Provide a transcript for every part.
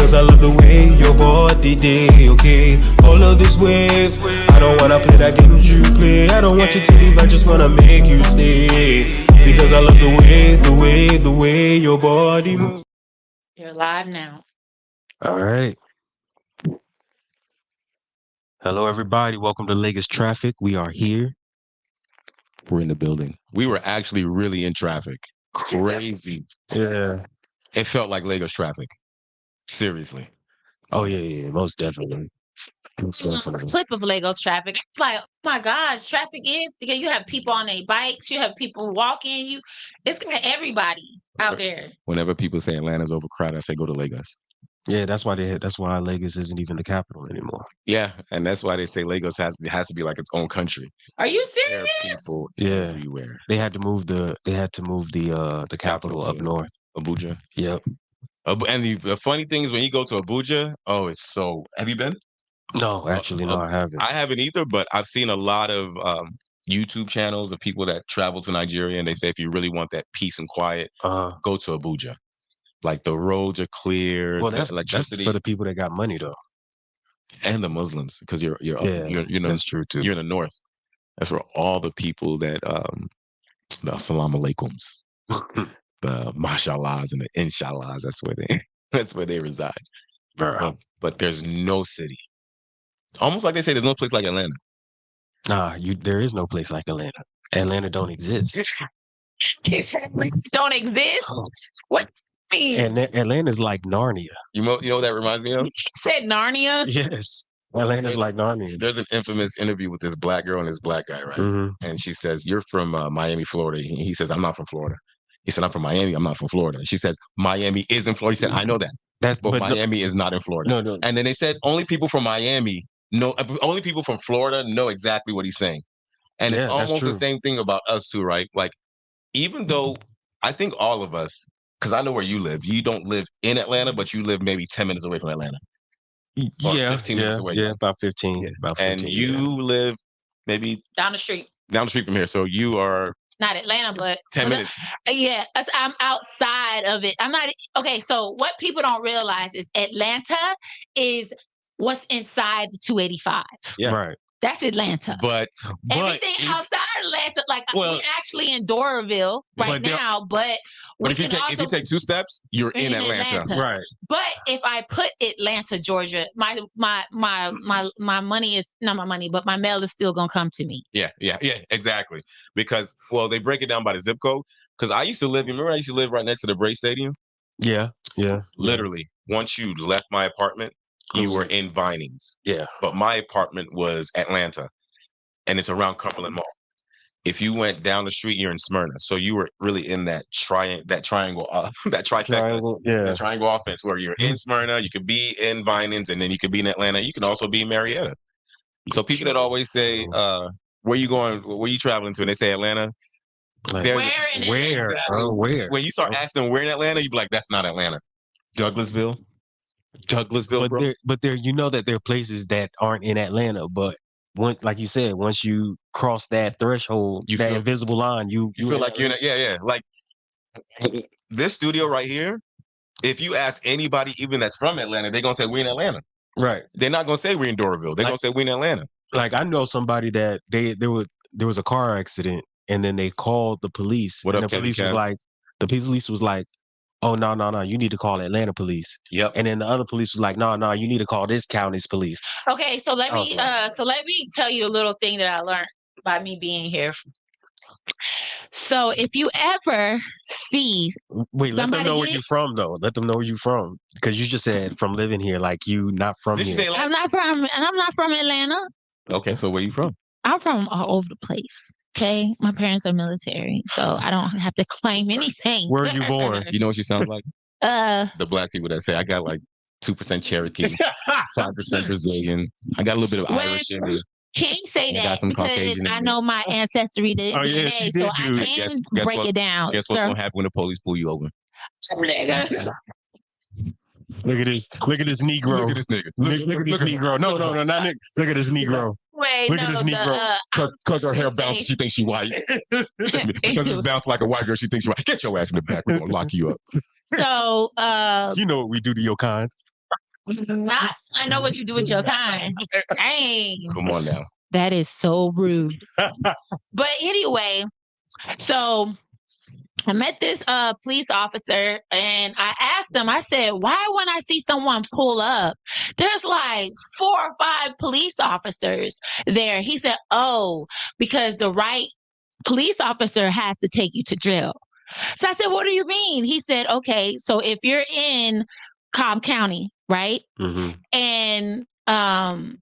because I love the way your body day, okay? Follow this wave. I don't wanna play that game you play. I don't want you to leave, I just wanna make you stay. Because I love the way your body moves. You're live now. All right. Hello, everybody. Welcome to Lagos Traffic. We are here. We're in the building. We were actually really in traffic. Crazy. Yeah. It felt like Lagos traffic. Seriously. Oh, yeah. Most definitely. Most definitely. Clip of Lagos traffic. It's like, oh my gosh, traffic is because you have people on their bikes, you have people walking, it's got everybody out there. Whenever people say Atlanta's overcrowded, I say go to Lagos. Yeah, that's why Lagos isn't even the capital anymore. Yeah, and that's why they say Lagos has to be like its own country. Are you There serious? are people Yeah. everywhere. They had to move the capital up north. Abuja. Yep. And the funny thing is when you go to Abuja, it's so. Have you been? No, actually, no, I haven't. I haven't either, but I've seen a lot of YouTube channels of people that travel to Nigeria, and they say if you really want that peace and quiet, go to Abuja. Like the roads are clear. Well, that's electricity for the people that got money though, and the Muslims, because you're that's true too. You're in the north. That's where all the people that the Assalamu Alaikums, the Mashallahs and the Inshallahs. That's where they reside. But there's no city. Almost like they say, there's no place like Atlanta. Nah, there is no place like Atlanta. Atlanta don't exist. Don't exist? What? And Atlanta's like Narnia. You know what that reminds me of? You said Narnia? Yes. Atlanta's like Narnia. There's an infamous interview with this black girl and this black guy, right? Mm-hmm. And she says, "You're from Miami, Florida." He says, "I'm not from Florida." He said, "I'm from Miami. I'm not from Florida." She says, "Miami is in Florida." He said, "I know that. But Miami is not in Florida." No. And then they said, only people from Miami only people from Florida know exactly what he's saying. And it's almost the same thing about us too, right? Like, even though I think all of us, because I know where you live. You don't live in Atlanta, but you live maybe 10 minutes away from Atlanta. Or 15 minutes away. Yeah, about 15. Yeah. About 15. And you live maybe down the street. Down the street from here. So you are not Atlanta, but 10 minutes. Yeah, I'm outside of it. I'm not okay. So what people don't realize is Atlanta is what's inside the 285. Yeah, right. That's Atlanta. But everything outside Atlanta, like we're actually in Doraville right now, but if you take 2 steps, you're in Atlanta. Right. But if I put Atlanta, Georgia, my money is not my money, but my mail is still gonna come to me. Yeah, exactly. Because they break it down by the zip code. Because I used to live right next to the Braves Stadium. Yeah. Literally, once you left my apartment, you were in Vinings. Yeah. But my apartment was Atlanta, and it's around Cumberland Mall. If you went down the street, you're in Smyrna. So you were really in that triangle, that trifecta, triangle offense where you're in Smyrna, you could be in Vinings, and then you could be in Atlanta. You can also be in Marietta. So people that always say, where you going, where you traveling to? And they say Atlanta. Like, where? Where? When you start asking them where in Atlanta, you be like, that's not Atlanta. Douglasville, but there, you know that there are places that aren't in Atlanta, but like you said, once you cross that threshold, invisible line, you feel like you're in like this studio right here. If you ask anybody, even that's from Atlanta, they're gonna say we're in Atlanta. Right. They're not gonna say we're in Doraville. They're gonna say we're in Atlanta. Like, I know somebody that there was a car accident, and then they called the police. What up, the police was like, oh, no, you need to call Atlanta police. Yep. And then the other police was like, no, you need to call this county's police. Okay, so let me tell you a little thing that I learned by me being here. So if you ever see let them know where you're from, though. Let them know where you're from, because you just said from living here, like you not from here. I'm not from Atlanta. Okay, so where you from? I'm from all over the place. Okay, my parents are military, so I don't have to claim anything. Where are you born? You know what she sounds like? The black people that say I got like 2% Cherokee, 5% Brazilian. I got a little bit of Irish in me. Can't say that got some because Caucasian I know my ancestry DNA, so I can break it down. Guess what's gonna happen when the police pull you over? Look at this Negro. Look at this nigga. Look at this Negro. No, not nigga. Look at this Negro. Wait, look at this Negro. Because her hair bounces, she thinks she white. Because it's bounced like a white girl, she thinks she white. Get your ass in the back. We're gonna lock you up. So, you know what we do to your kind. I know what you do with your kind. Dang. Come on now. That is so rude. But anyway, so I met this police officer and I asked him, I said, why when I see someone pull up, there's like 4 or 5 police officers there? He said, oh, because the right police officer has to take you to jail. So I said, what do you mean? He said, okay, so if you're in Cobb County, right? And a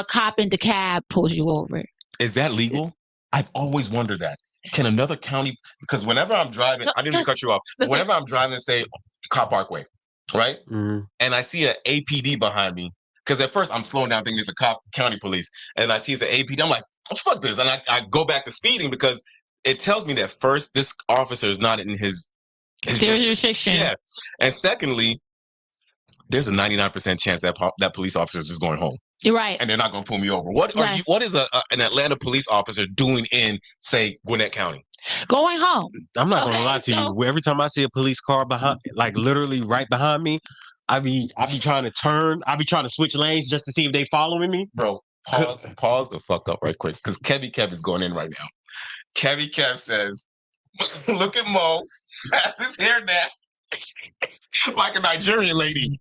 cop in the cab pulls you over. Is that legal? I've always wondered that. Can another county, because whenever I'm driving, I didn't mean to cut you off. Whenever I'm driving, say, Cobb Parkway, right? And I see an APD behind me, because at first I'm slowing down thinking it's a Cobb County police, and I see it's an APD. I'm like, oh, fuck this. And I go back to speeding because it tells me that first, this officer is not in his jurisdiction. Yeah. And secondly, there's a 99% chance that that police officer is just going home. You're right. And they're not going to pull me over. What is an Atlanta police officer doing in, say, Gwinnett County? Going home. I'm not going to lie to you. Every time I see a police car behind, like literally right behind me, I be trying to turn. I be trying to switch lanes just to see if they following me. Bro, pause the fuck up right quick, because Kevy Kev is going in right now. Kevy Kev says, look at Mo, has his hair down like a Nigerian lady.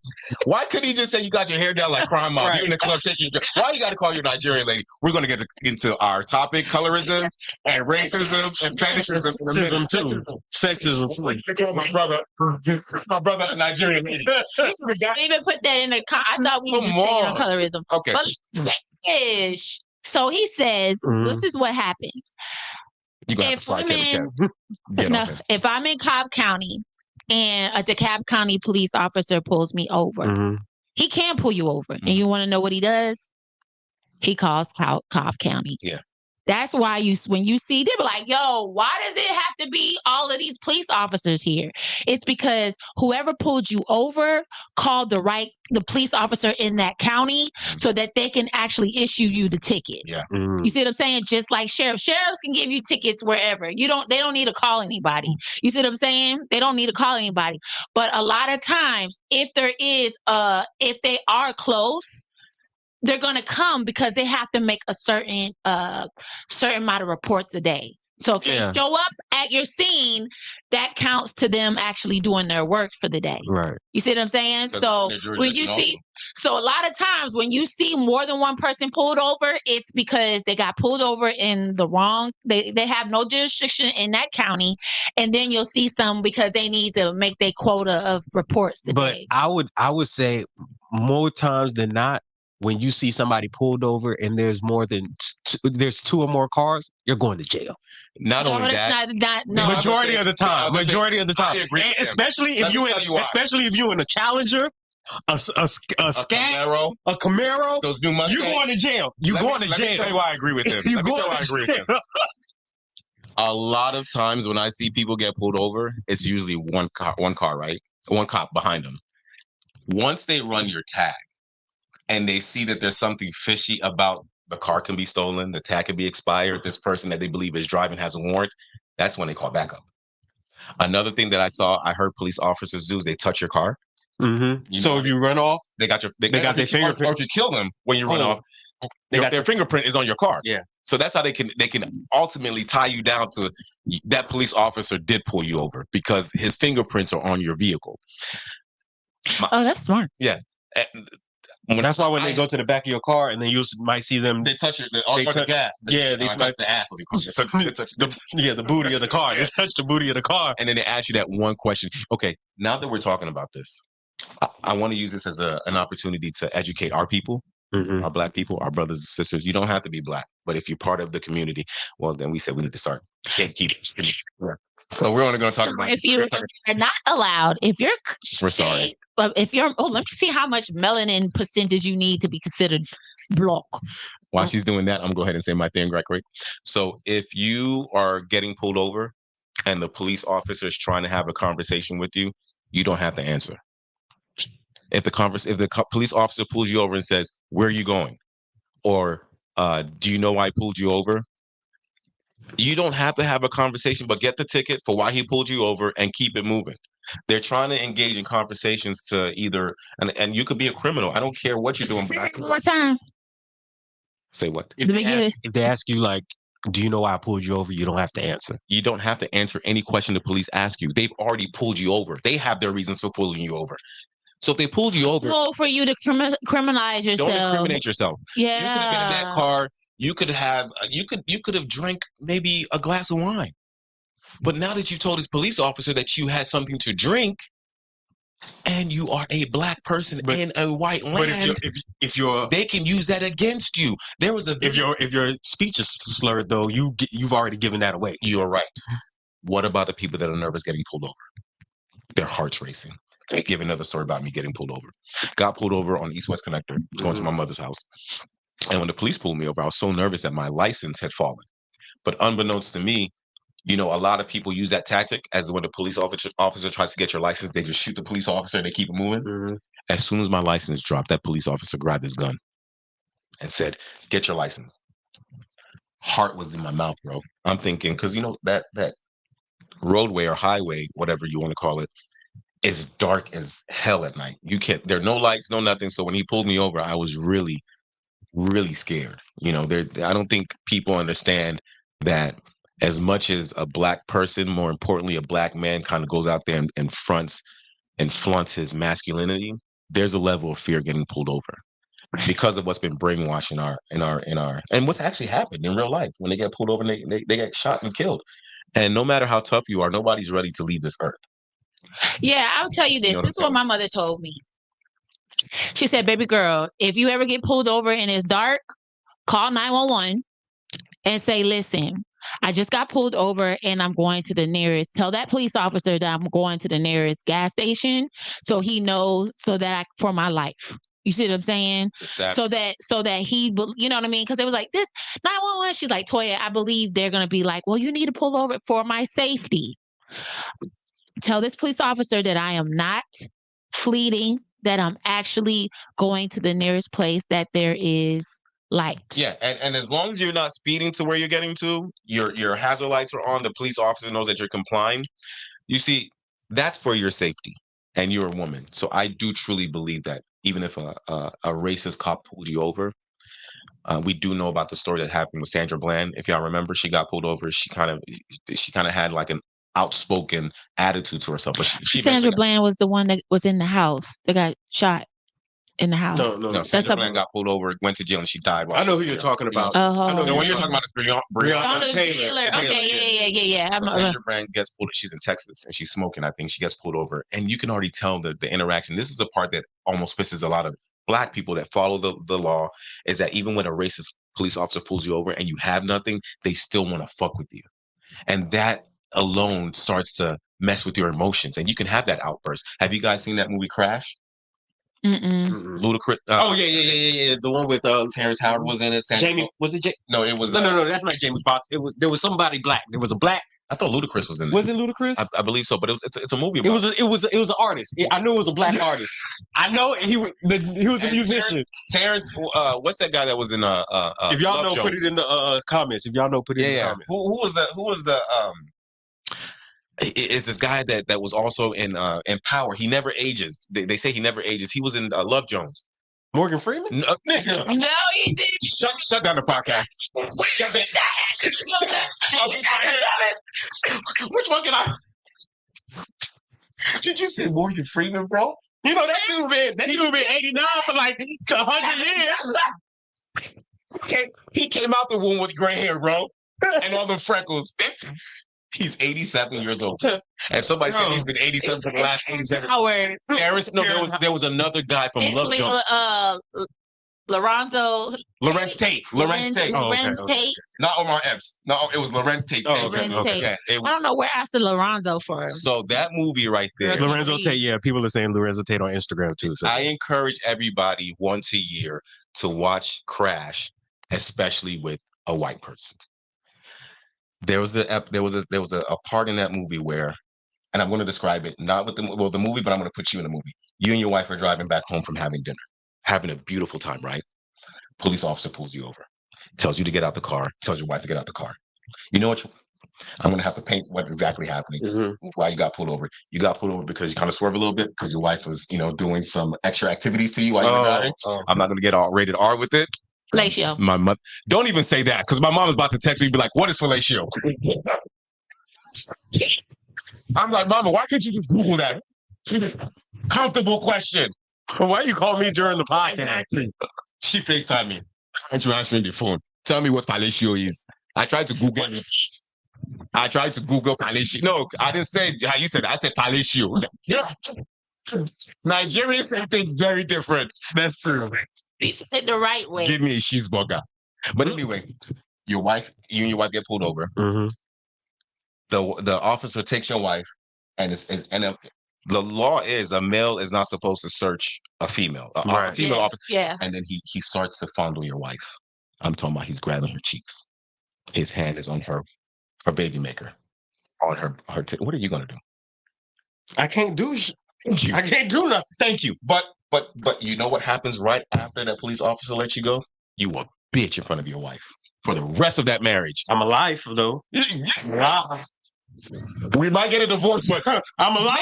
Why couldn't he just say you got your hair down like Crime Mob? Right. You in the club shaking your Why you got to call you a Nigerian lady? We're going to get into our topic, colorism and racism and fetishism. Sexism too. My brother, a Nigerian lady. I even put that in the. I thought we were just saying on colorism. Okay. But so he says, this is what happens. You gonna have to fly if I'm in Cobb County and a DeKalb County police officer pulls me over, he can pull you over. And you want to know what he does? He calls Cobb County. Yeah. That's why when you see, they're like, yo, why does it have to be all of these police officers here? It's because whoever pulled you over called the police officer in that county so that they can actually issue you the ticket. Yeah. You see what I'm saying? Just like sheriffs can give you tickets wherever. They don't need to call anybody. You see what I'm saying? They don't need to call anybody. But a lot of times, if they are close, they're going to come because they have to make a certain amount of reports a day. So if they show up at your scene, that counts to them actually doing their work for the day. Right. You see what I'm saying? So when you see, a lot of times when you see more than one person pulled over, it's because they got pulled over in the wrong, they have no jurisdiction in that county. And then you'll see some because they need to make their quota of reports today. But I would say more times than not, when you see somebody pulled over and there's more than there's 2 or more cars, you're going to jail. Not only that, majority of the time, especially if you're in a Challenger, a Camaro, those new Mustangs, you're going to jail. Let me tell you why I agree with him. A lot of times when I see people get pulled over, it's usually one car, right? One cop behind them. Once they run your tag, and they see that there's something fishy about the car can be stolen, the tag can be expired, this person that they believe is driving has a warrant, that's when they call backup. Another thing that I heard police officers do is they touch your car. So if you run off, they got their fingerprint. Or if you kill them when you run off, their fingerprint is on your car. Yeah. So that's how they can ultimately tie you down to that police officer did pull you over because his fingerprints are on your vehicle. That's smart. Yeah. That's why when they go to the back of your car and then you might see them, they touch the gas. They touch the ass. The booty of the car. They touch the booty of the car, and then they ask you that one question. Okay, now that we're talking about this, I want to use this as an opportunity to educate our people, our Black people, our brothers and sisters. You don't have to be Black, but if you're part of the community, well, then we said we need to start gatekeeping. So we're only going to talk about if you're not allowed. If you're, we're sorry. If you're, let me see how much melanin percentage you need to be considered Black. While she's doing that, I'm going to go ahead and say my thing right quick. So if you are getting pulled over and the police officer is trying to have a conversation with you, you don't have to answer. If the police officer pulls you over and says, "Where are you going?" or "Do you know why I pulled you over?" You don't have to have a conversation, but get the ticket for why he pulled you over and keep it moving. They're trying to engage in conversations to either, and you could be a criminal. I don't care what you're doing. Say it one more time. Say what? If they ask you, like, do you know why I pulled you over? You don't have to answer. You don't have to answer any question the police ask you. They've already pulled you over. They have their reasons for pulling you over. So if they pulled you over, for you to criminalize yourself. Don't incriminate yourself. Yeah. You could have been in that car. You could have drank maybe a glass of wine. But now that you've told this police officer that you had something to drink, and you are a black person in a white land, but if you're they can use that against you. There was a if your speech is slurred, though, you've already given that away. You're right. What about the people that are nervous getting pulled over? Their hearts racing. Let me give another story about me getting pulled over. Got pulled over on East-West Connector, going to my mother's house. And when the police pulled me over, I was so nervous that my license had fallen. But unbeknownst to me, a lot of people use that tactic as when the police officer tries to get your license, they just shoot the police officer and they keep it moving. As soon as my license dropped, that police officer grabbed his gun and said, "Get your license." Heart was in my mouth, bro. I'm thinking, because that roadway or highway, whatever you want to call it, is dark as hell at night. There are no lights, no nothing. So when he pulled me over, I was really, really scared. I don't think people understand that as much as a black person, more importantly, a black man kind of goes out there and flaunts his masculinity, there's a level of fear getting pulled over because of what's been brainwashed in our and what's actually happened in real life. When they get pulled over, they get shot and killed. And no matter how tough you are, nobody's ready to leave this earth. Yeah, I'll tell you this. This is what my mother told me. She said, "Baby girl, if you ever get pulled over and it's dark, call 911 and say, listen, I just got pulled over and I'm going to the nearest. Tell that police officer that I'm going to the nearest gas station so he knows for my life." You see what I'm saying? Exactly. So that he, you know what I mean? Because it was like this 911. She's like, "Toya, I believe they're going to be like, well, you need to pull over for my safety. Tell this police officer that I am not fleeting, that I'm actually going to the nearest place that there is light." Yeah, and as long as you're not speeding to where you're getting to, your hazard lights are on, the police officer knows that you're complying. You see, that's for your safety, and you're a woman. So I do truly believe that even if a racist cop pulled you over, we do know about the story that happened with Sandra Bland. If y'all remember, she got pulled over. She kind of had like an outspoken attitude to herself. But Sandra Bland was the one that was in the house that got shot in the house. No. Sandra Bland got pulled over, went to jail, and she died. I know who you're talking about. I know what you're talking about. Is Breonna Taylor. Okay, yeah. Sandra Bland gets pulled. She's in Texas and she's smoking. I think she gets pulled over, and you can already tell the interaction. This is a part that almost pisses a lot of black people that follow the law. Is that even when a racist police officer pulls you over and you have nothing, they still want to fuck with you, and that alone starts to mess with your emotions, and you can have that outburst. Have you guys seen that movie Crash? Ludacris. Yeah. The one with Terrence Howard was in it. Jamie, was it? No, it was. No. That's not Jamie Foxx. There was somebody black. There was a black. I thought Ludacris was in it. Was it Ludacris? I believe so, but it's a movie. It was an artist. I knew it was a black artist. I know he was a musician. Terrence, what's that guy that was in if y'all know, put it in the comments. If y'all know, put it in the comments. Who was the is this guy that was also in Power? He never ages. They say he never ages. He was in Love Jones. Morgan Freeman? No, he didn't. Shut down the podcast. Shut it. Which one can I? Did you say Morgan Freeman, bro? You know that dude been 89 for like 100 years. He came out the womb with gray hair, bro, and all the freckles. He's 87 years old. And somebody said he's been 87 for the last 87 hours. There was another guy from Love Jones. Lorenz Tate. Tate. Not Omar Epps. No, it was Lorenz Tate. Okay. I don't know where I said Lorenzo for. So that movie right there. Lorenzo Tate, yeah. People are saying Lorenzo Tate on Instagram too. So. I encourage everybody once a year to watch Crash, especially with a white person. There was a part in that movie where, and I'm going to describe it not with the movie, but I'm going to put you in the movie. You and your wife are driving back home from having dinner, having a beautiful time, right? Police officer pulls you over, tells you to get out the car, tells your wife to get out the car. You know what I'm gonna have to paint what's exactly happening. Why you got pulled over? You got pulled over because you kind of swerved a little bit because your wife was, doing some extra activities to you while you were driving. I'm not gonna get all rated R with it. Fellatio. My mother, don't even say that because my mom is about to text me and be like, "What is fellatio?" I'm like, "Mama, why can't you just Google that?" Comfortable question. Why you call me during the podcast? She FaceTime me. Aren't you answering the phone? Tell me what fellatio is. I tried to Google it. I tried to Google fellatio. No, I didn't say how you said it. I said fellatio. Nigerians say things very different. That's true. You said it the right way. Give me a cheeseburger. But anyway, you and your wife get pulled over. The officer takes your wife, and the law is a male is not supposed to search a female, a female officer. Yeah. And then he starts to fondle your wife. I'm talking about he's grabbing her cheeks. His hand is on her baby maker, on her. What are you gonna do? I can't do. I can't do nothing. Thank you. But you know what happens right after that police officer lets you go? You a bitch in front of your wife for the rest of that marriage. I'm alive though. We might get a divorce, but I'm alive.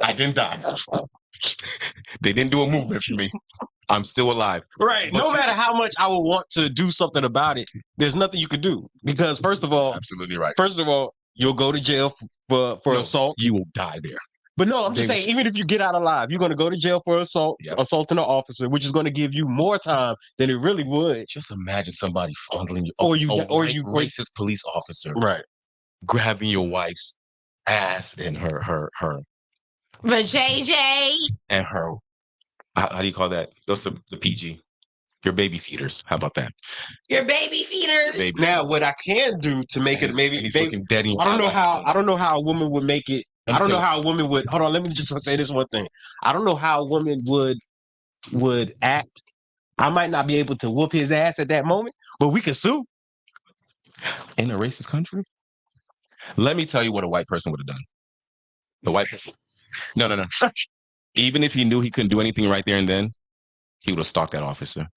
I didn't die. They didn't do a movement for me. I'm still alive. Right. No matter how much I would want to do something about it, there's nothing you could do. Because first of all, absolutely right. First of all, you'll go to jail for assault. You will die there. But no, I'm just saying, even if you get out alive, you're going to go to jail for assaulting an officer, which is going to give you more time than it really would. Just imagine somebody fondling you, or you racist police officer, right, grabbing your wife's ass and her JJ and her. How do you call that? Those are the PG. Your baby feeders. How about that? Your baby feeders. Now, what I can do to make it maybe, I don't know how a woman would make it. I don't know how a woman would. Hold on, let me just say this one thing. I don't know how a woman would act. I might not be able to whoop his ass at that moment, but we can sue. In a racist country? Let me tell you what a white person would have done. The white person. No. Even if he knew he couldn't do anything right there and then, he would have stalked that officer.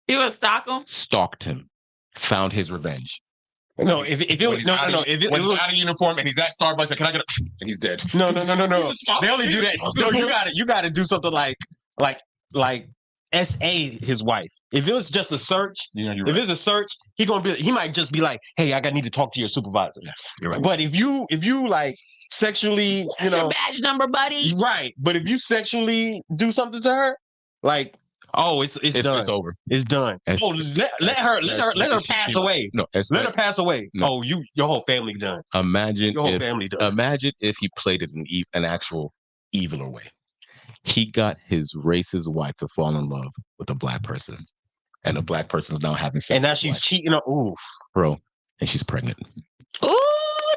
He would stalk him? Stalked him. Found his revenge. No, if it was if it was out of uniform and he's at Starbucks, like, can I get and he's dead. No. They only do that. No, you gotta do something like SA his wife. If it was just a search, if it's a search, he might just be like, hey, I need to talk to your supervisor. Yeah, you're right. But if you like sexually, that's your badge number, buddy. Right. But if you sexually do something to her, like, oh, it's done. It's over. It's done. Let her pass away. No, let her pass away. No. Oh, your whole family done. Imagine your whole family done. Imagine if he played it in an actual eviler way. He got his racist wife to fall in love with a black person, and the black person is now having sex. And now she's cheating on. Oof, bro, and she's pregnant. Ooh,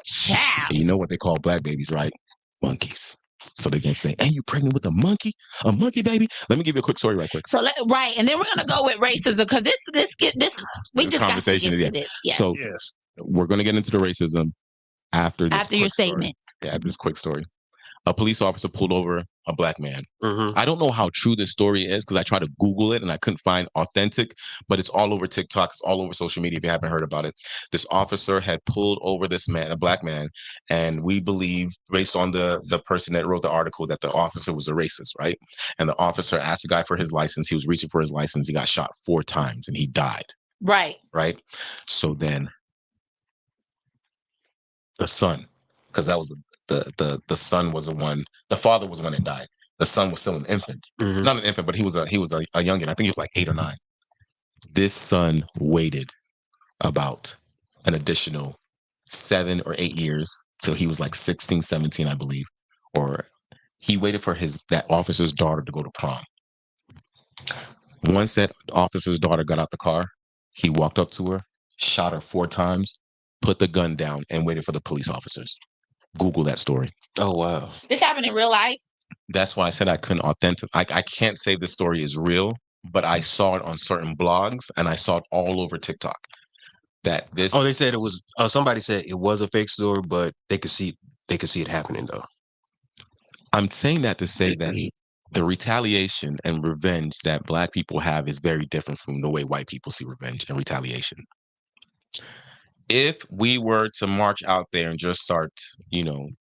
child. And you know what they call black babies, right? Monkeys. So they can say, "Hey, you pregnant with a monkey baby?" Let me give you a quick story, right quick. So and then we're gonna go with racism because this conversation is this. Yes. So we're gonna get into the racism after your statement. Yeah, after this quick story. A police officer pulled over a black man. I don't know how true this story is because I tried to Google it and I couldn't find authentic, but it's all over TikTok. It's all over social media if you haven't heard about it. This officer had pulled over this man, a black man, and we believe, based on the person that wrote the article, that the officer was a racist, right? And the officer asked the guy for his license. He was reaching for his license. He got shot 4 times and he died. Right. Right? So then the son, because that was the son was the one, the father was the one that died. The son was still an infant. Not an infant, but he was a youngin. I think he was like 8 or 9. This son waited about an additional 7 or 8 years till he was like 16, 17, I believe. Or he waited for that officer's daughter to go to prom. Once that officer's daughter got out the car, he walked up to her, shot her 4 times, put the gun down, and waited for the police officers. Google that story. Oh, wow. This happened in real life? That's why I said I couldn't I can't say the story is real, but I saw it on certain blogs and I saw it all over TikTok. They said it was, somebody said it was a fake story, but they could see it happening though. I'm saying that to say that the retaliation and revenge that black people have is very different from the way white people see revenge and retaliation. if we were to march out there and just start, I'm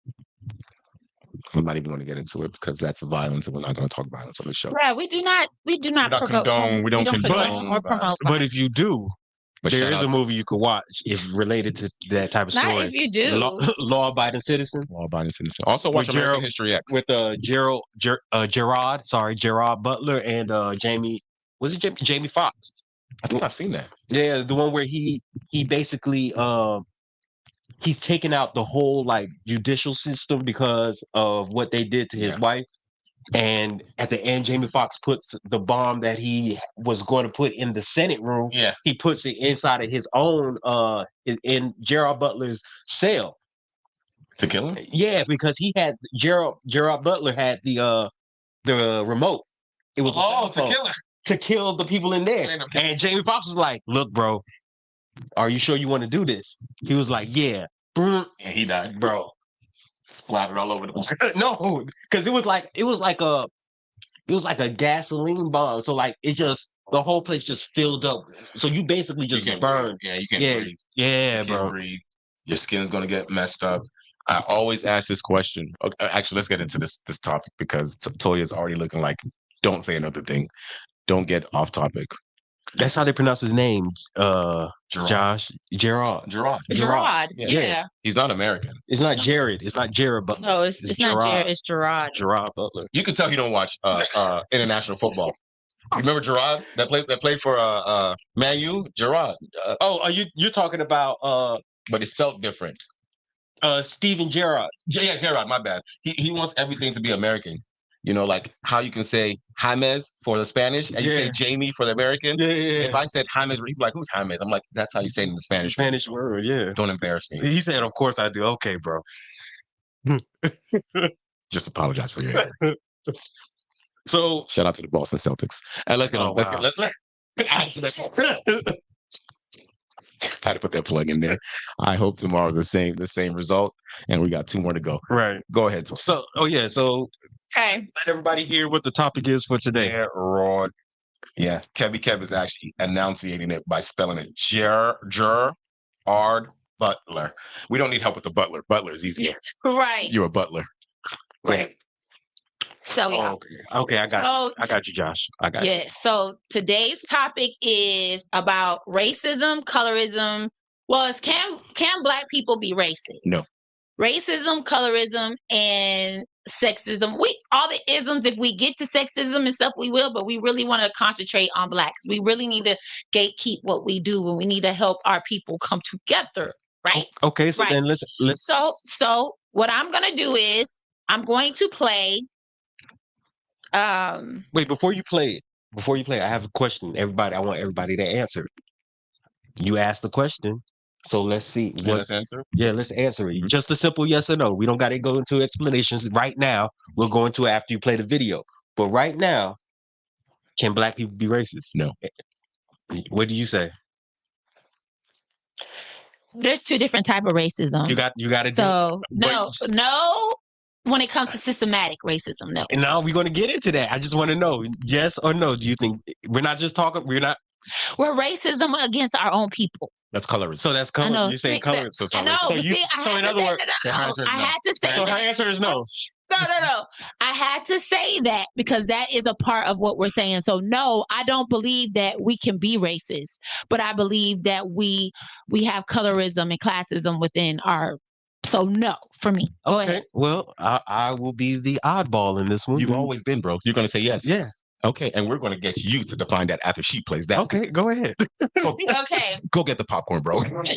not even going to get into it because that's violence, and we're not going to talk violence on the show. Yeah, we do not condone. We don't condone or promote. But if you do, there is a movie you could watch if related to that type of story. Not if you do. Law-abiding citizen. Law-abiding citizen. Also watch American History X with Gerard Butler and Jamie. Was it Jamie Foxx? I think I've seen that. Yeah, the one where he basically he's taken out the whole like judicial system because of what they did to his wife. And at the end, Jamie Foxx puts the bomb that he was going to put in the Senate room. Yeah, he puts it inside of his own in Gerard Butler's cell to kill him. Yeah, because he had Gerard Butler had the remote. It was to kill him. To kill the people in there. And Jamie Foxx was like, "Look, bro, are you sure you want to do this?" He was like, "Yeah." And he died, bro. Splattered all over the place. No, because it was like a gasoline bomb. So like the whole place just filled up. So you basically just burned. Yeah, you can't breathe. Yeah, you can't breathe. Your skin's gonna get messed up. I always ask this question. Okay, actually, let's get into this topic because Toya's already looking like, don't say another thing. Don't get off topic. That's how they pronounce his name. Gerard. Gerard. Yeah. He's not American. It's not Jared. It's not Jared Butler. No, it's not Jared. It's Gerard. Gerard Butler. You can tell he don't watch international football. You remember Gerard that played for Man U? Gerard. You're talking about but it's spelled different. Steven Gerrard. Yeah, Gerard. My bad. He wants everything to be American. Like how you can say James for the Spanish and you say Jamie for the American. Yeah. If I said James, he'd be like, "Who's James?" I'm like, "That's how you say it in the Spanish." Spanish word, yeah. Don't embarrass me. He said, "Of course I do." Okay, bro. Just apologize for your error. So shout out to the Boston Celtics. And let's get on. I had to put that plug in there. I hope tomorrow the same result, and we got 2 more to go. Right. Go ahead. So okay. Let everybody hear what the topic is for today. Yeah, Kev is actually enunciating it by spelling it Gerard Butler. We don't need help with the butler. Butler is easy. Right. You're a butler. Right. So yeah. Okay, I got you, Josh. I got you. Yeah. So today's topic is about racism, colorism. Well, it's can Black people be racist? No. Racism, colorism, and sexism. All the isms. If we get to sexism and stuff, we will. But we really want to concentrate on Blacks. We really need to gatekeep what we do, and we need to help our people come together. Right. Okay. So then let's. So what I'm gonna do is I'm going to play. Wait, before you play, I have a question. I want everybody to answer. You asked the question, so let's see. Let's answer. Yeah, let's answer it. Just a simple yes or no. We don't got to go into explanations right now. We'll go into it after you play the video. But right now, can Black people be racist? No. What do you say? There's 2 different type of racism. You got to so no. When it comes to systematic racism, no. And now we're going to get into that. I just want to know, yes or no. Do you think we're We're racism against our own people. That's colorism. So that's colorism. You're saying colorism. So it's not racist. So in other words, I had to say. So her answer is no. No. I had to say that because that is a part of what we're saying. So no, I don't believe that we can be racist, but I believe that we have colorism and classism within our. So no, for me. Go ahead. Well, I will be the oddball in this one. You've always been, bro. You're going to say yes. Yeah. Okay, and we're going to get you to define that after she plays that. Okay, go ahead. Okay. Go get the popcorn, bro. Okay,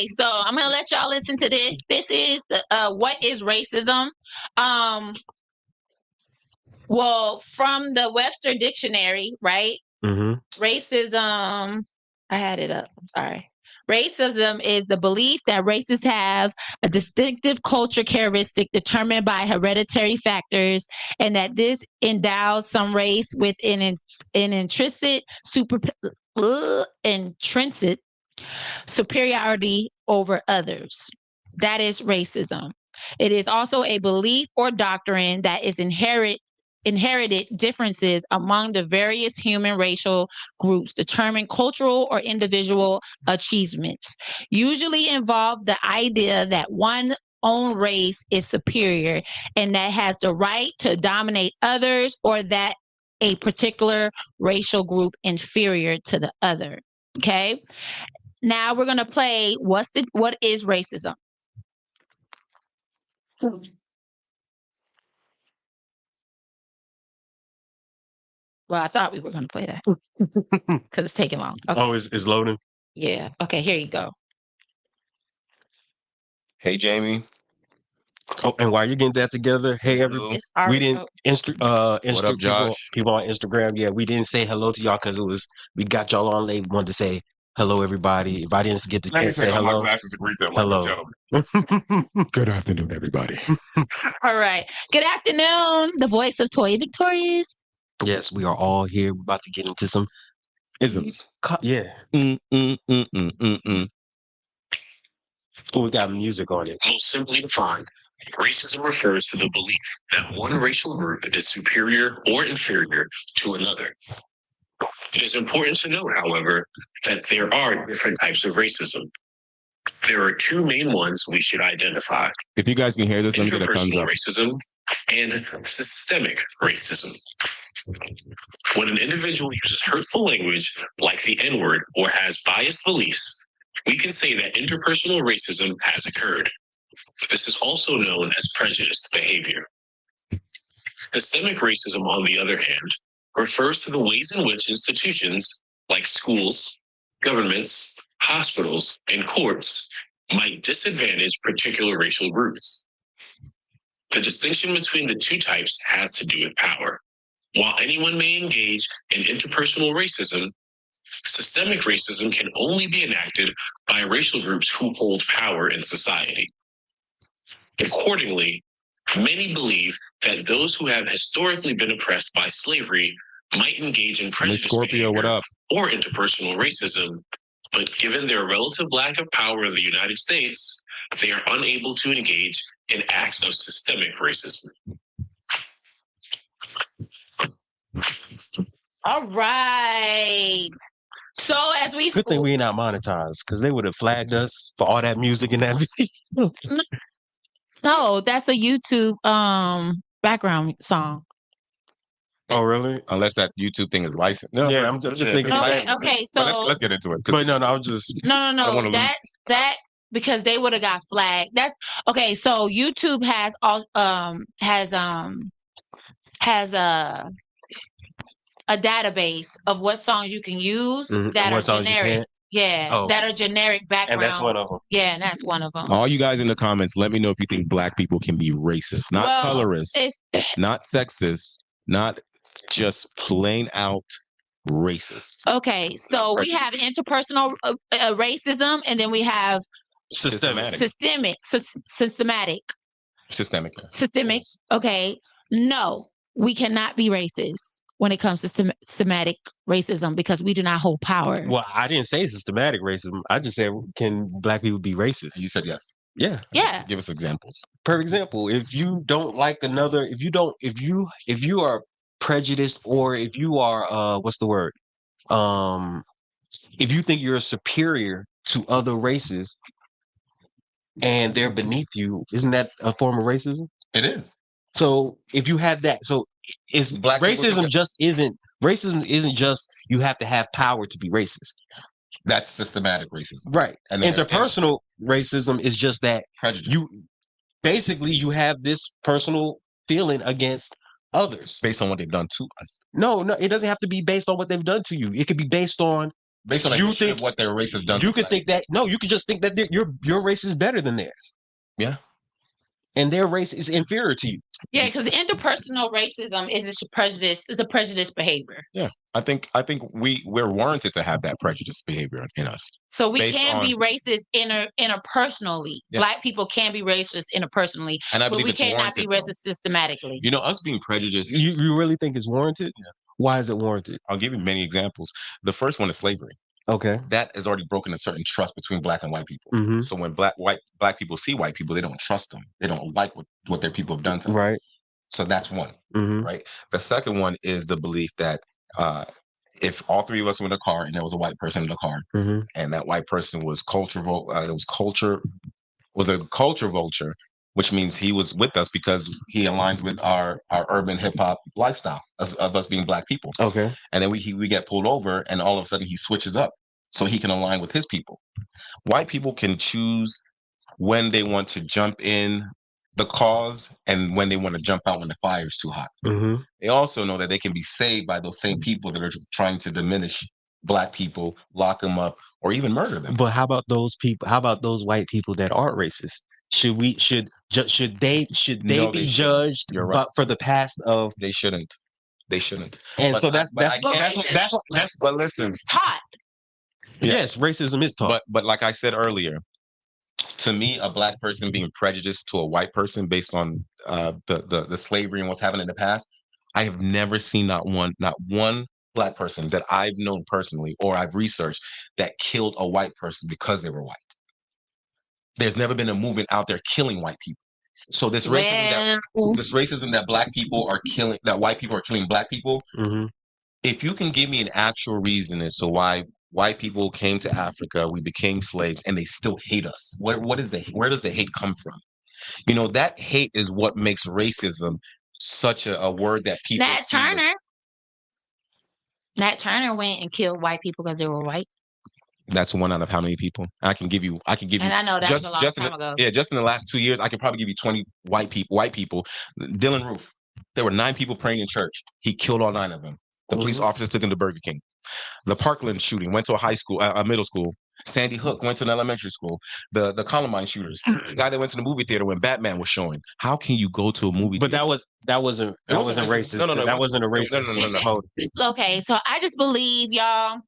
so I'm going to let y'all listen to this. This is the what is racism? Well, from the Webster Dictionary, right? Mm-hmm. Racism. I had it up. I'm sorry. Racism is the belief that races have a distinctive culture characteristic determined by hereditary factors, and that this endows some race with an intrinsic superiority over others. That is racism. It is also a belief or doctrine that is inherent inherited differences among the various human racial groups determine cultural or individual achievements, usually involve the idea that one own race is superior and that has the right to dominate others, or that a particular racial group inferior to the other. Okay. Now we're gonna play what is racism? Well, I thought we were gonna play that because it's taking long. Okay. Oh, it's loading. Yeah. Okay, here you go. Hey, Jamie. Oh, and while you're getting that together, hey everyone, we didn't What up, Josh? people on Instagram. Yeah, we didn't say hello to y'all because we got y'all on late. We wanted to say hello, everybody. If I didn't get to say hello, my glasses to greet them hello. Good afternoon, everybody. All right. Good afternoon. The voice of Toy Victorious. Yes, we are all here. We're about to get into some isms. Yeah. Oh, we got music on it. Most simply defined, racism refers to the belief that one racial group is superior or inferior to another. It is important to note, however, that there are different types of racism. There are two main ones we should identify. If you guys can hear this, let me get a thumbs up. Racism and systemic racism. When an individual uses hurtful language like the N-word or has biased beliefs, we can say that interpersonal racism has occurred. This is also known as prejudiced behavior. Systemic racism, on the other hand, refers to the ways in which institutions like schools, governments, hospitals, and courts might disadvantage particular racial groups. The distinction between the two types has to do with power. While anyone may engage in interpersonal racism, systemic racism can only be enacted by racial groups who hold power in society. Accordingly, many believe that those who have historically been oppressed by slavery might engage in prejudice behavior or interpersonal racism, but given their relative lack of power in the United States, they are unable to engage in acts of systemic racism. All right. So as we good thing we ain't not monetized because they would have flagged us for all that music and that. No, that's a YouTube background song. Oh, really? Unless that YouTube thing is licensed. No, yeah, I'm just thinking. Okay, so let's get into it. But no, I was just no. That because they would have got flagged. That's okay. So YouTube has a database of what songs you can use that are generic. Yeah, that are generic background. And that's one of them. Yeah, and that's one of them. All you guys in the comments, let me know if you think Black people can be racist, not colorist, not sexist, not just plain out racist. Okay, so we have interpersonal racism, and then we have systemic. Okay, no, we cannot be racist when it comes to systematic racism because we do not hold power. Well, I didn't say systematic racism. I just said, can Black people be racist? You said yes. Yeah. Yeah. Give us examples. Per example, if you don't like another, if you are prejudiced, or if you are what's the word? If you think you're superior to other races and they're beneath you, isn't that a form of racism? It is. So if you have that, so it's racism isn't just you have to have power to be racist. That's systematic racism. Right. And interpersonal racism is just that prejudice. You have this personal feeling against others based on what they've done to us. No, it doesn't have to be based on what they've done to you. It could be based on you think what their race has done. You could think that you could just think that your race is better than theirs. Yeah. And their race is inferior to you. Yeah, because interpersonal racism is a prejudice behavior. Yeah. I think we're warranted to have that prejudice behavior in us. So we can be racist interpersonally. Yeah. Black people can be racist interpersonally, and I believe we cannot be racist systematically. You know, us being prejudiced. You really think it's warranted? Yeah. Why is it warranted? I'll give you many examples. The first one is slavery. Okay. That has already broken a certain trust between Black and white people. Mm-hmm. So when Black people see white people, they don't trust them. They don't like what their people have done to us. Right. So that's one, right? The second one is the belief that if all three of us were in a car and there was a white person in the car, and that white person was was a culture vulture, which means he was with us because he aligns with our urban hip hop lifestyle of us being Black people. Okay. And then we get pulled over, and all of a sudden he switches up so he can align with his people. White people can choose when they want to jump in the cause and when they want to jump out when the fire's too hot. They also know that they can be saved by those same people that are trying to diminish Black people, lock them up, or even murder them. But how about those people? How about those white people that aren't racist? Should they be judged for the past of? They shouldn't. They shouldn't. And but so that's but listen, it's taught. Yes, racism is taught. But like I said earlier, to me, a Black person being prejudiced to a white person based on the slavery and what's happened in the past, I have never seen not one Black person that I've known personally or I've researched that killed a white person because they were white. There's never been a movement out there killing white people. So this racism that Black people are killing, that white people are killing Black people. If you can give me an actual reason as to why white people came to Africa, we became slaves, and they still hate us. Where does the hate come from? You know, that hate is what makes racism such a word that people. Nat Turner went and killed white people because they were white. That's one out of how many people? I can give you. And I know that was a long time ago. Yeah, just in the last 2 years, I could probably give you 20 white people. Dylan Roof. There were 9 people praying in church. He killed all 9 of them. The police officers took him to Burger King. The Parkland shooting went to a middle school. Sandy Hook went to an elementary school. The Columbine shooters, the guy that went to the movie theater when Batman was showing. How can you go to a movie? But that wasn't racist. No, that wasn't a racist. No. Okay, so I just believe y'all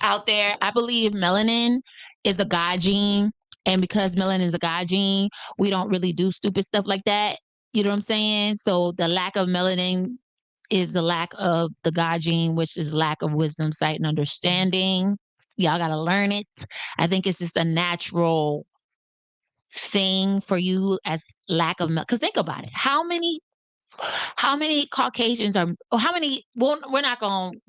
out there. I believe melanin is a God gene, and because melanin is a God gene, we don't really do stupid stuff like that. You know what I'm saying? So the lack of melanin is the lack of the God gene, which is lack of wisdom, sight, and understanding. Y'all got to learn it. I think it's just a natural thing for you as lack of milk. Because think about it. How many Caucasians are, or how many, well, we're not going,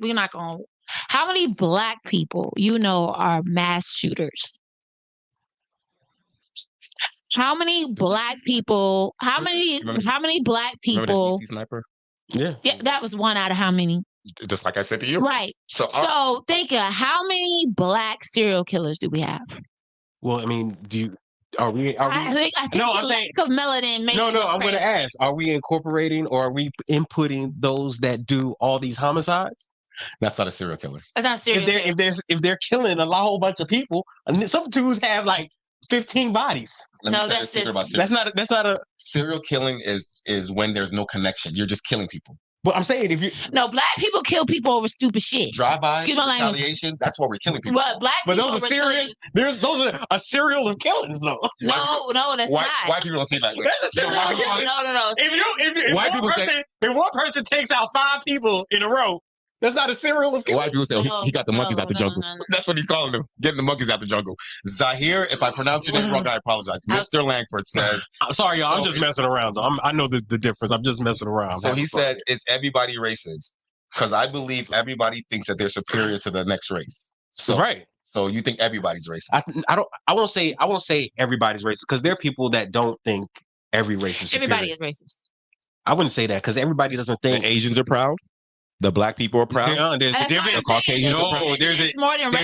how many Black people, are mass shooters? How many Black people, how many Black people? Remember the DC sniper? Yeah, that was one out of how many? Just like I said to you. Right. So think of how many Black serial killers do we have? Well, I mean, I think I'm saying lack of melanin makes I'm going to ask, are we incorporating or are we inputting those that do all these homicides? That's not a serial killer. That's not a serial killer. If they're killing a whole bunch of people, and some dudes have like 15 bodies. That's not a serial killing is when there's no connection. You're just killing people. But I'm saying Black people kill people over stupid shit. Drive-by, retaliation, that's why we're killing people. But those are serious. Those are a serial of killings, though. No, that's not. White people don't see that way. That's a serial of killing. No. If one person takes out 5 people in a row, that's not a serial of killing. White people say he got the monkeys out the jungle. That's what he's calling them, getting the monkeys out the jungle. Zahir, if I pronounce your name wrong, I apologize. Mr. Langford says... Sorry, y'all, I'm just messing around. I know the difference. I'm just messing around. So he says, is everybody racist? Because I believe everybody thinks that they're superior to the next race. So, right. So you think everybody's racist? I won't say everybody's racist, because there are people that don't think every race is superior. Everybody is racist. I wouldn't say that, because everybody doesn't think... The Asians are proud? The Black people are proud. Yeah, there's a difference. The Caucasians are proud. There's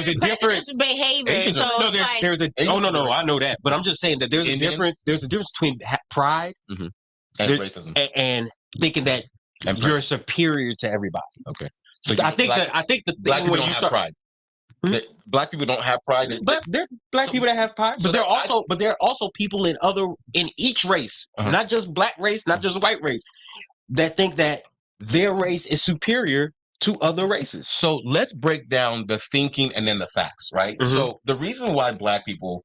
a difference. Behavior. I know that, but I'm just saying that there's a difference. There's a difference between pride and racism and thinking that you're superior to everybody. Okay, so I think the Black people don't have pride. Black people don't have pride. But there are Black people that have pride. But there are also people in each race, not just Black race, not just white race, that think that their race is superior to other races. So let's break down the thinking and then the facts, right? So the reason why Black people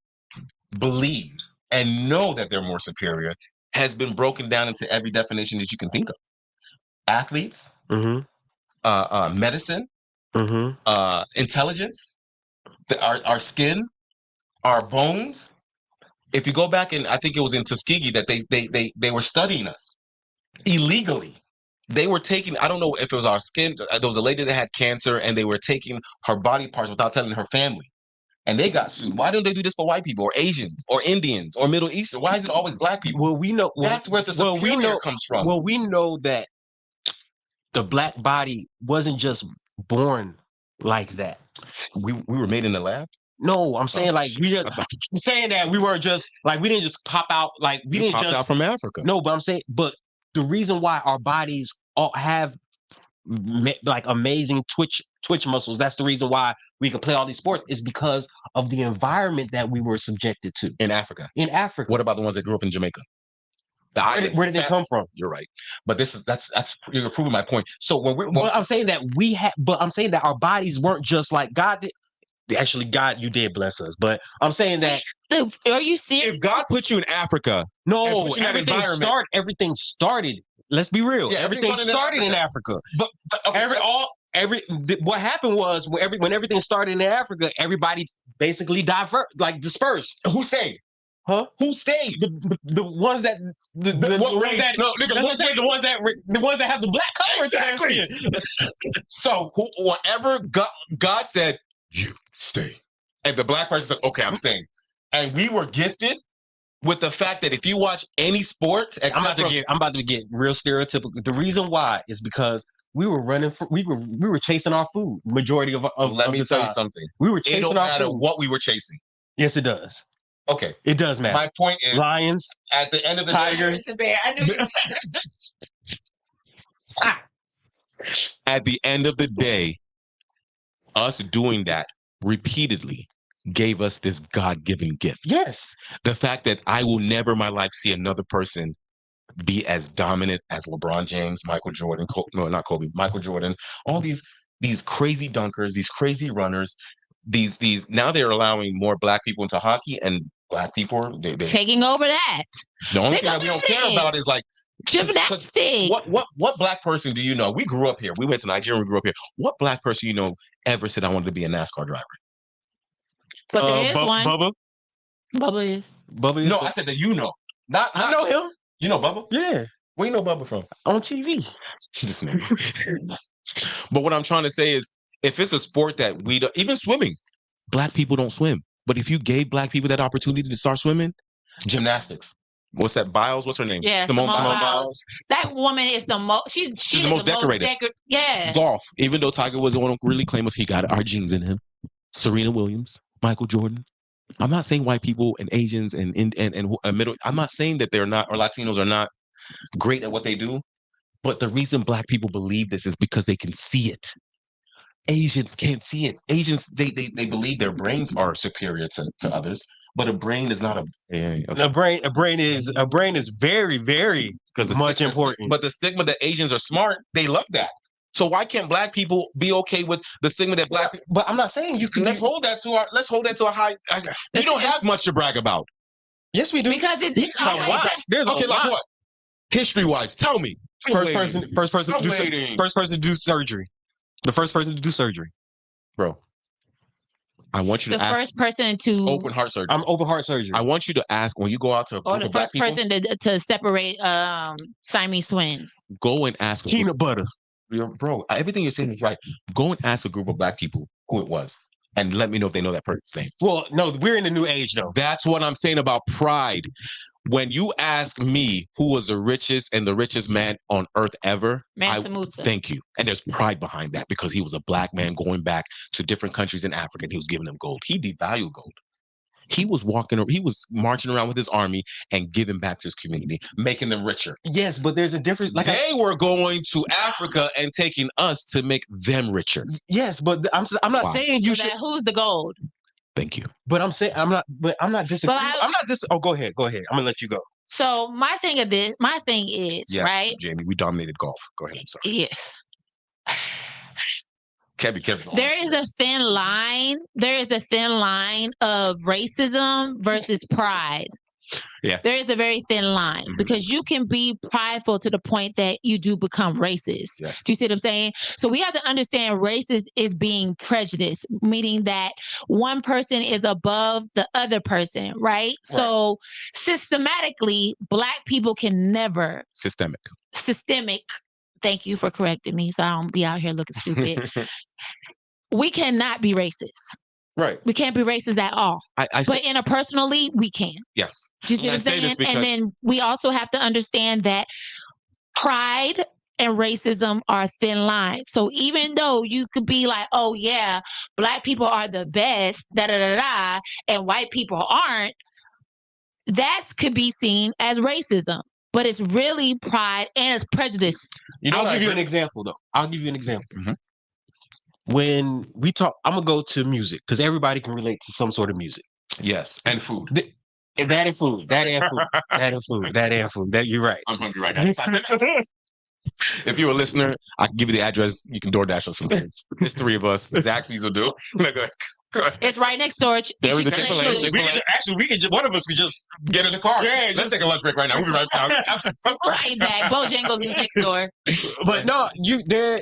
believe and know that they're more superior has been broken down into every definition that you can think of. Athletes, medicine, intelligence, our skin, our bones. If you go back, and I think it was in Tuskegee that they were studying us. illegally. They were taking, I don't know if it was our skin, there was a lady that had cancer and they were taking her body parts without telling her family. And they got sued. Why don't they do this for white people or Asians or Indians or Middle Eastern? Why is it always black people? Well, we know that's where the superior comes from. Well, we know that the black body wasn't just born like that. We were made in the lab? No, I'm saying I'm saying that we weren't just like we didn't just pop out like we didn't popped just out from Africa. No, but I'm saying the reason why our bodies all have like amazing twitch muscles, that's the reason why we can play all these sports, is because of the environment that we were subjected to in Africa. What about the ones that grew up in Jamaica? Where did they come from? You're right, but that's you're proving my point. So I'm saying that I'm saying that our bodies weren't just like God did. Actually, God, you did bless us, but I'm saying that. Are you serious? If God put you in Africa, no, everything started. Let's be real. Yeah, everything started in Africa. But okay, what happened was when everything started in Africa, everybody basically dispersed. Who stayed? Huh? Who stayed? The ones that the ones that have the black color. Exactly. So whatever God said, you stay, and the black person said, okay, I'm staying, and we were gifted with the fact that if you watch any sport, I'm about to get real stereotypical. The reason why is because we were we were chasing our food majority of Let me tell you something. We were chasing it don't our matter food. What we were chasing. Yes, it does. Okay, it does matter. My point is, lions at the end of the tigers. Day, I knew at the end of the day, us doing that repeatedly gave us this God-given gift. Yes. The fact that I will never in my life see another person be as dominant as LeBron James, Michael Jordan, not Kobe, Michael Jordan, all these crazy dunkers, these crazy runners, these now they're allowing more black people into hockey, and black people they taking over that. The only thing that we don't care about is like gymnastics. What black person do you know? We grew up here. We went to Nigeria. We grew up here. What black person you know ever said I wanted to be a NASCAR driver? But there is one. Bubba. Bubba is. No, I said that you know. Not I know him. You know Bubba? Yeah. Where you know Bubba from? On TV. This nigga. But what I'm trying to say is, if it's a sport that we don't, even swimming, black people don't swim. But if you gave black people that opportunity to start swimming, gymnastics. What's that? Biles? What's her name? Yeah, Simone Biles. That woman is the most. She's the most decorated. Yeah. Golf. Even though Tiger was the one who really claimed he got our genes in him. Serena Williams, Michael Jordan. I'm not saying white people and Asians and middle. I'm not saying that they're not, or Latinos are not great at what they do. But the reason black people believe this is because they can see it. Asians can't see it. Asians, they believe their brains are superior to others, but a brain is not a brain. A brain is very, very much important. But the stigma that Asians are smart, they love that. So why can't black people be okay with the stigma that black people? But I'm not saying you can. Let's hold that to a high. We don't have much to brag about. Yes, we do. Because it's there's okay. Like what? History-wise, tell me. First person to do surgery. The first person to do surgery, bro. I want you to ask. The first person to open heart surgery. I'm open heart surgery. I want you to ask when you go out to. Or the first person to separate Siamese twins. Go and ask. Peanut butter. Bro, everything you're saying is right. Go and ask a group of black people who it was, and let me know if they know that person's name. Well, no, we're in the new age, though. That's what I'm saying about pride. When you ask me who was the richest man on earth ever, Mansa Musa. Thank you. And there's pride behind that because he was a black man going back to different countries in Africa and he was giving them gold. He devalued gold. He was marching around with his army and giving back to his community, making them richer. Yes, but there's a difference. Like they were going to Africa and taking us to make them richer. Yes, but I'm not saying you should. Who's the gold? Thank you. But I'm saying I'm not disagreeing. Oh, go ahead. I'm gonna let you go. So my thing is, right? Jamie, we dominated golf. Go ahead. I'm sorry. Yes. Kevin's there is a thin line. There is a thin line of racism versus pride. Yeah. There is a very thin line because you can be prideful to the point that you do become racist. Yes. Do you see what I'm saying? So we have to understand racist is being prejudiced, meaning that one person is above the other person, right? So systematically, Black people can never systemic. Thank you for correcting me, so I don't be out here looking stupid. We cannot be racist. Right. We can't be racist at all. But interpersonally, we can. Yes. Do you see what I'm saying? And then we also have to understand that pride and racism are thin lines. So even though you could be like, oh yeah, Black people are the best, and white people aren't, that could be seen as racism. But it's really pride and it's prejudice. I'll give you an example, though. Mm-hmm. When we talk, I'm gonna go to music because everybody can relate to some sort of music. Yes, and food. That and food. You're right. I'm hungry right now. If you're a listener, I can give you the address. You can DoorDash us some things. There's 3 of us. Zaxby's will do. It's right next door. We could just one of us could just get in the car. Yeah, let's take a lunch break right now. We'll be right back. Right back. Bojangles is next door. But no, there,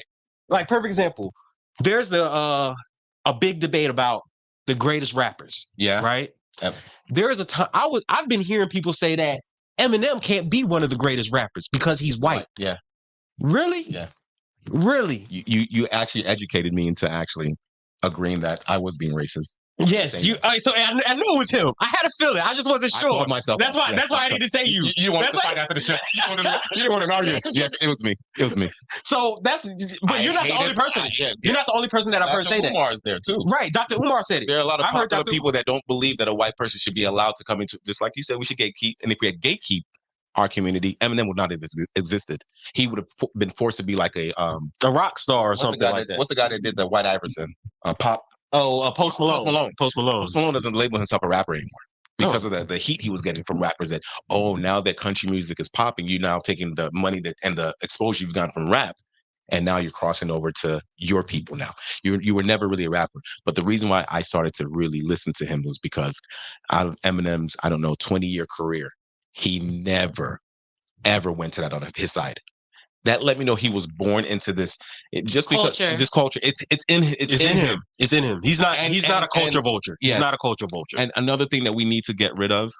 like, perfect example. There's a big debate about the greatest rappers. Yeah. Right. Yep. There is a time I've been hearing people say that Eminem can't be one of the greatest rappers because he's white. Yeah. Really? Yeah. Really? You actually educated me into actually agreeing that I was being racist. Yes, so I knew it was him. I had a feeling. I just wasn't sure. I called myself. That's why I need to say you. You wanted to fight after the show. You didn't want to argue. Yes, it was me. So but you're not the only person. You're not the only person that I've heard say that. Dr. Umar is there too. Right, Dr. Umar said it. There are a lot of popular people that don't believe that a white person should be allowed to come into. Just like you said, we should gatekeep. And if we had gatekeep our community, Eminem would not have existed. He would have been forced to be like a rock star or something like that. What's the guy that did the White Iverson? Pop. Post Malone. Post Malone doesn't label himself a rapper anymore because of the heat he was getting from rappers that, now that country music is popping, you're now taking the money and the exposure you've gotten from rap, and now you're crossing over to your people now. You were never really a rapper. But the reason why I started to really listen to him was because out of Eminem's, 20-year career, he never, ever went to that on his side. That let me know he was born into this. Just because this culture, it's in him. It's in him. He's not a culture vulture. He's not a culture vulture. And another thing that we need to get rid of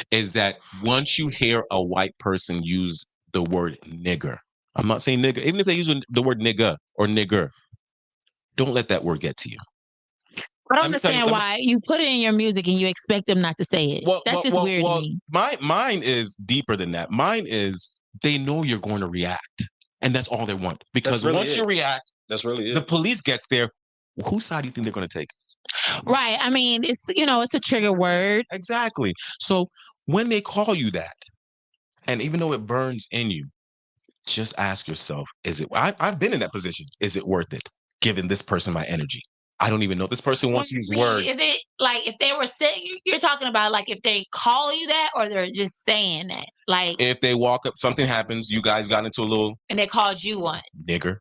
is that once you hear a white person use the word nigger, I'm not saying nigger, even if they use the word nigga or nigger, don't let that word get to you. I don't understand why you put it in your music and you expect them not to say it. That's just weird to me. Mine is deeper than that. Mine is, they know you're going to react, and that's all they want. Because once you react, the police gets there. Whose side do you think they're going to take? Right. I mean, it's a trigger word. Exactly. So when they call you that, and even though it burns in you, just ask yourself: is it? I've been in that position. Is it worth it? Giving this person my energy. I don't even know this person wants to use words. Is it like if they were saying, you're talking about like if they call you that or they're just saying that? Like if they walk up, something happens, you guys got into a little. And they called you one. Nigger.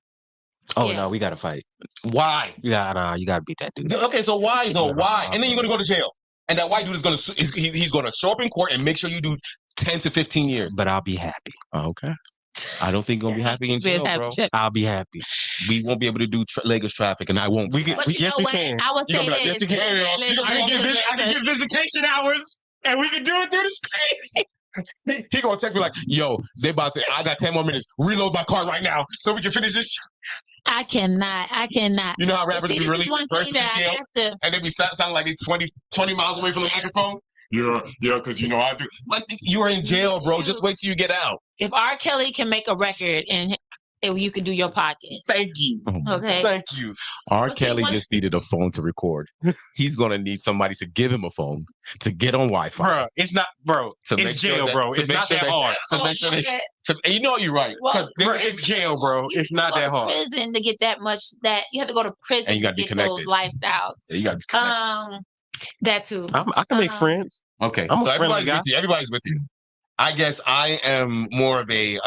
Oh, no, we got to fight. Why? You got to beat that dude. Okay, so why though? Why? And then you're going to go to jail. And that white dude is going to, he's going to show up in court and make sure you do 10 to 15 years. But I'll be happy. Oh, okay. I don't think you're going to be happy in jail, bro. I'll be happy. We won't be able to do Lagos traffic, and I won't. Yes, we can. I will say this. Yes, we can. I can get visitation hours, and we can do it through the screen. He going to text me like, yo, I got 10 more minutes. Reload my car right now so we can finish this. I cannot. You know how rappers be released first in jail, and they be sounding like they 20 miles away from the microphone? Yeah, because I do. Like, you're in jail, bro. Just wait till you get out. If R. Kelly can make a record and you can do your podcast. Thank you. Okay. Thank you. R. Kelly just needed a phone to record. He's going to need somebody to give him a phone to get on Wi-Fi. Bro, it's not, bro. It's jail, bro. It's not that hard. To make sure you're right. Well, it's jail, bro. It's not that hard. Prison to get that much. That you have to go to prison and you got to be connected. Those lifestyles. Yeah, you got to be connected. That too. I can make friends. Okay, so everybody's with you. Everybody's with you. I guess I am more of a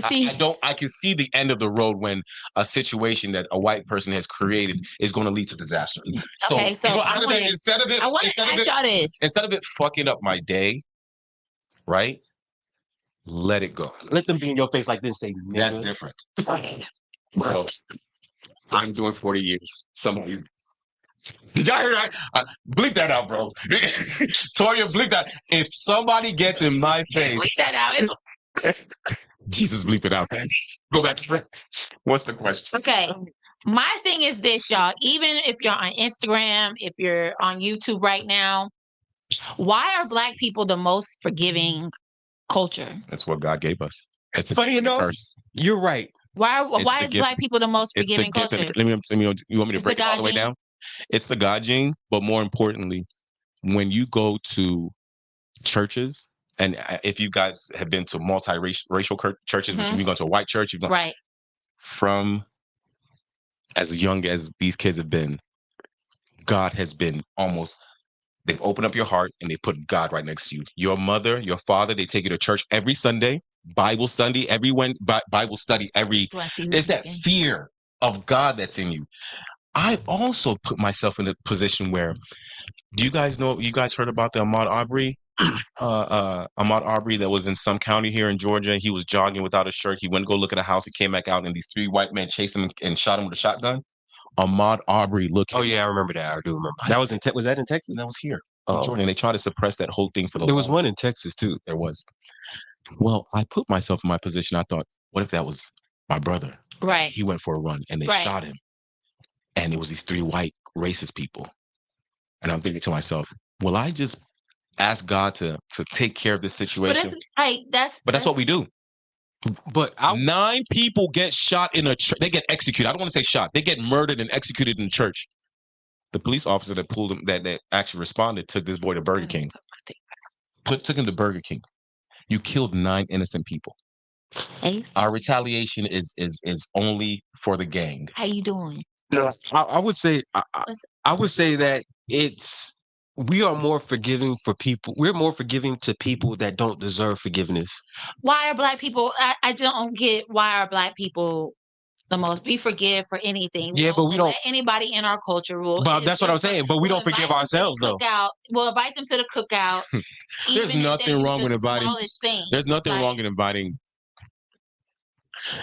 But see, I can see the end of the road when a situation that a white person has created is going to lead to disaster. So, okay, so I want to instead of ask y'all this. Instead of it fucking up my day, right? Let it go. Let them be in your face like this. Say nigga. That's different. So, I'm doing 40 years. Somebody's. Did y'all hear that? Bleep that out, bro. Toya, bleep that. If somebody gets in my face, Bleep that out. Jesus, bleep it out. Go back. What's the question? Okay. My thing is this, y'all. Even if you're on Instagram, if you're on YouTube right now, why are Black people the most forgiving culture? That's what God gave us. It's funny enough. You're right. Why is Black people the most forgiving culture? You want me to break it all the way down? It's the God gene, but more importantly, when you go to churches, and if you guys have been to multi-racial churches, which you've gone to a white church, you've gone right from as young as these kids have been, God has been almost. They've opened up your heart and they put God right next to you. Your mother, your father, they take you to church every Sunday, Bible study every Bible study every. It's that fear of God that's in you. I also put myself in a position where, do you guys know? You guys heard about the Ahmaud Arbery? Ahmaud Arbery that was in some county here in Georgia. He was jogging without a shirt. He went to go look at a house. He came back out, and these 3 white men chased him and shot him with a shotgun. Ahmaud Arbery, look. Oh yeah, I remember that. I do remember. That was in was that in Texas? That was here in Georgia. And they tried to suppress that whole thing for the. There was one in Texas too. There was. Well, I put myself in my position. I thought, what if that was my brother? Right. He went for a run and they shot him. And it was these 3 white racist people. And I'm thinking to myself, will I just ask God to take care of this situation? But that's what we do. But 9 people get shot in a church. They get executed. I don't want to say shot. They get murdered and executed in church. The police officer that pulled him, that actually responded, took this boy to Burger King. Took him to Burger King. You killed 9 innocent people. Our retaliation is only for the gang. How you doing? I would say that we are more forgiving for people. We're more forgiving to people that don't deserve forgiveness. Why are Black people? I don't get why are Black people the most. We forgive for anything. Yeah, but we don't let anybody in our culture rule. But that's what I'm saying. But we don't forgive ourselves though. We'll invite them to the cookout. There's nothing wrong with inviting. There's nothing wrong in inviting.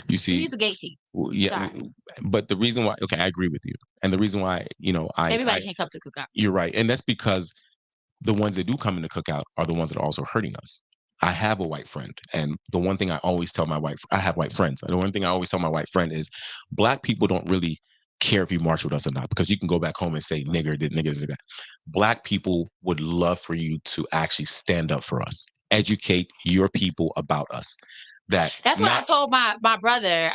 You see, he's a gatekeeper. Yeah, but the reason why, okay, I agree with you, and the reason why, everybody can't come to the cookout. You're right, and that's because the ones that do come in the cookout are the ones that are also hurting us. I have a white friend, and the one thing I always tell I have white friends. The one thing I always tell my white friend is, Black people don't really care if you march with us or not, because you can go back home and say nigger did that. Black people would love for you to actually stand up for us, educate your people about us. That's what I told my brother.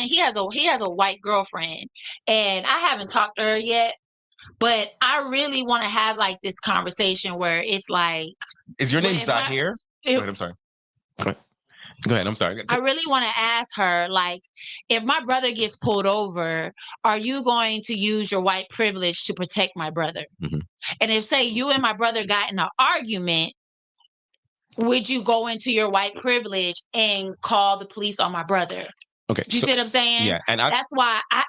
He has a white girlfriend, and I haven't talked to her yet, but I really want to have like this conversation where it's like, is your name Zahir? Go ahead, I'm sorry. Go ahead, I'm sorry. I really want to ask her, like, if my brother gets pulled over, are you going to use your white privilege to protect my brother? Mm-hmm. And if, say, you and my brother got in an argument, would you go into your white privilege and call the police on my brother? Okay, do you see what I'm saying? Yeah, and that's why I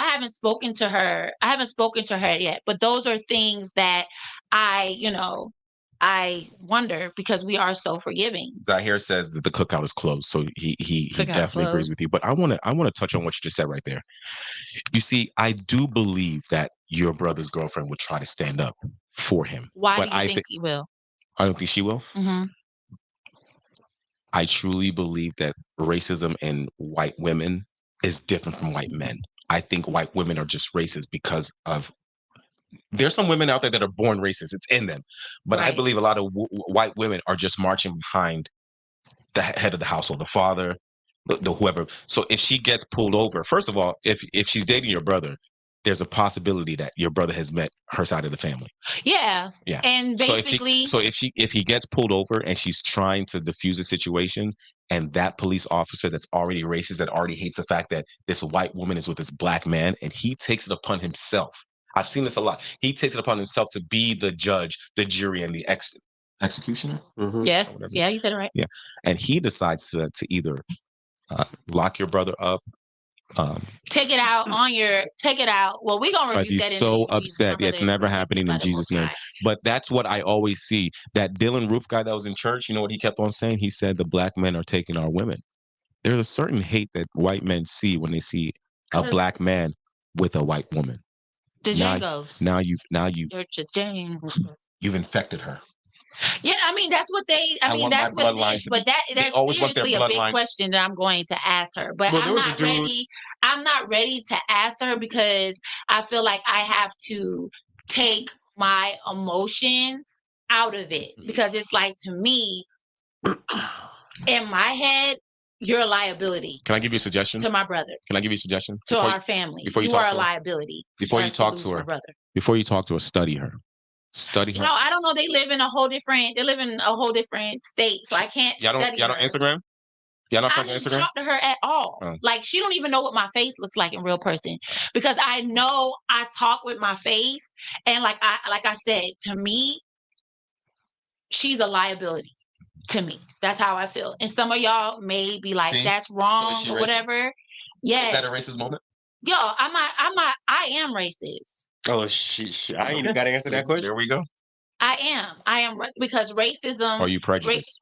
haven't spoken to her. I haven't spoken to her yet. But those are things that I wonder, because we are so forgiving. Zahir says that the cookout is closed, so he definitely agrees with you. But I want to touch on what you just said right there. You see, I do believe that your brother's girlfriend would try to stand up for him. Why do you think he will? I don't think she will. Mm-hmm. I truly believe that racism in white women is different from white men. I think white women are just racist because of. There's some women out there that are born racist. It's in them. But right. I believe a lot of white women are just marching behind the head of the household, the father, the whoever. So if she gets pulled over, first of all, if she's dating your brother, there's a possibility that your brother has met her side of the family. Yeah. Yeah. And basically. So if he gets pulled over and she's trying to defuse the situation, and that police officer that's already racist, that already hates the fact that this white woman is with this Black man, and he takes it upon himself. I've seen this a lot. He takes it upon himself to be the judge, the jury, and the executioner. Yes, yeah, you said it right. Yeah, and he decides to either lock your brother up. Take it out. Well, we're gonna because rebuke he's that. so upset. Yeah, it's never happening in Jesus' name. But that's what I always see. That Dylan Roof guy that was in church, you know what he kept on saying? He said the black men are taking our women. There's a certain hate that white men see when they see a black man with a white woman. The Jangos. Now you've infected her. Yeah, I mean that's what they. I mean that's what. But that's seriously a big question that I'm going to ask her. But I'm not ready. I'm not ready to ask her because I feel like I have to take my emotions out of it because it's like to me, in my head, you're a liability. Can I give you a suggestion? To my brother. Can I give you a suggestion? To our family. You are a liability. Before you talk to her, before you talk to her, study her. Study her. No, I don't know. They live in a whole different state, so I can't. Y'all don't Instagram? Y'all not friends on Instagram? I don't talk to her at all. Oh. Like she don't even know what my face looks like in real person because I know I talk with my face, and like I said, to me, she's a liability. To me, that's how I feel. And some of y'all may be like, "That's wrong" or whatever. Yes. Is that a racist moment? Yo, I am racist. Oh, I ain't even got to answer that question. There we go. I am because racism. Are you prejudiced?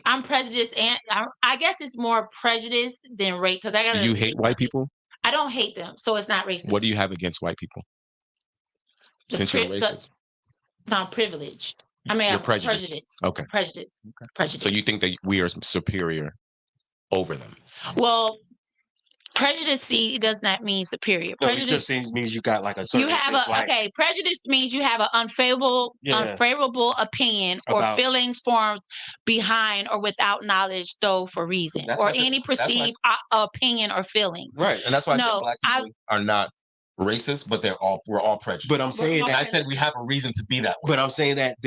I'm prejudiced, and I guess it's more prejudice than race. Because Do you hate white people? I don't hate them, so it's not racist. What do you have against white people? Since you're racist, I'm privileged. I mean, you're prejudiced. Okay. Prejudice. So you think that we are superior over them? Well. Prejudice does not mean superior. Prejudice just means you got like a certain. You have prejudice means you have an unfavorable opinion or feelings formed behind or without knowledge, though for reason or any perceived opinion or feeling. Right, and that's why I said black people are not racist, but we're all prejudiced. But I'm saying that I said we have a reason to be that way. But I'm saying that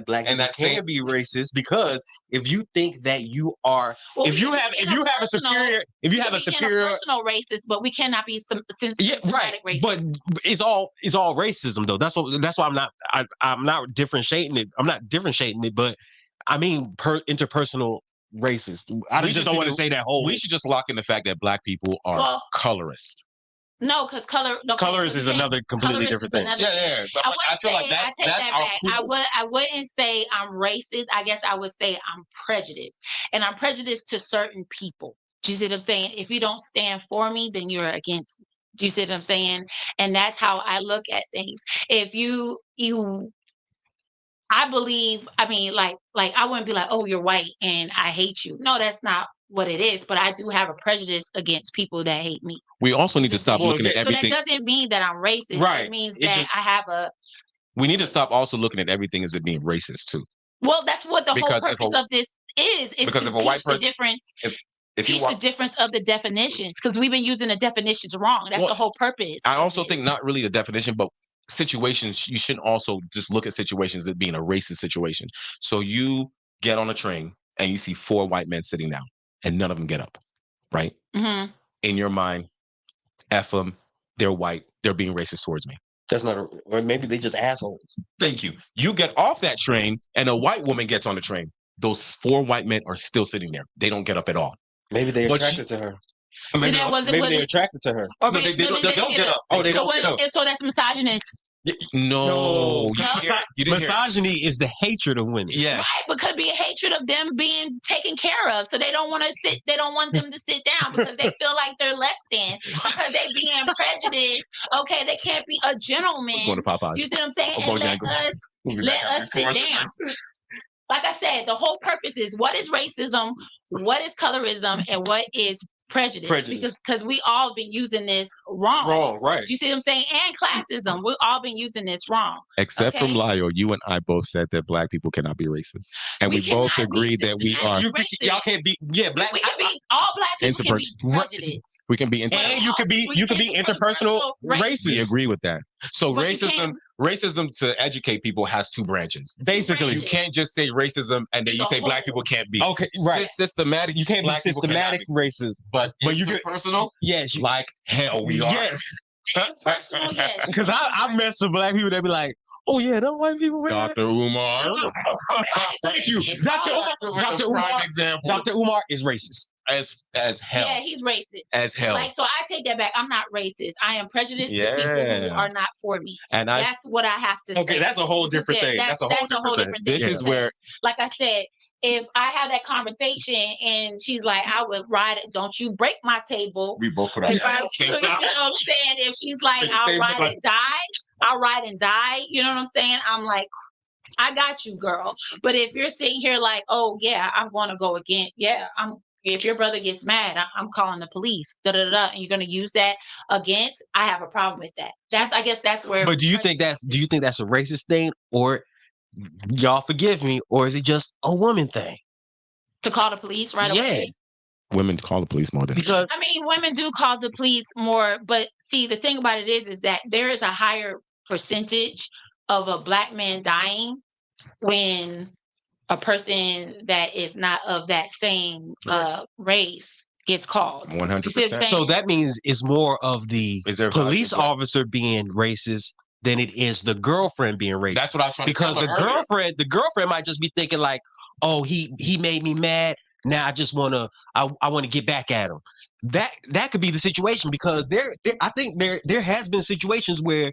black people can be racist because if you think that you are, if you have a superior personal racist, but we cannot be racist. But it's all racism though. That's why I'm not differentiating it. I'm not differentiating it, but I mean interpersonal racist. I just don't want to say that whole. We should just lock in the fact that black people are colorist. No, because colors is another completely different thing. Yeah. But I feel like that's our cool. I wouldn't say I'm racist. I guess I would say I'm prejudiced, and I'm prejudiced to certain people. Do you see what I'm saying? If you don't stand for me, then you're against me. Do you see what I'm saying? And that's how I look at things. If you, I believe. I mean, like I wouldn't be like, oh, you're white and I hate you. No, that's not what it is, but I do have a prejudice against people that hate me. We also need to stop looking at everything. So that doesn't mean that I'm racist. Right. It means that I have a. We need to stop also looking at everything as it being racist too. Well, that's what the whole purpose of this is because to if a white person, teach the difference of the definitions because we've been using the definitions wrong. That's the whole purpose. I also think not really the definition, but situations. You shouldn't also just look at situations as being a racist situation. So you get on a train and you see 4 white men sitting down. And none of them get up, right? Mm-hmm. In your mind, F them, they're white, they're being racist towards me. That's not, or maybe they just assholes. Thank you. You get off that train and a white woman gets on the train. Those 4 white men are still sitting there. They don't get up at all. Maybe they're attracted to her. Maybe they're attracted to her. Or maybe they don't get up. Oh, they don't get up. So that's misogynist. No. Misogyny is the hatred of women. Yes. Right, but could be a hatred of them being taken care of. So they don't want to sit, they don't want them to sit down because they feel like they're less than, because they being prejudiced. Okay, they can't be a gentleman. Let's go to Popeyes. You see what I'm saying? And let us sit down. Like I said, the whole purpose is what is racism, what is colorism, and what is prejudice. Because we all been using this wrong. Right. Do you see what I'm saying? And classism, we've all been using this wrong. Except from Lyle, you and I both said that black people cannot be racist, and we both agreed that we are. Y'all can't be. Yeah, black. We can be all black people can be prejudiced. We can be and you can be interpersonal racist. We agree with that. So racism to educate people has 2 branches. Basically, you can't just say racism and then you say black people can't be. Okay, right. Systematic. You can't be systematic racist. But you get personal. Yes, like hell we are. Yes. Personal, yes. Because I mess with black people that be like, Oh yeah, them white people. Dr. Umar. Thank you, Dr. Umar. Dr. Umar. Example. Dr. Umar is racist. As hell. Yeah, he's racist. As hell. Like, so I take that back. I'm not racist. I am prejudiced to people who are not for me. And that's what I have to say. Okay, that's a whole different thing. That's a whole different thing. This is where, like I said, if I have that conversation and she's like, I would ride it. Don't you break my table. We both put you know what I'm saying? If she's like, I'll ride and die. You know what I'm saying? I'm like, I got you, girl. But if you're sitting here like, oh yeah, I'm going to go again. Yeah, if your brother gets mad, I'm calling the police. And you're going to use that against. I have a problem with that. I guess that's where. But do you think that's a racist thing, or y'all forgive me, or is it just a woman thing? To call the police right away? Women call the police more than because I mean, women do call the police more, but see, the thing about it is that there is a higher percentage of a Black man dying when a person that is not of that same race gets called. 100%. So that means it's more of the police officer being racist than it is the girlfriend being racist. That's what I was trying to because the girlfriend might just be thinking like, oh, he made me mad. Now I just want to get back at him. That could be the situation, because I think there has been situations where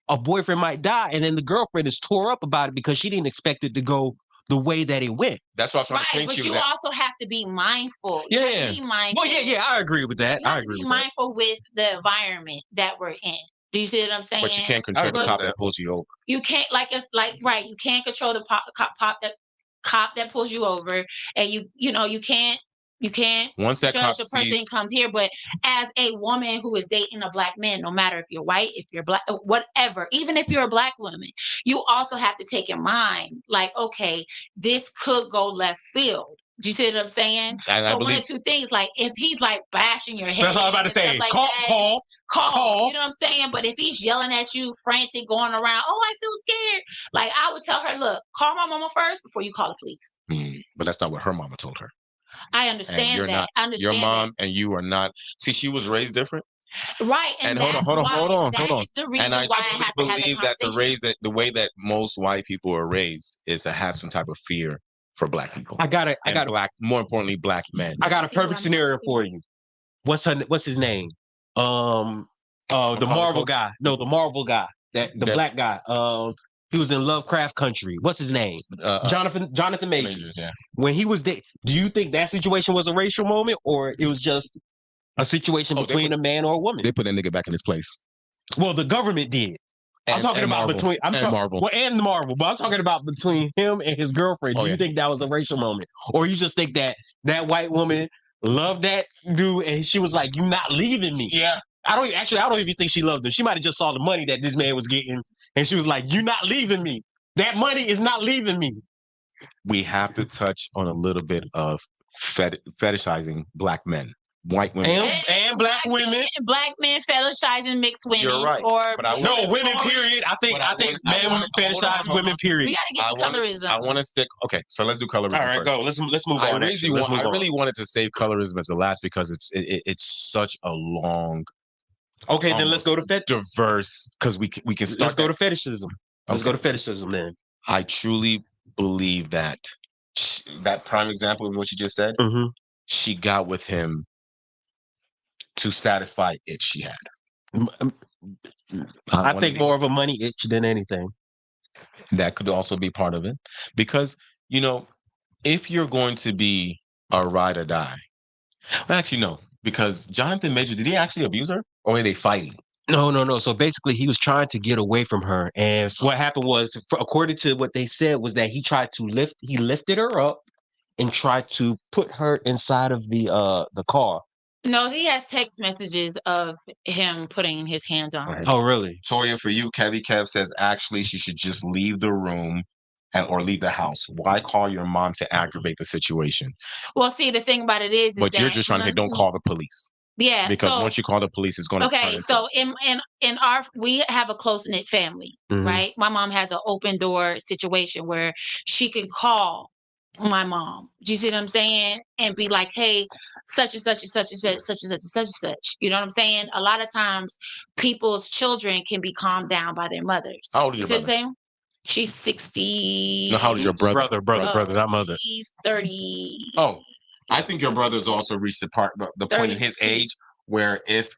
a boyfriend might die and then the girlfriend is tore up about it because she didn't expect it to go the way that it went. That's what I was trying to think. But you also have to be mindful. You have to be mindful. Well, yeah, I agree with that. I agree. Be mindful with the environment that we're in. Do you see what I'm saying? But you can't control the cop that pulls you over. You can't, you can't control the cop that pulls you over, and you can't once that judge the person comes here. But as a woman who is dating a Black man, no matter if you're white, if you're Black, whatever, even if you're a Black woman, you also have to take in mind, like, okay, this could go left field. Do you see what I'm saying? So one of two things, like if he's like bashing your head. That's all I'm about to say. Like Call. You know what I'm saying? But if he's yelling at you, frantic, going around, oh, I feel scared. Like, I would tell her, look, call my mama first before you call the police. But that's not what her mama told her. I understand that. Your mom and you are not. See, she was raised different. Right. And hold on. The reason and I why truly believe that the way that most white people are raised is to have some type of fear for Black people. I got more importantly, Black men. I got a perfect scenario for you. What's his name? The Marvel guy. No, the Marvel guy. The Black guy. He was in Lovecraft Country. What's his name? Jonathan Majors. Yeah. When he was there, do you think that situation was a racial moment, or it was just a situation between a man or a woman? They put that nigga back in his place. Well, the government did. I'm talking about between Marvel. Well, and Marvel, but I'm talking about between him and his girlfriend. Do you think that was a racial moment, or you just think that white woman loved that dude and she was like, "You're not leaving me"? Yeah. I don't even think she loved him. She might have just saw the money that this man was getting, and she was like, "You're not leaving me. That money is not leaving me." We have to touch on a little bit of fetishizing Black men. White women and Black women, Black men fetishizing mixed women. You're right. Women. Period. I think men fetishize women. Period. We gotta get to colorism. I want to stick. Okay, so let's do colorism. All right, first. go. Let's move on. I really wanted to save colorism as the last because it's such a long. Okay, then let's go to diverse because we can start. Let's go to fetishism. Let's go to fetishism then. I truly believe that prime example of what you just said. Mm-hmm. She got with him to satisfy itch she had. I think more of a money itch than anything. That could also be part of it. Because, if you're going to be a ride or die, well, actually, no. Because Jonathan Majors, did he actually abuse her? Or were they fighting? No. So basically, he was trying to get away from her. And what happened was, according to what they said, was that he lifted her up and tried to put her inside of the car. No, he has text messages of him putting his hands on her. Oh, really? Toya, for you, Kev says actually she should just leave the room or leave the house. Why call your mom to aggravate the situation? Well, see, the thing about it is but you're just trying to say, don't call the police. Yeah. Because once you call the police, it's going to Okay, so we have a close-knit family, right? My mom has an open door situation where she can call my mom. Do you see what I'm saying? And be like, hey, such and such and such and such, such and such and such and such. You know what I'm saying? A lot of times people's children can be calmed down by their mothers. How old is your see brother? What I'm saying? She's 60. No, how old is your brother? Brother, not mother. He's 30. Oh, I think your brother's also reached the point in his age where if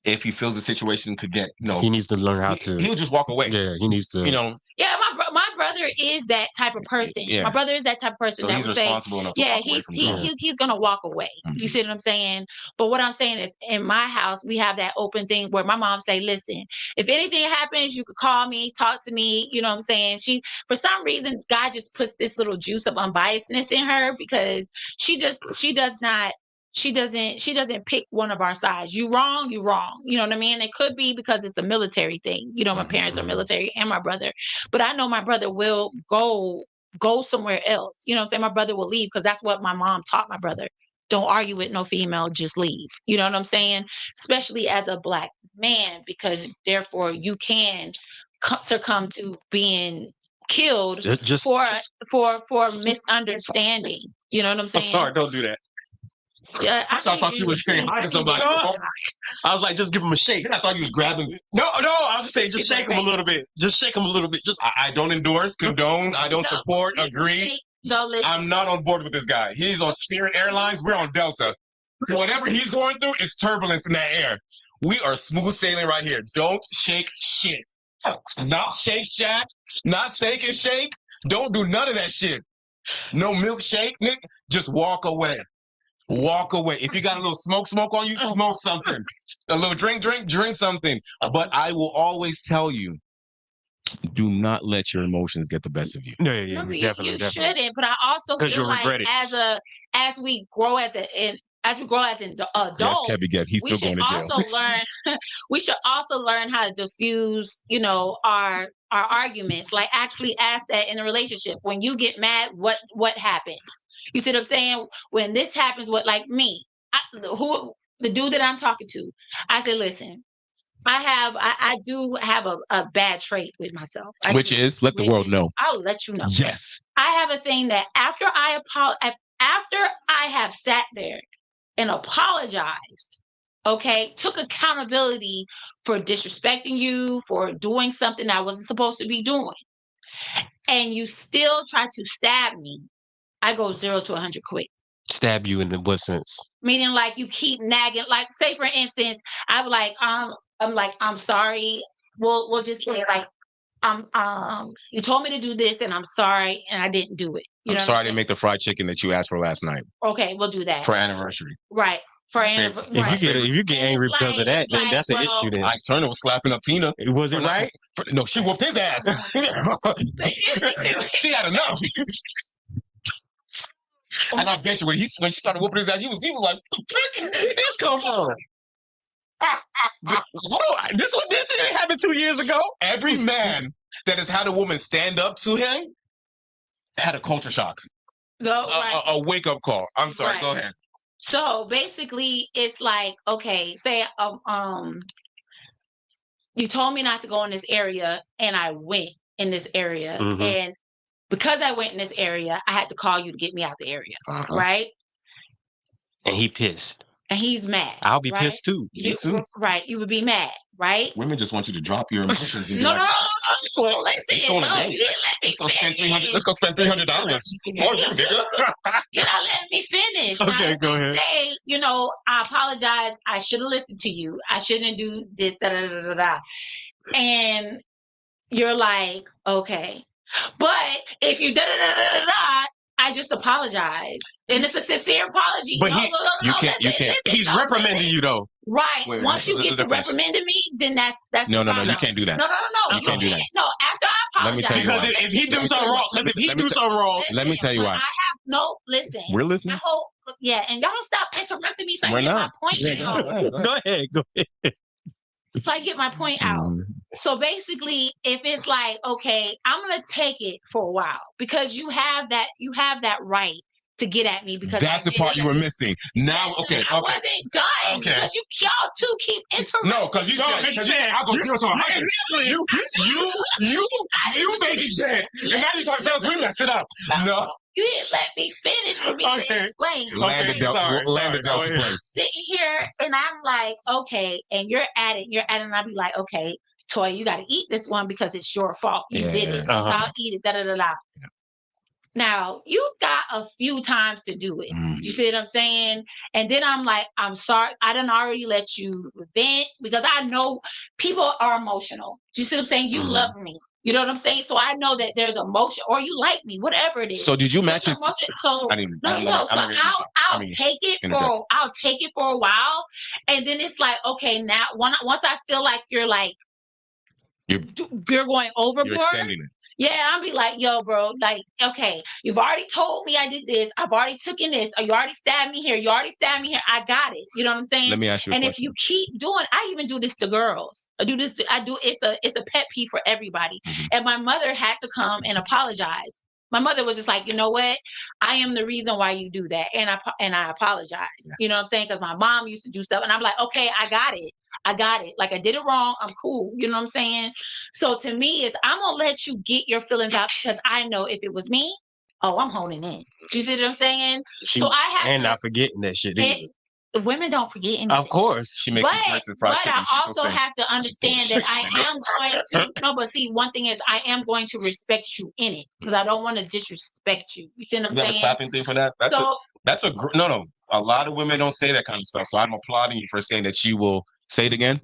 he feels the situation could get, he needs to learn how to. He'll just walk away. Yeah, he needs to. Yeah, my brother is that type of person. Yeah. My brother is that type of person So that he's would responsible say, enough to yeah, walk away from drugs. he's gonna walk away. You see what I'm saying? But what I'm saying is, in my house, we have that open thing where my mom say, listen, if anything happens, you could call me, talk to me. You know what I'm saying? She, for some reason, God just puts this little juice of unbiasedness in her because she doesn't pick one of our sides. You wrong. You know what I mean? It could be because it's a military thing. You know, my parents are military and my brother. But I know my brother will go somewhere else. You know what I'm saying? My brother will leave because that's what my mom taught my brother. Don't argue with no female, just leave. You know what I'm saying? Especially as a Black man, because therefore you can succumb to being killed for misunderstanding. You know what I'm saying? I'm sorry, don't do that. Yeah, I thought you were saying hi to somebody. I was like, just give him a shake. I thought you was grabbing. No, I was just saying, just shake him a little bit. Just shake him a little bit. I don't endorse, condone. I don't support, agree. I'm not on board with this guy. He's on Spirit Airlines. We're on Delta. Whatever he's going through is turbulence in that air. We are smooth sailing right here. Don't shake shit. Not Shake Shack. Not Steak and Shake. Don't do none of that shit. No milkshake, Nick. Just walk away. Walk away. If you got a little smoke on you, smoke something. A little drink something. But I will always tell you, do not let your emotions get the best of you. Yeah, no, definitely. You shouldn't. But I also feel like as we grow as adults, yes, he's still going to jail. We should also learn how to diffuse, our arguments. Like actually ask that in a relationship. When you get mad, what happens? You see what I'm saying? When this happens, like me, the dude that I'm talking to, I said, listen, I do have a bad trait with myself. Which is, let the world know. I'll let you know. Yes. I have a thing that after I have sat there and apologized, okay, took accountability for disrespecting you, for doing something I wasn't supposed to be doing, and you still try to stab me, I go 0 to 100 quick. Stab you in what sense? Meaning, like, you keep nagging. Like, say for instance, I'm sorry. We'll just say like, you told me to do this, and I'm sorry, and I didn't do it. I'm sorry I didn't make the fried chicken that you asked for last night. Okay, we'll do that for anniversary. Right. For anniversary. If you get angry because of that, then that's an issue. Then Ike Turner was slapping up Tina. Was it right? No, she whooped his ass. She had enough. And I bet you when she started whooping his ass, he was like, "Where did this come from?" This happened 2 years ago. Every man that has had a woman stand up to him had a culture shock. A wake up call. I'm sorry. Right. Go ahead. So basically, it's like, okay, say you told me not to go in this area, and I went in this area, and because I went in this area, I had to call you to get me out the area, right? And he pissed. And he's mad. I'll be pissed too. You too. Right. You would be mad, right? Women just want you to drop your emotions. And No. Listen. Let's go spend $300. More you, nigga. You're not letting me finish. Okay, go ahead. Say, I apologize. I should have listened to you. I shouldn't do this, And you're like, okay. But if you I just apologize, and it's a sincere apology. But you can't. He's reprimanding you though. Right. Once you get to reprimanding me, then that's no. You can't do that. No. You can't do that. No. After I apologize, let me tell you because why. if he do something wrong, let me tell you why. Listen. We're listening. And y'all stop interrupting me. So I We're get not. my point out. Go ahead. So I get my point out. So basically, if it's like, okay, I'm gonna take it for a while because you have that right to get at me because that's the part you were missing. Now, okay. I wasn't done because y'all two keep interrupting. No, because you said I'll go zero to 100. You made it bad, and now you're trying to tell us we messed it up. No. You didn't let me finish for me to explain. Land the Delta plane. Sitting here and I'm like, okay, and you're at it, and I'll be like, okay, Toy, you got to eat this one because it's your fault. You did it. So I'll eat it. Da da da da. Now, you got a few times to do it. You see what I'm saying? And then I'm like, I'm sorry. I done already let you vent because I know people are emotional. You see what I'm saying? You love me. You know what I'm saying? So I know that there's emotion, or you like me, whatever it is. So did you match his? So I'll take it for a while, and then it's like, okay, now once I feel like you're going overboard. You're extending it. Yeah, I'll be like, yo, bro, like, okay, you've already told me I did this. I've already taken this. You already stabbed me here. You already stabbed me here. I got it. You know what I'm saying? Let me ask you a question. And if you keep doing, I even do this to girls. It's a pet peeve for everybody. And my mother had to come and apologize. My mother was just like, you know what? I am the reason why you do that. And I apologize. Yeah. You know what I'm saying? Because my mom used to do stuff. And I'm like, okay, I got it. Like I did it wrong. I'm cool. You know what I'm saying? So to me, I'm going to let you get your feelings out because I know if it was me, I'm holding in. Do you see what I'm saying? Not forgetting that shit either. Women don't forget anything. Of course. She makes fried chicken. But I also have to understand that I am going to, no, but see, one thing is I am going to respect you in it because I don't want to disrespect you. You see what I'm saying? You got a clapping thing for that? No. A lot of women don't say that kind of stuff. So I'm applauding you for saying that you will say it again.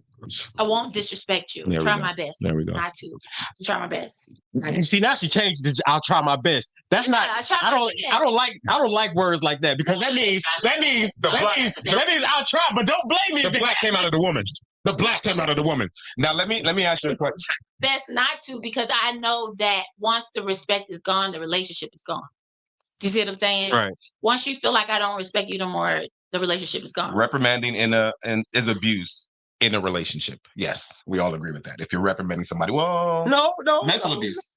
I won't disrespect you. Try my best. There we go. Not to. Try my best. You see, now she changed it. I'll try my best. That's not. I don't like words like that because that means I'll try, but don't blame me. The black came out of the woman. The black came out of the woman. Now let me ask you a question. Best not to, because I know that once the respect is gone, the relationship is gone. Do you see what I'm saying? Right. Once you feel like I don't respect you no more, the relationship is gone. Reprimanding is abuse in a relationship. Yes, we all agree with that. If you're reprimanding somebody, well, no, mental abuse.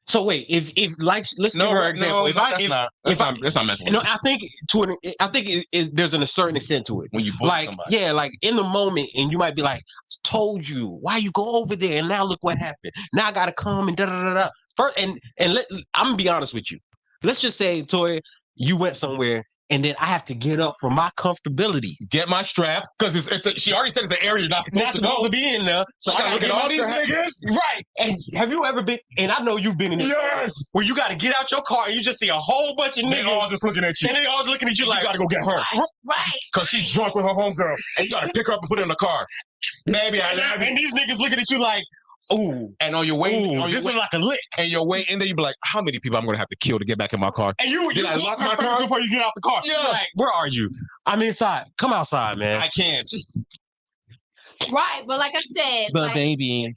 So wait, if let's give her an example. That's not mental. No, I think there's a certain extent to it. When you bully somebody. Yeah, like in the moment, and you might be like, "Told you, why you go over there?" And now look what happened. Now I gotta come and da da da da. First, I'm gonna be honest with you. Let's just say, Toya, you went somewhere. And then I have to get up for my comfortability. Get my strap. Because she already said it's an area you're not supposed to be in there. So I gotta look at all these niggas. Right. And have you ever been, and I know you've been in this. Yes. Where you gotta get out your car and you just see a whole bunch of niggas. They all just looking at you. And they all looking at you like, you gotta go get her. Right. Because she's drunk with her homegirl. And you gotta pick her up and put her in the car. Maybe and these niggas looking at you like, ooh. And on your way, this is like a lick. And your way in there, you be like, how many people I'm gonna have to kill to get back in my car? And you lock my car before you get out the car. Yeah. Like, where are you? I'm inside. Come outside, man. I can't. Right, but like I said, baby,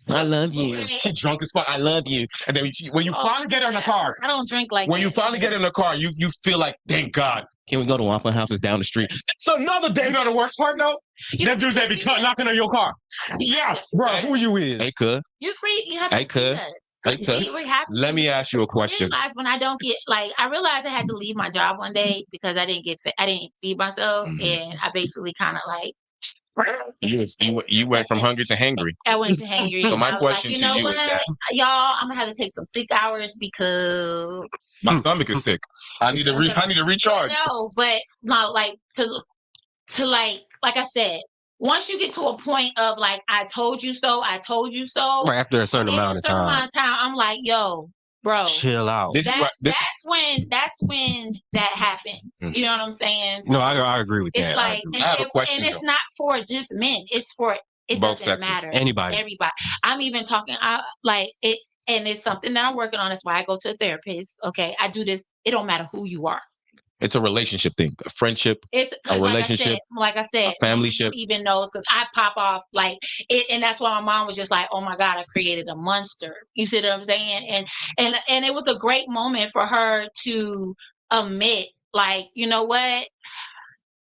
I love you. She drunk as fuck. I love you. And then when you finally get her in the car, I don't drink like when that. you finally get in the car, you feel like, thank God. Can we go to Waffle House? It's down the street. It's another day. You know the worst part though? Them dudes that be knocking on your car. Yeah, bro, who you is? Hey, cuz. You're free. You have to feed us. Hey, cuz. Let me ask you a question. I realized when I don't get, I realized I had to leave my job one day because I didn't feed myself, and I basically kind of You went from hungry to hangry. I went to hangry. So my question to you is that, y'all, I'm gonna have to take some sick hours because my stomach is sick. I need to recharge. No, but no, like I said, once you get to a point of I told you so. Right after a certain amount of time, I'm like, yo, bro, chill out. That's when that happens. You know what I'm saying? So no, I agree with that. I have a question. And it's not for just men. It's for it both doesn't sexes. matter. Anybody. Everybody. I'm even talking it, and it's something that I'm working on. That's why I go to a therapist. Okay, I do this. It don't matter who you are. It's a relationship thing, a friendship, a relationship, like I said, a familyship. Even knows because I pop off it, and that's why my mom was just like, "Oh my God, I created a monster." You see what I'm saying? And it was a great moment for her to admit, you know what?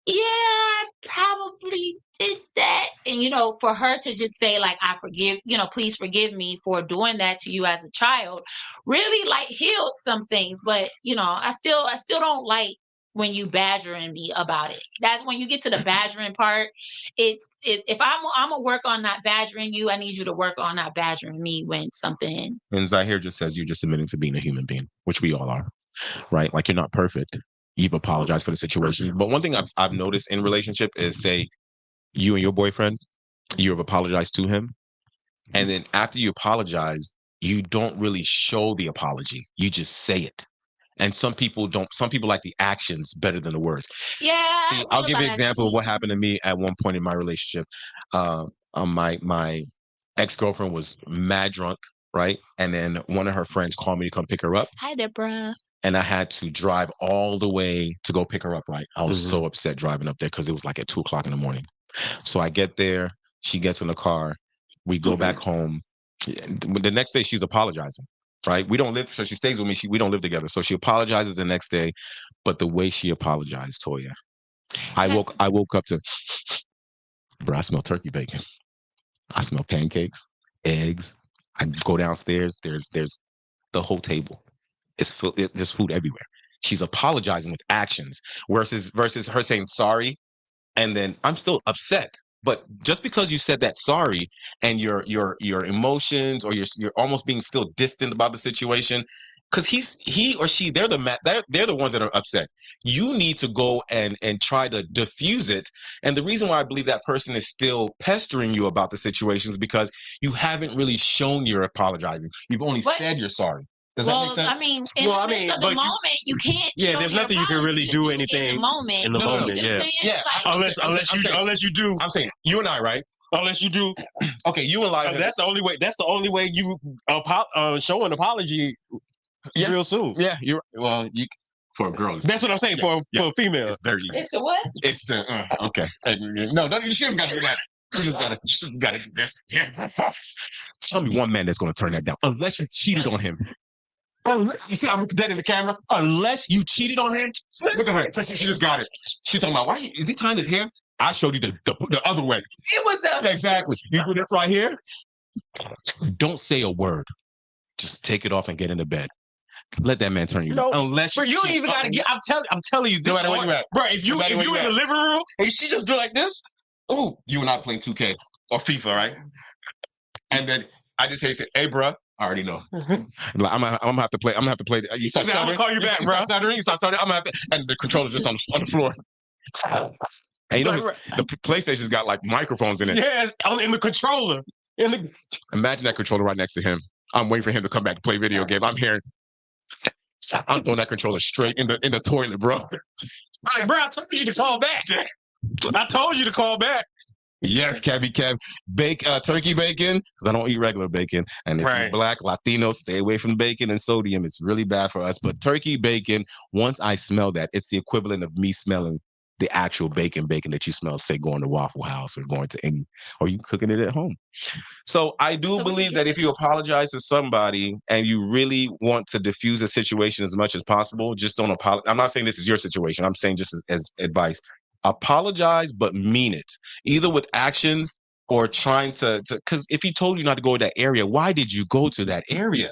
Yeah, I probably did that, and for her to just say I forgive, please forgive me for doing that to you as a child, really healed some things. But I still don't like when you badgering me about it. That's when you get to the badgering part. If I'm gonna work on not badgering you, I need you to work on not badgering me when something. And Zahir just says you're just admitting to being a human being, which we all are, right? Like you're not perfect. You've apologized for the situation. But one thing I've noticed in relationship is, say you and your boyfriend, you have apologized to him, and then after you apologize, you don't really show the apology. You just say it. And some people don't. Some people like the actions better than the words. Yeah. See, I'll give you an example of what happened to me at one point in my relationship. My ex-girlfriend was mad drunk, right? And then one of her friends called me to come pick her up. Hi, Deborah. And I had to drive all the way to go pick her up, right? I was so upset driving up there because it was like at 2:00 in the morning. So I get there, she gets in the car, we go back home. The next day she's apologizing, right? We don't live, so she stays with me. We don't live together. So she apologizes the next day, but the way she apologized, Toya, I woke up to, bro, I smell turkey bacon. I smell pancakes, eggs. I go downstairs, there's the whole table. There's food everywhere. She's apologizing with actions versus her saying sorry, and then I'm still upset. But just because you said that sorry and your emotions, or you're almost being still distant about the situation, because he or she, they're the ones that are upset. You need to go and try to diffuse it. And the reason why I believe that person is still pestering you about the situation is because you haven't really shown you're apologizing. You've only said you're sorry. Does that make sense? I mean, in the midst of the moment, you can't. Yeah, there's nothing you can really do anything in the moment. In the moment, yeah. Like, unless you do. I'm saying you and I, right? Unless you do. Okay, you and I. That's the only way. That's the only way you show an apology. Real soon. Yeah, you for a girl. That's what I'm saying. For a female, it's very easy. It's the what? It's the okay. No, you shouldn't got to do that. You just gotta do this. Tell me one man that's gonna turn that down, unless you cheated on him. You see, I'm dead in the camera. Unless you cheated on him, look at her. She just got it. She's talking about why is he tying his hair? I showed you the other way. It was the exactly. You do this right here. Don't say a word. Just take it off and get into bed. Let that man turn you. Unless you ain't even gotta get. I'm telling you, no matter where you at, bro. If you in the living room and she just do like this, oh, you and I playing 2K or FIFA, right? And then I just say, "Hey, bro, I already know. Like, I'm gonna have to play. I'm gonna have to play. You start I'm gonna call you back, bro. You start stuttering. I'm gonna have to, and the controller's just on the floor. And you know, the PlayStation's got like microphones in it. Yes, in the controller. Imagine that controller right next to him. I'm waiting for him to come back to play video game. I'm hearing. I'm throwing that controller straight in the toilet, bro. Like, bro, I told you to call back. I told you to call back. Yes, Kev. Bake turkey bacon, because I don't eat regular bacon. And if you're Black, Latino, stay away from bacon and sodium. It's really bad for us. But turkey bacon, once I smell that, it's the equivalent of me smelling the actual bacon that you smell, say, going to Waffle House or going to or you cooking it at home. So I do believe that if you apologize to somebody and you really want to diffuse the situation as much as possible, just don't apologize. I'm not saying this is your situation. I'm saying just as advice. Apologize, but mean it, either with actions or trying to, because if he told you not to go to that area, why did you go to that area?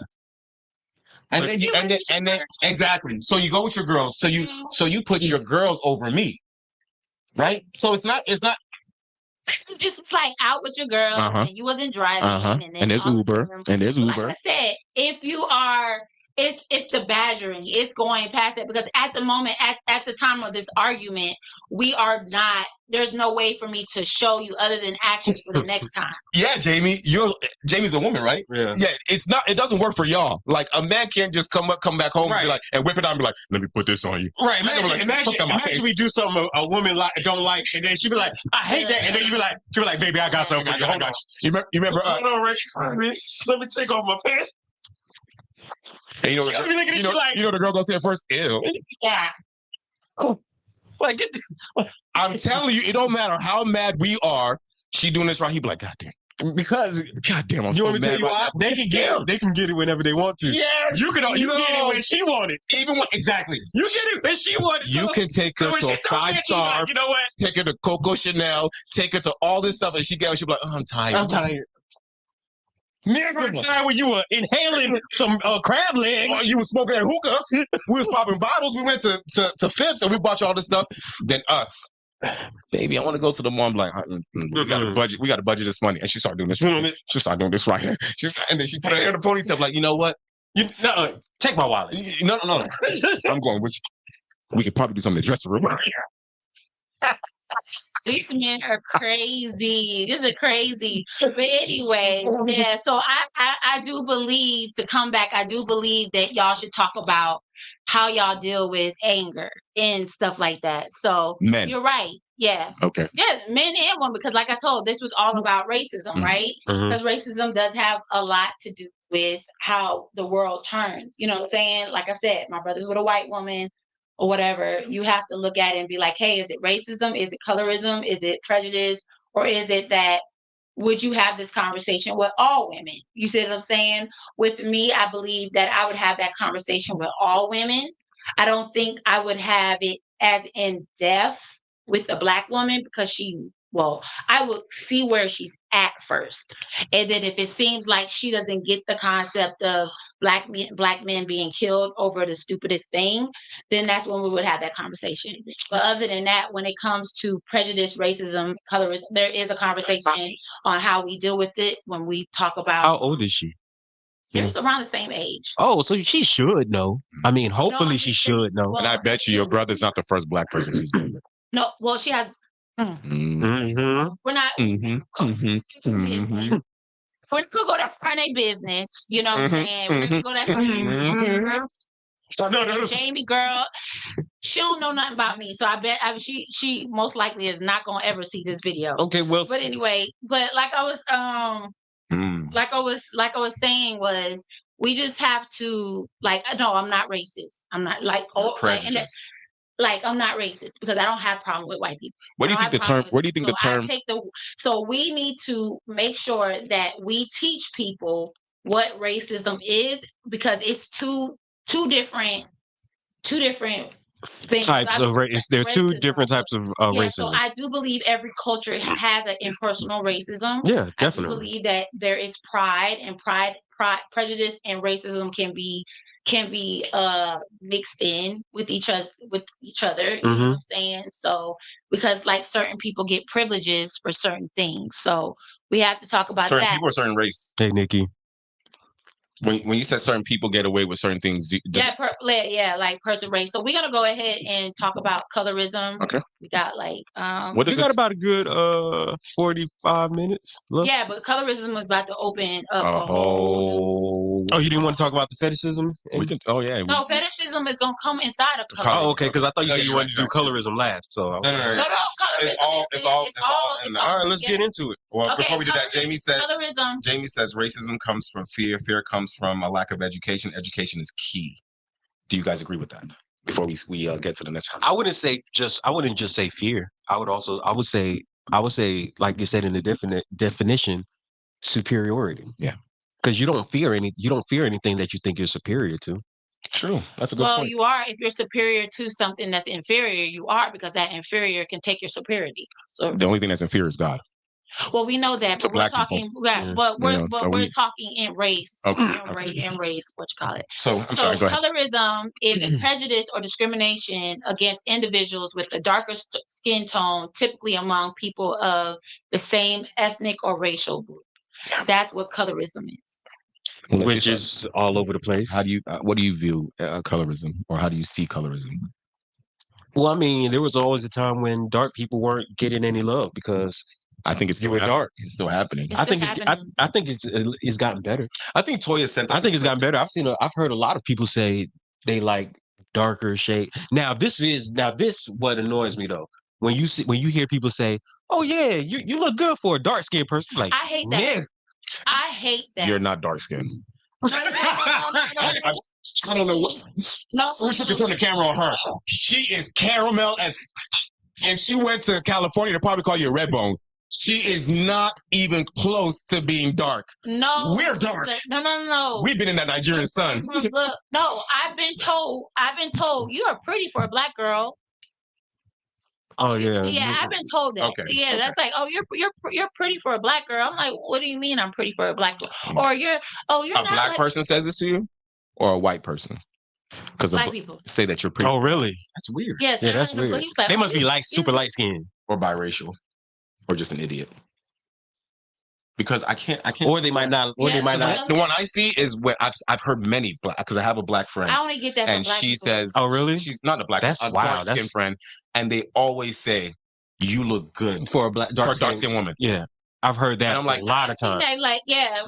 And then exactly. So you go with your girls. So you put your girls over me, right? So it's not. You just was like out with your girls and you wasn't driving, and there's Uber, Like I said, if you are. It's the badgering. It's going past that because at the moment, at the time of this argument, we are not. There's no way for me to show you other than actions for the next time. Yeah, Jamie, Jamie's a woman, right? Yeah. It's not. It doesn't work for y'all. Like a man can't just come back home and be like, and whip it out and be like, let me put this on you. Right. Imagine we do something a woman don't like, and then she be like, I hate that, and then she be like, baby, I got something for you. Hold on. You remember? Hold on, right? Let me take off my pants. And you know the girl gonna say first, ew. Yeah. Like, I'm telling you, it don't matter how mad we are. She doing this right. He be like, God damn. Because goddamn, I'm you so want me to tell you why? They can get it whenever they want to. Yes, you get it when she wanted. Even when exactly, you get it when she wanted. You can take her to a 5-star. Like, you know what? Take her to Coco Chanel. Take her to all this stuff, and she be like, oh, I'm tired. Remember the time when you were inhaling some crab legs? Oh, you were smoking that hookah. We was popping bottles. We went to Phipps and we bought you all this stuff. Then us. Baby, I want to go to the mall. I'm like, we got a budget. We got to budget this money. And she started doing this. She started doing this right here. And then she put her hair in the ponytail. Like, you know what? Take my wallet. No. I'm going with you. We could probably do something in the dressing room. These men are crazy. This is crazy. But anyway, yeah. So I do believe, to come back, I do believe that y'all should talk about how y'all deal with anger and stuff like that. So Men. You're right. Yeah. Okay. Yeah, men and women, because like I told, this was all about racism, right? Because racism does have a lot to do with how the world turns. You know what I'm saying? Like I said, my brother's with a white woman or whatever. You have to look at it and be like, hey, is it racism? Is it colorism? Is it prejudice? Or is it that, would you have this conversation with all women? You see what I'm saying? With me, I believe that I would have that conversation with all women. I don't think I would have it as in depth with a Black woman, because I would see where she's at first. And then if it seems like she doesn't get the concept of black men being killed over the stupidest thing, then that's when we would have that conversation. But other than that, when it comes to prejudice, racism, colorism, there is a conversation on how we deal with it when we talk about. How old is she? It's around the same age. Oh, so she should know. I mean, hopefully she should know. And I bet you your brother's not the first Black person she's been with. No, well, she has. Mm-hmm. We're not. We're gonna go to front of business. You know what I'm saying? We're gonna go to front of business. Jamie, girl, she don't know nothing about me, so I bet she most likely is not gonna ever see this video. Okay, well, but anyway, like I was saying was, we just have to, like, no, I'm not racist. I'm not I'm not racist, because I don't have problem with white people. Where do you think the term? So we need to make sure that we teach people what racism is, because it's two different things. Types of race. There are two different types of racism. So I do believe every culture has an impersonal racism. Yeah, definitely. I do believe that there is pride, and prejudice and racism can be mixed in with each other. You know what I'm saying? So, because like certain people get privileges for certain things, so we have to talk about certain people or certain race. Hey, Nikki. When you said certain people get away with certain things, like person race. So we're gonna go ahead and talk about colorism. Okay. We got we got about a good 45 minutes left. Yeah, but colorism is about to open up a whole. Oh, you didn't want to talk about the fetishism? We can. Oh yeah. No, fetishism is gonna come inside of colorism. Oh, okay. Because I thought you said you wanted to do colorism last. So no. It's all. All right, let's get into it. Well, before we do that, Jamie says colorism. Racism comes from fear. Fear comes from a lack of education. Education is key. Do you guys agree with that? Before we get to the next one, I wouldn't just say fear. I would say, like you said in the definition, superiority. Yeah, because you don't fear anything that you think you're superior to. True, that's a good point. Well, you are, if you're superior to something that's inferior, you are, because that inferior can take your superiority. So the only thing that's inferior is God. Well, we know that, but we're talking. We're talking in race. Okay. In race, what you call it? So I'm sorry. Go ahead. Colorism is a prejudice or discrimination against individuals with a darker skin tone, typically among people of the same ethnic or racial group. That's what colorism is. Which is all over the place. How do you? What do you view colorism, or how do you see colorism? Well, I mean, there was always a time when dark people weren't getting any love because I think it's still dark. It's still happening. I think it's gotten better. I think Toya said. I think it's gotten better. I've heard a lot of people say they like darker shade. Now this what annoys me though. When you hear people say, "Oh yeah, you look good for a dark skinned person," like I hate that. Man, I hate that. You're not dark skinned. I don't know what. No, first we can turn the camera on her. She is caramel as. If she went to California, they'd probably call you a red bone. She is not even close to being dark. No, we're dark. No. We've been in that Nigerian sun. Look, no, I've been told you are pretty for a black girl. Oh yeah. Yeah, I've been told that. Okay, Yeah, okay. that's like, oh, you're pretty for a black girl. I'm like, what do you mean I'm pretty for a black girl? Or you're A not black like person says this to you, or a white person? Because black people. say that you're pretty. Oh really? That's weird. Yes, Yeah, that's weird. he was like, They oh, must be you- super light skinned. Or biracial, or just an idiot. Because I can't. Or they might not. Or Yeah, they might so- not. The one I see is when I've heard many black, because I have a black friend, I only get that from and black she people. says, Oh, really? She's not a black, That's a wow, dark skinned that's- friend, and they always say, "You look good For a black for a dark skinned woman." Yeah, I've heard that And I'm like, a lot of I've seen times. that, like, yeah,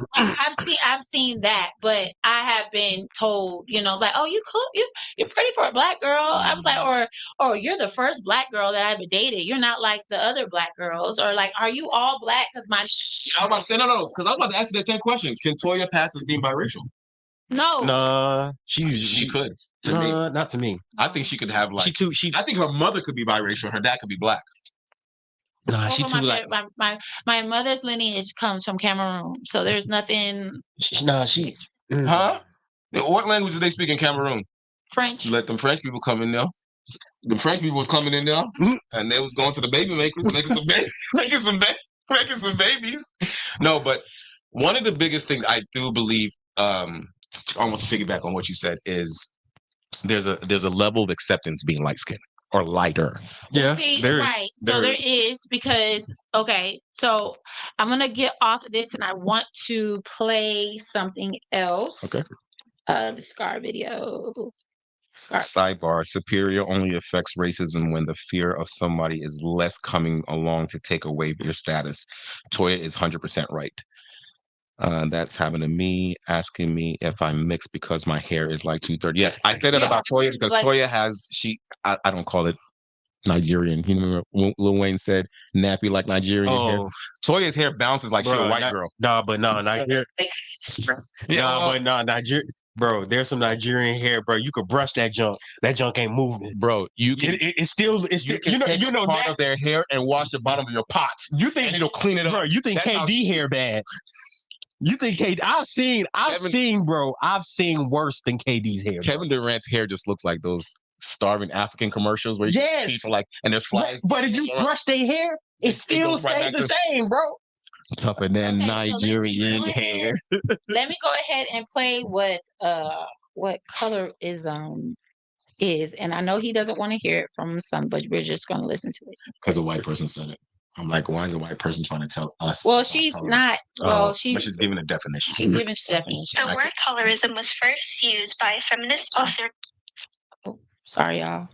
I've seen that, but I have been told, like, oh, you're pretty for a black girl. I was like, or you're the first black girl that I ever dated. You're not like the other black girls, or like, are you all black? Because I was about to say no, because I was about to ask you the same question. Can Toya pass as being biracial? no, Nah, She could. To me, not to me. I think she could have like. She I think her mother could be biracial. And her dad could be black. nah, both she of too like my mother's lineage comes from Cameroon, so there's nothing she Huh? What language do they speak in Cameroon? French. Let them French people come in there. The French people was coming in there, and they was going to the baby makers, making some babies, making some babies. No, but one of the biggest things I do believe, almost to piggyback on what you said, is there's a level of acceptance being light skinned or lighter. Yeah, See, there is. right. So there is, because okay, so I'm gonna get off of this and I want to play something else. Okay. The Scar video. Scar. Sidebar: superior only affects racism when the fear of somebody is less coming along to take away your status. Toya is 100% right. That's happened to me, asking me if I'm mixed because my hair is like 2/3. Yes, I said that about Toya because like- Toya has I don't call it Nigerian. You remember Lil Wayne said nappy like Nigerian hair. Toya's hair bounces like she a white girl. Nah, but no, Nigeria. Nigeria. Bro, there's some Nigerian hair, bro. You could brush that junk. That junk ain't moving, bro. You can. It's still. You can take part of their hair and wash the bottom of your pot. You think and it'll clean it up? Bro, you think KD hair bad? You think KD? I've seen, bro. I've seen worse than KD's hair. Kevin Durant's hair just looks like those starving African commercials where you see people like, and there's flies. But if you brush their hair, it still stays the same, bro. Tougher than Nigerian hair. Let me go ahead and play what colorism is, and I know he doesn't want to hear it from some, but we're just going to listen to it because a white person said it. I'm like, why is a white person trying to tell us? Well, she's not. Well, she's giving a definition. She's giving a definition. The word colorism was first used by a feminist author. Oh, sorry, y'all.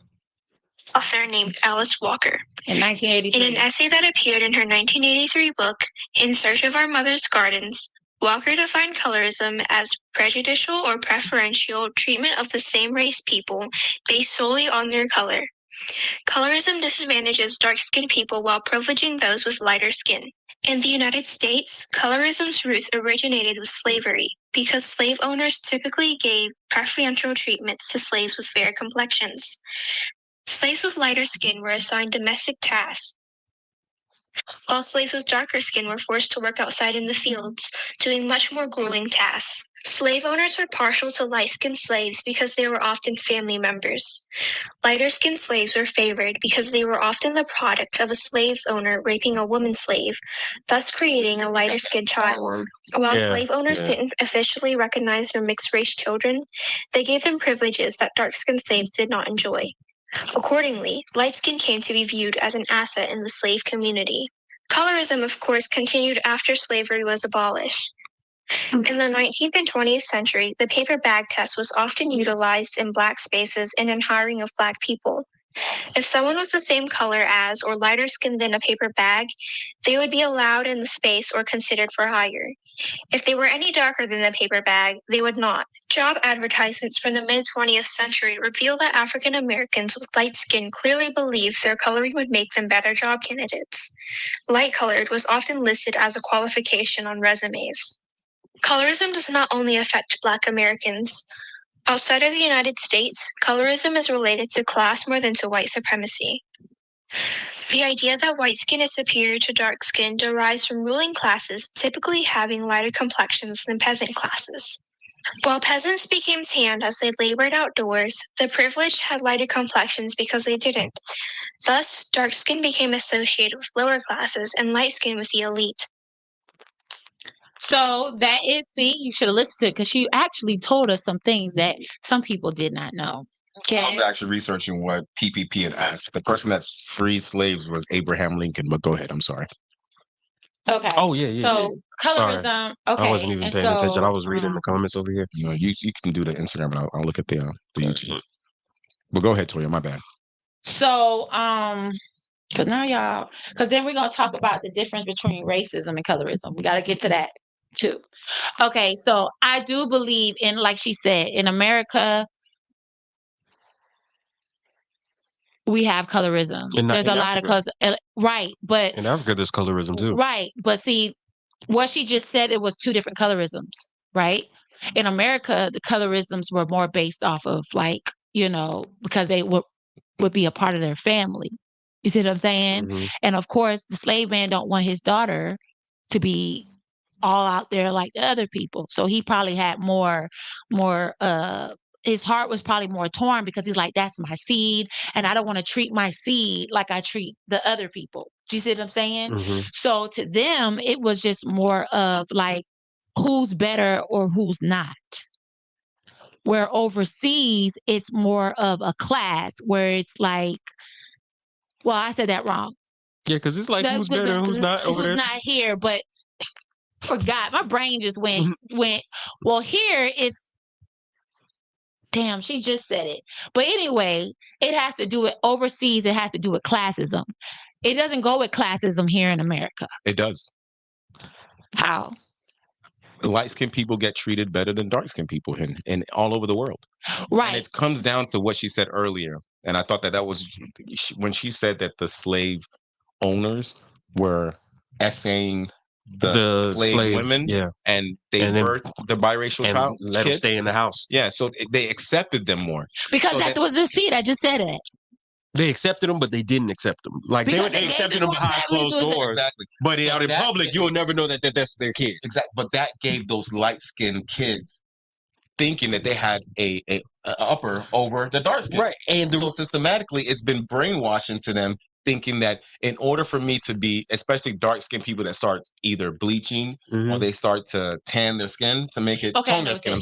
Author named Alice Walker. In 1983. In an essay that appeared in her 1983 book, In Search of Our Mother's Gardens, Walker defined colorism as prejudicial or preferential treatment of the same race people based solely on their color. Colorism disadvantages dark-skinned people while privileging those with lighter skin. In the United States, colorism's roots originated with slavery because slave owners typically gave preferential treatments to slaves with fair complexions. Slaves with lighter skin were assigned domestic tasks, while slaves with darker skin were forced to work outside in the fields, doing much more grueling tasks. Slave owners were partial to light-skinned slaves because they were often family members. Lighter-skinned slaves were favored because they were often the product of a slave owner raping a woman slave, thus creating a lighter-skinned child. While slave owners didn't officially recognize their mixed-race children, they gave them privileges that dark-skinned slaves did not enjoy. Accordingly, light skin came to be viewed as an asset in the slave community. Colorism, of course, continued after slavery was abolished. In the 19th and 20th century, the paper bag test was often utilized in Black spaces and in hiring of Black people. If someone was the same color as or lighter skinned than a paper bag, they would be allowed in the space or considered for hire. If they were any darker than the paper bag, they would not. Job advertisements from the mid-20th century reveal that African Americans with light skin clearly believed their coloring would make them better job candidates. Light-colored was often listed as a qualification on resumes. Colorism does not only affect Black Americans. Outside of the United States, colorism is related to class more than to white supremacy. The idea that white skin is superior to dark skin derives from ruling classes typically having lighter complexions than peasant classes. While peasants became tanned as they labored outdoors, the privileged had lighter complexions because they didn't. Thus, dark skin became associated with lower classes and light skin with the elite. So that is, see, you should have listened to it because she actually told us some things that some people did not know. Okay. I was actually researching what PPP had asked. The person that freed slaves was Abraham Lincoln, but go ahead. I'm sorry. Okay. Oh yeah. So colorism. Okay. I wasn't even paying attention. I was reading the comments over here. You know, you can do the Instagram, but I'll look at the YouTube. But go ahead, Toya. My bad. So, because now y'all, because then we're gonna talk about the difference between racism and colorism. We got to get to that too. Okay, so I do believe in, like she said, in America, we have colorism. There's a lot of colors, right? But in Africa, there's colorism too. Right, but see, what she just said, it was two different colorisms, right? In America, the colorisms were more based off of like, because they would be a part of their family. You see what I'm saying? Mhm. And of course, the slave man don't want his daughter to be all out there like the other people. So he probably had more his heart was probably more torn because he's like, that's my seed, and I don't want to treat my seed like I treat the other people. Do you see what I'm saying? Mhm. So to them, it was just more of like, who's better or who's not. Where overseas, it's more of a class where it's like, well, I said that wrong. Yeah, because it's like who's better and who's not over who's there. not here, but forgot. My brain just went. Well, here it's. Damn, she just said it. But anyway, it has to do with overseas. It has to do with classism. It doesn't go with classism here in America. It does. How? Light-skinned people get treated better than dark-skinned people in all over the world. Right. And it comes down to what she said earlier. And I thought that was when she said that the slave owners were essaying the slave women, and they birthed the biracial child, let them stay in the house. Yeah, so they accepted them more because that was the seed. I just said it. They accepted them, but they didn't accept them. Like they accepted them behind closed doors. Exactly. But out in public, you'll never know that that's their kids. Exactly. But that gave those light-skinned kids thinking that they had a upper over the dark skin. Right. And so systematically, it's been brainwashed into them thinking that in order for me to be, especially dark-skinned people that start either bleaching or they start to tan their skin to make it, tone their skin,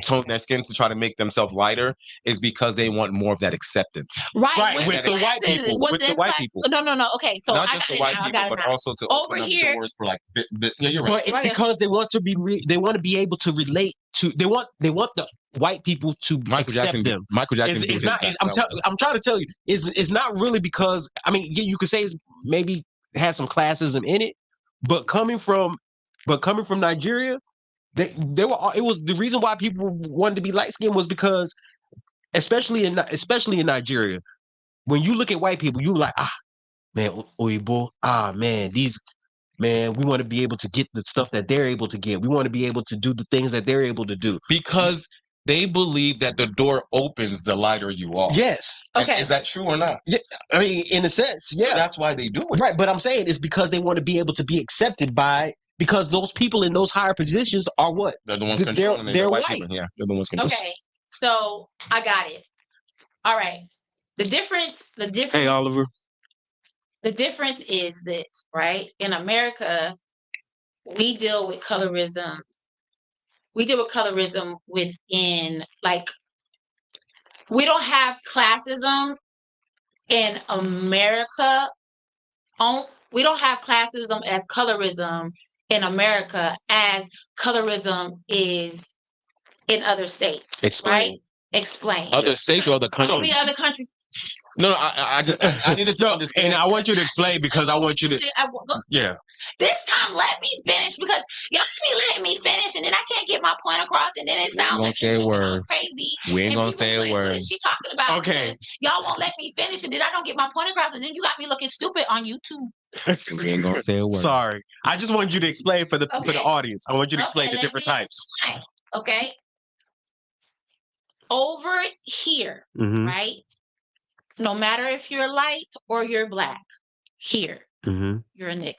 tone their skin to try to make themselves lighter, is because they want more of that acceptance. Right. With the white people. With the white people. No. Okay. So not just the white people, but also to over open here, up doors for like, yeah, you're right. But it's because they want to be able to relate to, they want the white people to accept them. Michael Jackson. It's not. I'm trying to tell you, it's not really because. I mean, you could say it's maybe has some classism in it, but coming from Nigeria, they were. It was the reason why people wanted to be light skinned was because, especially in Nigeria, when you look at white people, you like man, Oyibo, man, we want to be able to get the stuff that they're able to get. We want to be able to do the things that they're able to do. Because they believe that the door opens the lighter you are. Yes. Okay. And is that true or not? Yeah. I mean, in a sense, yeah. So that's why they do it. Right. But I'm saying it's because they want to be able to be accepted because those people in those higher positions are what? They're the ones controlling it. They're white white. People. Yeah. They're the ones controlling. Okay. So I got it. All right. The difference. Hey, Oliver. The difference is this, right? In America, we deal with colorism. We deal with colorism within, like, we don't have classism in America. We don't have classism as colorism in America as colorism is in other states. Explain. Right? Explain. Other states or other countries? Show me other countries. No, I needed to understand. And I want you to explain because I want you to. Yeah. This time, let me finish because y'all be letting me finish, and then I can't get my point across, and then it sounds like say a word. Crazy. We ain't gonna say a word. What is she talking about? Okay. Y'all won't let me finish, and then I don't get my point across, and then you got me looking stupid on YouTube. We ain't gonna say a word. Sorry, I just wanted you to explain for the audience. I want you to explain the different types. Okay. Over here, right? No matter if you're light or you're black, here, you're a nigga.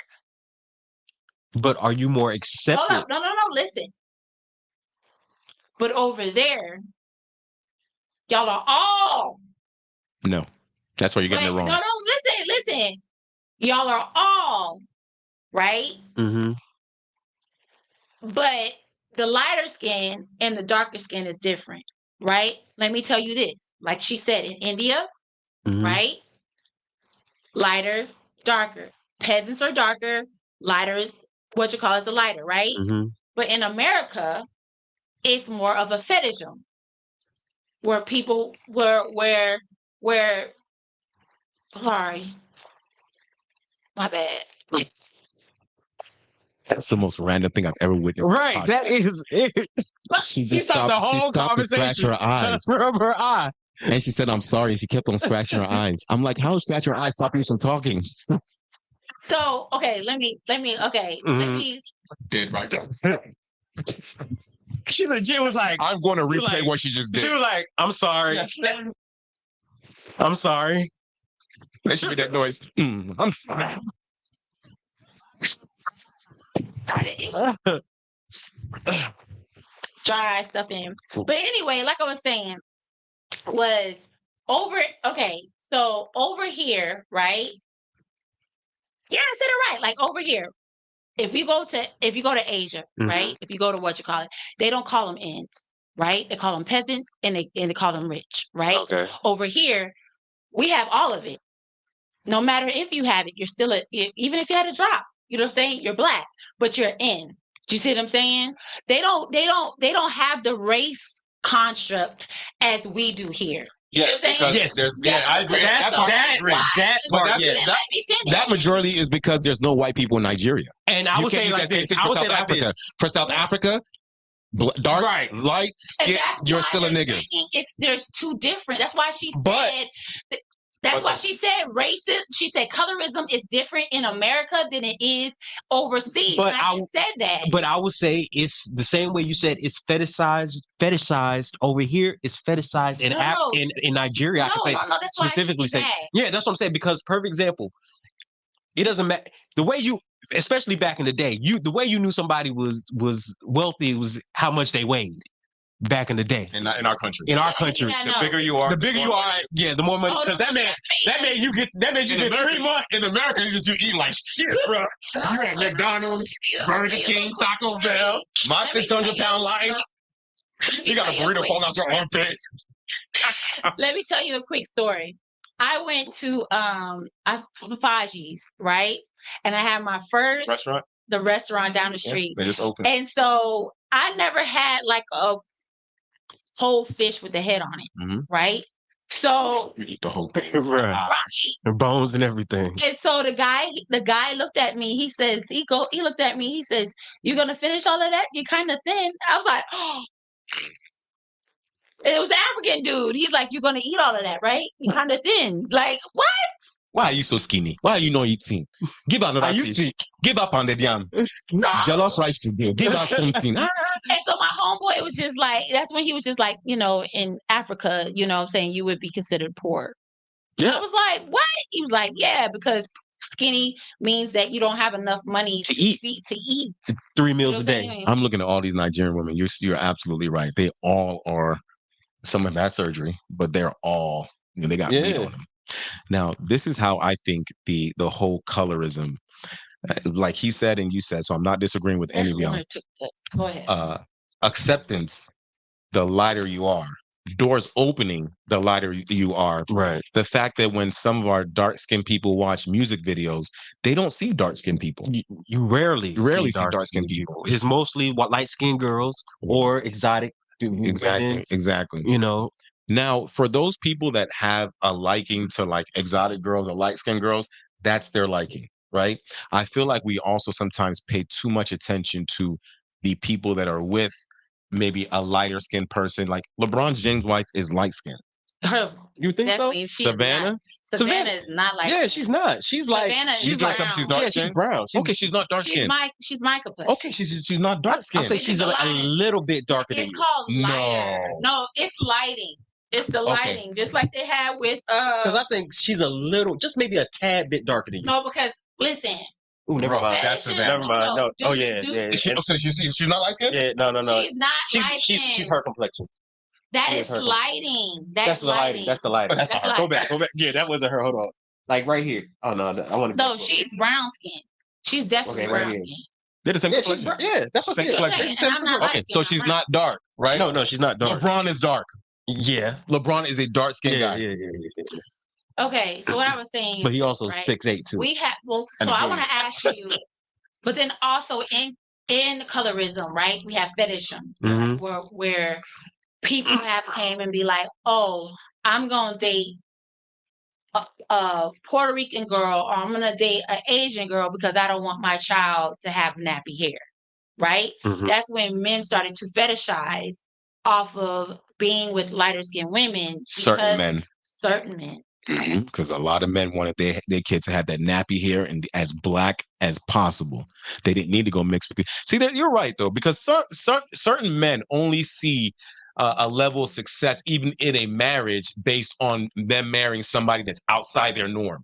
But are you more accepted? Hold up. No, listen. But over there, y'all are all. No, that's where you're getting it wrong. No, listen. Y'all are all, right? Mm-hmm. But the lighter skin and the darker skin is different, right? Let me tell you this. Like she said, in India, right? Lighter, darker. Peasants are darker, lighter, what you call is a lighter, right? But in America, it's more of a fetishism where people where sorry. My bad. That's the most random thing I've ever witnessed. Right, that is it. She just stopped. She stopped to scratch her eyes. Rub her eye. And she said, "I'm sorry." She kept on scratching her eyes. I'm like, "How is scratching her eyes stop you from talking?" So okay, let me let me Dead right there. She legit was like, I'm going to replay what she just did. She was like, "I'm sorry. I'm sorry." Let's hear that noise. I'm sorry. dry stuff in. But anyway, like I was saying, was so over here, right? Yeah, I said it right. Like over here, if you go to Asia, right? If you go to what you call it, they don't call them ends, right? They call them peasants and they call them rich, right? Okay. Over here, we have all of it. No matter if you have it, you're still even if you had a drop, you know what I'm saying? You're black, but you're in. Do you see what I'm saying? They don't have the race construct as we do here. Yes, because I agree. That majority is because there's no white people in Nigeria. And I would say like this. I would say like Africa. this. For South Africa, dark, light, skin, you're still a nigga. There's two different. That's why she said. That's why she said racism. She said colorism is different in America than it is overseas. But I just said that. But I would say it's the same way you said it's fetishized over here. It's fetishized in Nigeria. I can say that's specifically say. Yeah, that's what I'm saying. Because perfect example. It doesn't matter the way you, especially back in the day, the way you knew somebody was wealthy was how much they weighed. Back in the day, in our country, the bigger you are, the more money. Because that made you get 3 months. In America, you eat like shit, bro. You had McDonald's, Burger King, Taco Bell, my 600-pound life. You got a burrito falling out your armpit. Let me tell you a quick story. I went to Faji's, right? And I had my first the restaurant down the street. They just opened. And so I never had like a whole fish with the head on it, right? So you eat the whole thing, right? The bones and everything. And so the guy looked at me. He says, he looks at me. He says, "You gonna finish all of that? You're kind of thin." I was like, "Oh." It was an African dude. He's like, "You're gonna eat all of that, right? You're kind of thin." Like, what? Why are you so skinny? Why are you not eating? Give another fish. Give up on the yam. Jollof rice today. Give us something. And so my homeboy was just like, that's when he was just like, in Africa, what I'm saying, you would be considered poor. Yeah. I was like, what? He was like, yeah, because skinny means that you don't have enough money to eat 3 meals a day. I'm looking at all these Nigerian women. You're absolutely right. They all are. Some have had surgery, but they're all they got meat on them. Now, this is how I think the whole colorism, like he said and you said, so I'm not disagreeing with any of y'all. Go ahead. Acceptance, the lighter you are. Doors opening, the lighter you are. Right. The fact that when some of our dark-skinned people watch music videos, they don't see dark-skinned people. You rarely see dark-skinned people. It's mostly light-skinned girls or exotic. Exactly. Now, for those people that have a liking to like exotic girls or light-skinned girls, that's their liking, right? I feel like we also sometimes pay too much attention to the people that are with maybe a lighter skinned person. Like LeBron James' wife is light skinned. You think Definitely, so? Savannah? Savannah is not like yeah, she's not. She's like she's like brown. She's dark skinned. She's brown. Okay, she's not dark skinned. She's Micah Push. Okay, she's not dark skinned. I'll say she's a little bit darker than you. It's called lighter. No, it's lighting. It's the lighting, just like they had with because I think she's a little, just maybe a tad bit darker than you. No, because listen, Ooh, never mind. That's Savannah. Never mind. No. Oh yeah. So she's not light skinned? Yeah. No. She's not light skinned. She's her complexion. That is lighting. That's the lighting. That's the lighting. That's lighting. Go back. Yeah, that wasn't her. Hold on. Like right here. Oh no, I want to. No, she's brown skin. She's definitely brown skin. They're the same complexion. Yeah, that's what I'm saying. Okay, so she's not dark, right? No, she's not dark. LeBron is dark. Yeah. LeBron is a dark skinned guy. Yeah. Okay, so what I was saying, But he also right? 6'8" too. We have so I want to ask you, but then also in colorism, right? We have fetishism, where people have came and be like, oh, I'm gonna date a Puerto Rican girl, or I'm gonna date an Asian girl because I don't want my child to have nappy hair, right? That's when men started to fetishize off of being with lighter skinned women. Certain men. Because a lot of men wanted their kids to have that nappy hair and as black as possible. They didn't need to go mix with it. See, you're right though, because certain men only see a level of success even in a marriage based on them marrying somebody that's outside their norm.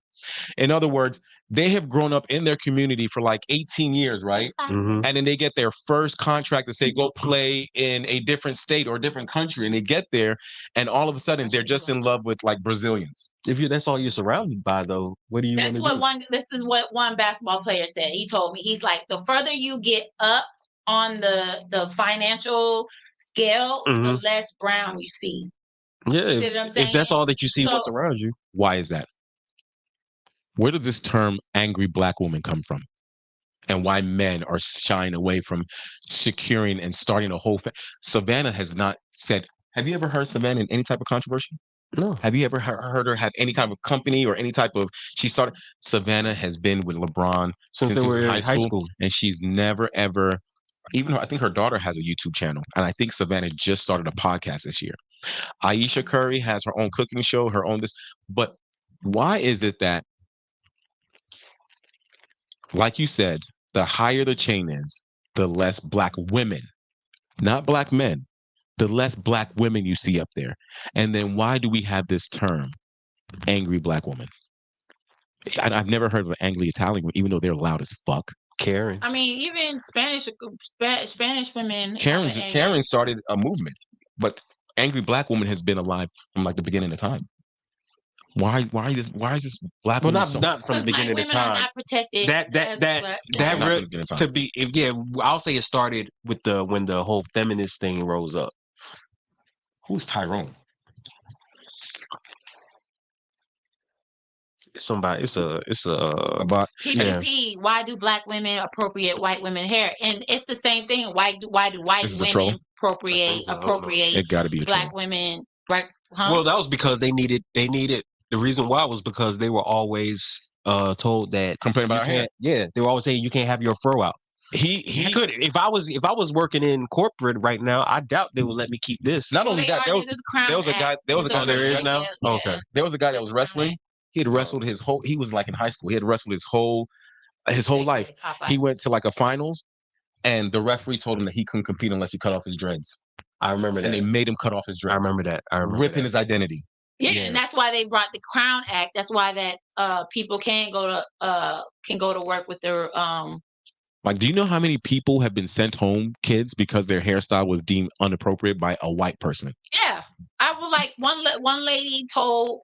In other words, they have grown up in their community for like 18 years, right? And then they get their first contract to say, go play in a different state or a different country. And they get there and all of a sudden they're just in love with like Brazilians. That's all you're surrounded by though, what do you want to do? This is what one basketball player said. He told me, he's like, the further you get up on the financial scale, the less brown you see. Yeah, you see what I'm saying? If that's all that you see, what's around you. Why is that? Where does this term angry black woman come from? And why men are shying away from securing and starting a whole Savannah has not said, have you ever heard Savannah in any type of controversy? No. Have you ever heard her have any kind of company or any type of, Savannah has been with LeBron since they were in high school. And she's never ever, even I think her daughter has a YouTube channel. And I think Savannah just started a podcast this year. Aisha Curry has her own cooking show, her own this. But why is it that, like you said, the higher the chain is, the less black women, not black men, the less black women you see up there. And then why do we have this term, angry black woman? I've never heard of an angry Italian woman, even though they're loud as fuck. Karen. I mean, even Spanish women. Karen started a movement, but angry black woman has been alive from like the beginning of time. Why is this black woman? Not from the beginning of time. Are not protected. I'll say it started with when the whole feminist thing rose up. Who's Tyrone? Somebody. It's a PPP. Yeah. Why do black women appropriate white women hair? And it's the same thing. Why do white women appropriate? It got to be black women. Right? Huh? Well, that was because they needed. The reason why was because they were always told that complain about hair. Yeah, they were always saying you can't have your fro out. He could. If I was working in corporate right now, I doubt they would let me keep this. Not only that, there was a guy. There was a guy. There is now. Yeah. Okay. There was a guy that was wrestling. He had wrestled his whole. He was like in high school. He had wrestled his whole life. He went to like a finals, and the referee told him that he couldn't compete unless he cut off his dreads. I remember that. And they made him cut off his dreads. I remember that. Ripping his identity. Yeah, and that's why they brought the Crown Act. That's why that people can go to work with their Like, do you know how many people have been sent home, kids, because their hairstyle was deemed inappropriate by a white person? Yeah, I was like one lady told.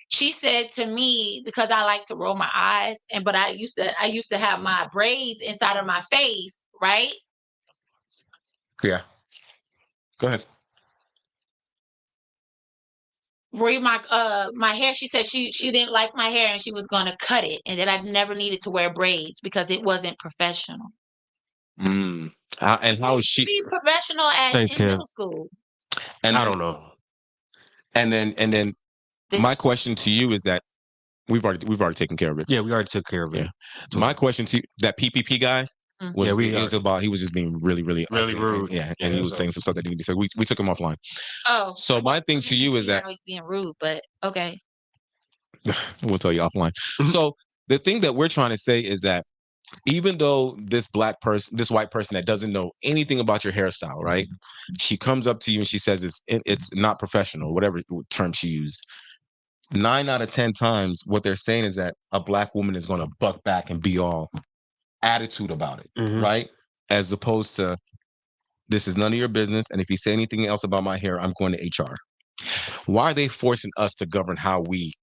She said to me, because I like to roll my eyes, but I used to have my braids inside of my face, right? Yeah. Go ahead. My hair, she said she didn't like my hair and she was going to cut it, and that I never needed to wear braids because it wasn't professional. And how is she be professional in middle school? And I don't know. And then my question to you is that we've already taken care of it. Yeah, we already took care of it. Yeah. So my question to you, that PPP guy was he was just being really rude. Yeah, and he was saying some stuff that needed to be said. We took him offline. Oh. So my thing to you is that he's being rude, but okay. We'll tell you offline. So the thing that we're trying to say is that even though this white person that doesn't know anything about your hairstyle, right? She comes up to you and she says it's not professional, whatever term she used. 9 out of 10 times, what they're saying is that a black woman is going to buck back and be all attitude about it, right? As opposed to, this is none of your business, and if you say anything else about my hair, I'm going to HR. Why are they forcing us to govern how we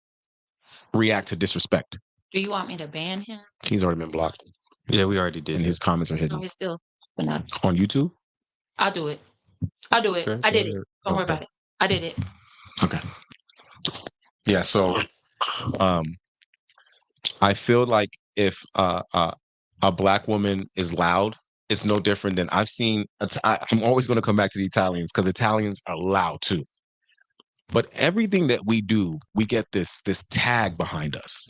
react to disrespect? Do you want me to ban him? He's already been blocked. Yeah, we already did. And his comments are hidden. No, he's still up. On YouTube? I'll do it. Okay, I did it. Don't worry about it. I did it. Okay. Yeah, so I feel like if a black woman is loud, it's no different than I've seen. I'm always going to come back to the Italians because Italians are loud too. But everything that we do, we get this tag behind us.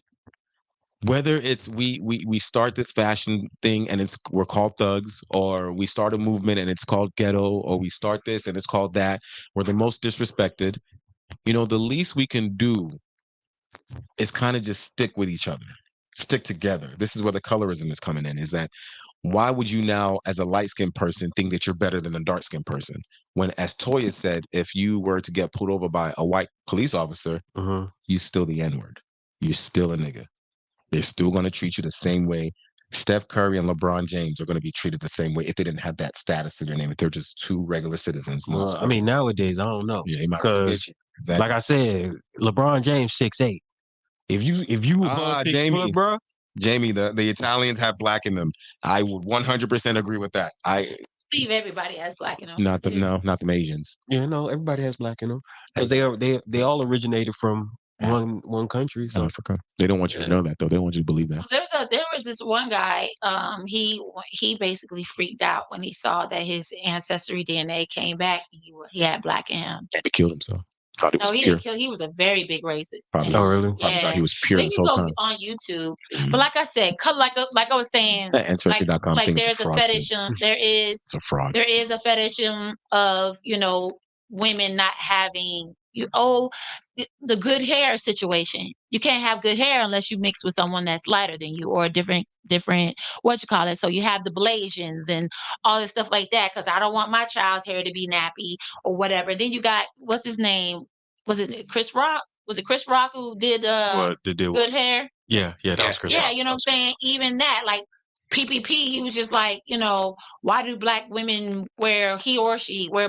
Whether it's we start this fashion thing and we're called thugs, or we start a movement and it's called ghetto, or we start this and it's called that. We're the most disrespected. You know, the least we can do is kind of just stick with each other, stick together. This is where the colorism is coming in, is that why would you now, as a light-skinned person, think that you're better than a dark-skinned person? When, as Toya said, if you were to get pulled over by a white police officer, you're still the N-word. You're still a nigga. They're still going to treat you the same way. Steph Curry and LeBron James are going to be treated the same way if they didn't have that status to their name. If they're just two regular citizens. Well, I mean, nowadays, I don't know. Yeah, because, exactly. Like I said, LeBron James 6'8". If you above 6 foot, bro. Jamie, the Italians have black in them. I would 100% agree with that. I believe everybody has black in them. Not the Asians. Yeah, no, everybody has black in them because they all originated from one country. So Africa. They don't want you to know that though. They want you to believe that. There was this one guy. He basically freaked out when he saw that his ancestry DNA came back. He had black in him. He killed himself. No, he didn't kill. He was a very big racist. Oh, really? Yeah. Thought he was pure this whole time. On YouTube, but like I said, like I was saying, Ancestry.com like thing there's is a a fetish. It's a fraud. There is a fetish of women not having the good hair situation. You can't have good hair unless you mix with someone that's lighter than you or a different So you have the Blasians and all this stuff like that because I don't want my child's hair to be nappy or whatever. Then you got, what's his name? Was it Chris Rock? Was it Chris Rock who did good hair? Yeah, that was Chris Rock. Yeah, you know what I'm saying? Even that, like PPP, he was just like, why do black women wear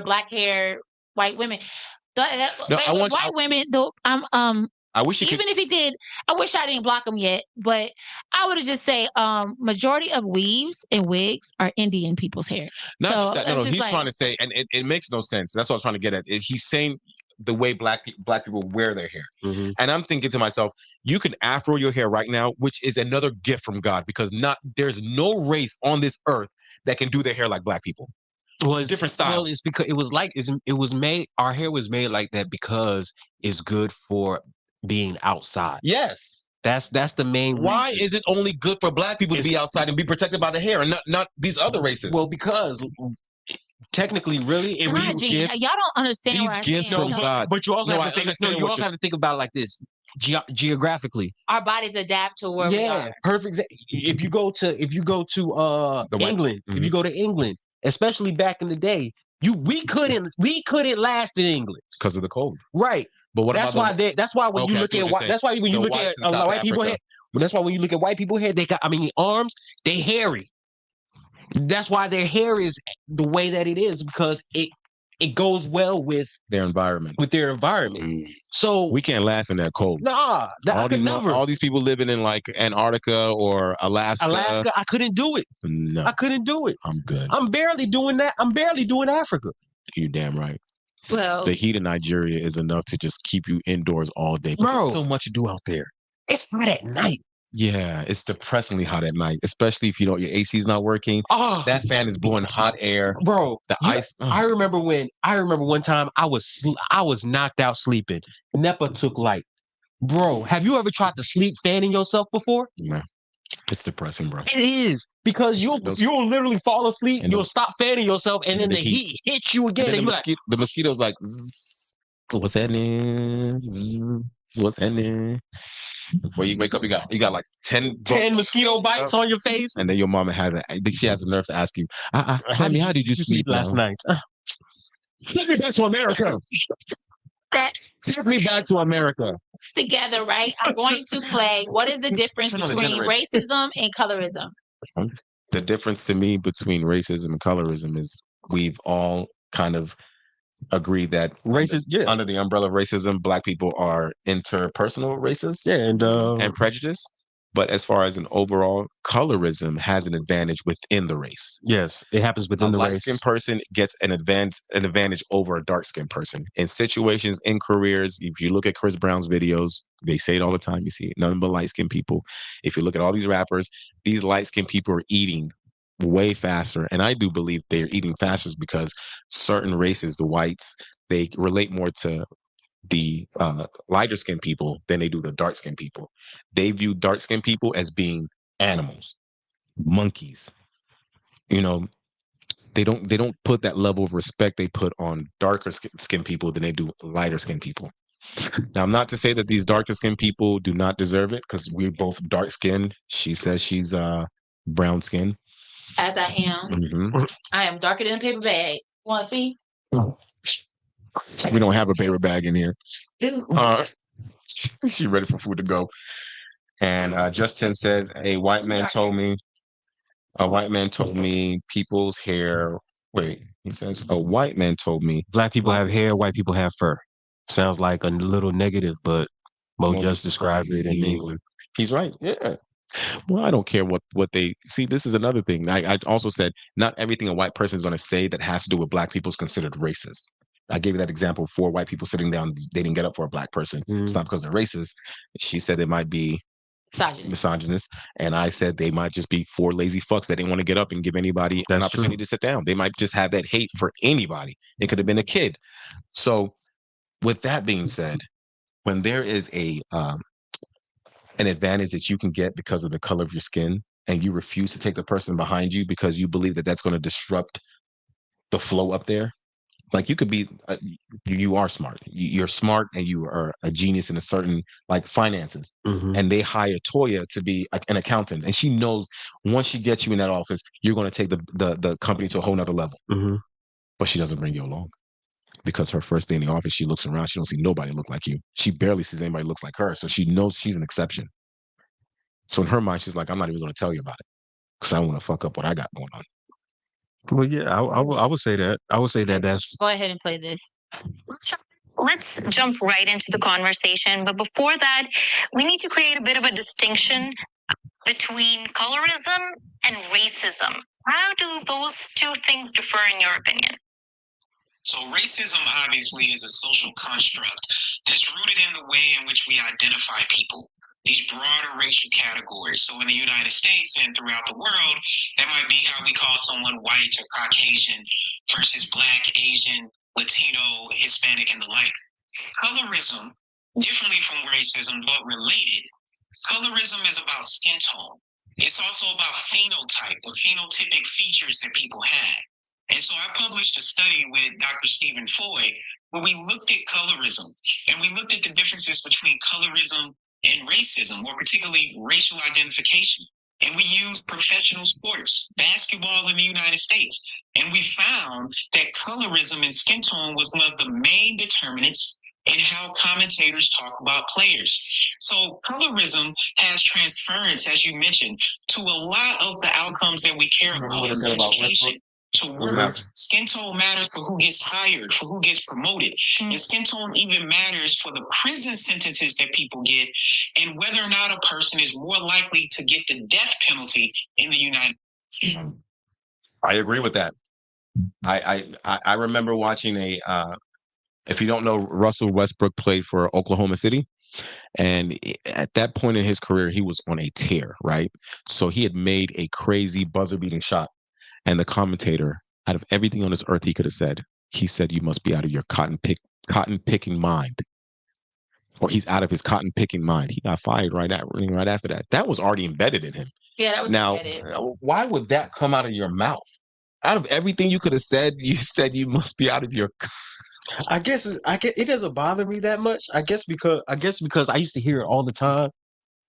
black hair, white women? White women, though, I wish if he did, I wish I didn't block him yet, but I would have just say majority of weaves and wigs are Indian people's hair. Not just that. No, he's trying to say, and it makes no sense. That's what I was trying to get at. He's saying the way black people wear their hair. And I'm thinking to myself, you can afro your hair right now, which is another gift from God because there's no race on this earth that can do their hair like black people. Well, it's different style. Well, it's because it was made. Our hair was made like that because it's good for being outside. Yes, that's the main. Why reason. is it only good for black people to be outside and be protected by the hair, and not these other races? Well, because technically, really, and these gifts, y'all don't understand these gifts from God. But you also have to think. You also have to think about it like this. Geographically, our bodies adapt to where we are. Perfect. If you go to England, if you go to England. Especially back in the day, we couldn't last in England because of the cold, right? But what that's about why when you look at white people hair, that's why when you look at white people hair, they got arms, they hairy. That's why their hair is the way that it is because it goes well with their environment. So we can't last in that cold. Nah, all these people living in like Antarctica or Alaska. I couldn't do it. No, I couldn't do it. I'm good. I'm barely doing that. I'm barely doing Africa. You're damn right. Well, the heat in Nigeria is enough to just keep you indoors all day. But there's so much to do out there. It's hot at night. Yeah, it's depressingly hot at night, especially if your AC is not working. Oh, that fan is blowing hot air, bro. Ice. I remember one time I was knocked out sleeping. NEPA took light. Bro, have you ever tried to sleep fanning yourself before? No. It's depressing, bro. It is because you'll literally fall asleep. You'll stop fanning yourself, and then the heat hits you again. And the mosquitoes like, what's happening? What's happening? Before you wake up, you got like 10 mosquito bites on your face, and then your mama has the nerve to ask you, "Honey, how did you sleep last night?" Send me back to America. that Take me back to America. together, right? I'm going to play what is the difference between racism and colorism? The difference to me between racism and colorism is we've all kind of agreed that under the umbrella of racism, Black people are interpersonal racists and prejudice. But as far as an overall, colorism has an advantage within the race. Yes, it happens within the race. A light-skinned person gets an advantage over a dark-skinned person. In situations, in careers, if you look at Chris Brown's videos, they say it all the time, you see it, nothing but light-skinned people. If you look at all these rappers, these light-skinned people are eating way faster. And I do believe they're eating faster because certain races, the whites, they relate more to the lighter skinned people than they do the dark skinned people. They view dark skinned people as being animals, monkeys. You know, they don't put that level of respect they put on darker skinned people than they do lighter skinned people. Now, I'm not to say that these darker skinned people do not deserve it, because we're both dark skinned. She says she's brown skinned. As I am. Mm-hmm. I am darker than a paper bag. Want to see? We don't have a paper bag in here. She ready for food to go. And Justin says, a white man told me people's hair. Wait, he says, a white man told me Black people have hair, white people have fur. Sounds like a little negative, but Mo just described it in England. He's right. Yeah. Well, I don't care what they see. This is another thing. I also said not everything a white person is going to say that has to do with Black people is considered racist. I gave you that example. 4 white people sitting down, they didn't get up for a Black person. It's not because they're racist. She said it might be misogynist. And I said they might just be 4 lazy fucks that didn't want to get up and give anybody an opportunity to sit down. They might just have that hate for anybody. It could have been a kid. So with that being said, when there is an advantage that you can get because of the color of your skin, and you refuse to take the person behind you because you believe that that's going to disrupt the flow up there. Like, you could be, you are smart. You're smart and you are a genius in a certain, like, finances. And they hire Toya to be an accountant. And she knows once she gets you in that office, you're going to take the company to a whole nother level. But she doesn't bring you along. Because her first day in the office, she looks around. She don't see nobody look like you. She barely sees anybody looks like her. So she knows she's an exception. So in her mind, she's like, I'm not even going to tell you about it because I don't want to fuck up what I got going on. Well, yeah, I would say that. I would say that that's... Go ahead and play this. Let's jump right into the conversation. But before that, we need to create a bit of a distinction between colorism and racism. How do those two things differ in your opinion? So racism obviously is a social construct that's rooted in the way in which we identify people, these broader racial categories. So in the United States and throughout the world, that might be how we call someone white or Caucasian versus Black, Asian, Latino, Hispanic, and the like. Colorism, differently from racism, but related, colorism is about skin tone. It's also about phenotype, the phenotypic features that people have. And so I published a study with Dr. Stephen Foy where we looked at colorism and we looked at the differences between colorism and racism, more particularly racial identification. And we used professional sports, basketball in the United States. And we found that colorism and skin tone was one of the main determinants in how commentators talk about players. So colorism has transference, as you mentioned, to a lot of the outcomes that we care about in education. To work, skin tone matters for who gets hired, for who gets promoted. And skin tone even matters for the prison sentences that people get and whether or not a person is more likely to get the death penalty in the United States. I agree with that. I remember watching if you don't know, Russell Westbrook played for Oklahoma City. And at that point in his career, he was on a tear, right? So he had made a crazy buzzer-beating shot. And the commentator, out of everything on this earth he could have said, he said, you must be out of your cotton picking mind. Or he's out of his cotton picking mind. He got fired right after that. That was already embedded in him. Yeah, that was embedded. Why would that come out of your mouth? Out of everything you could have said, you said you must be out of your... I guess it doesn't bother me that much. I guess because I used to hear it all the time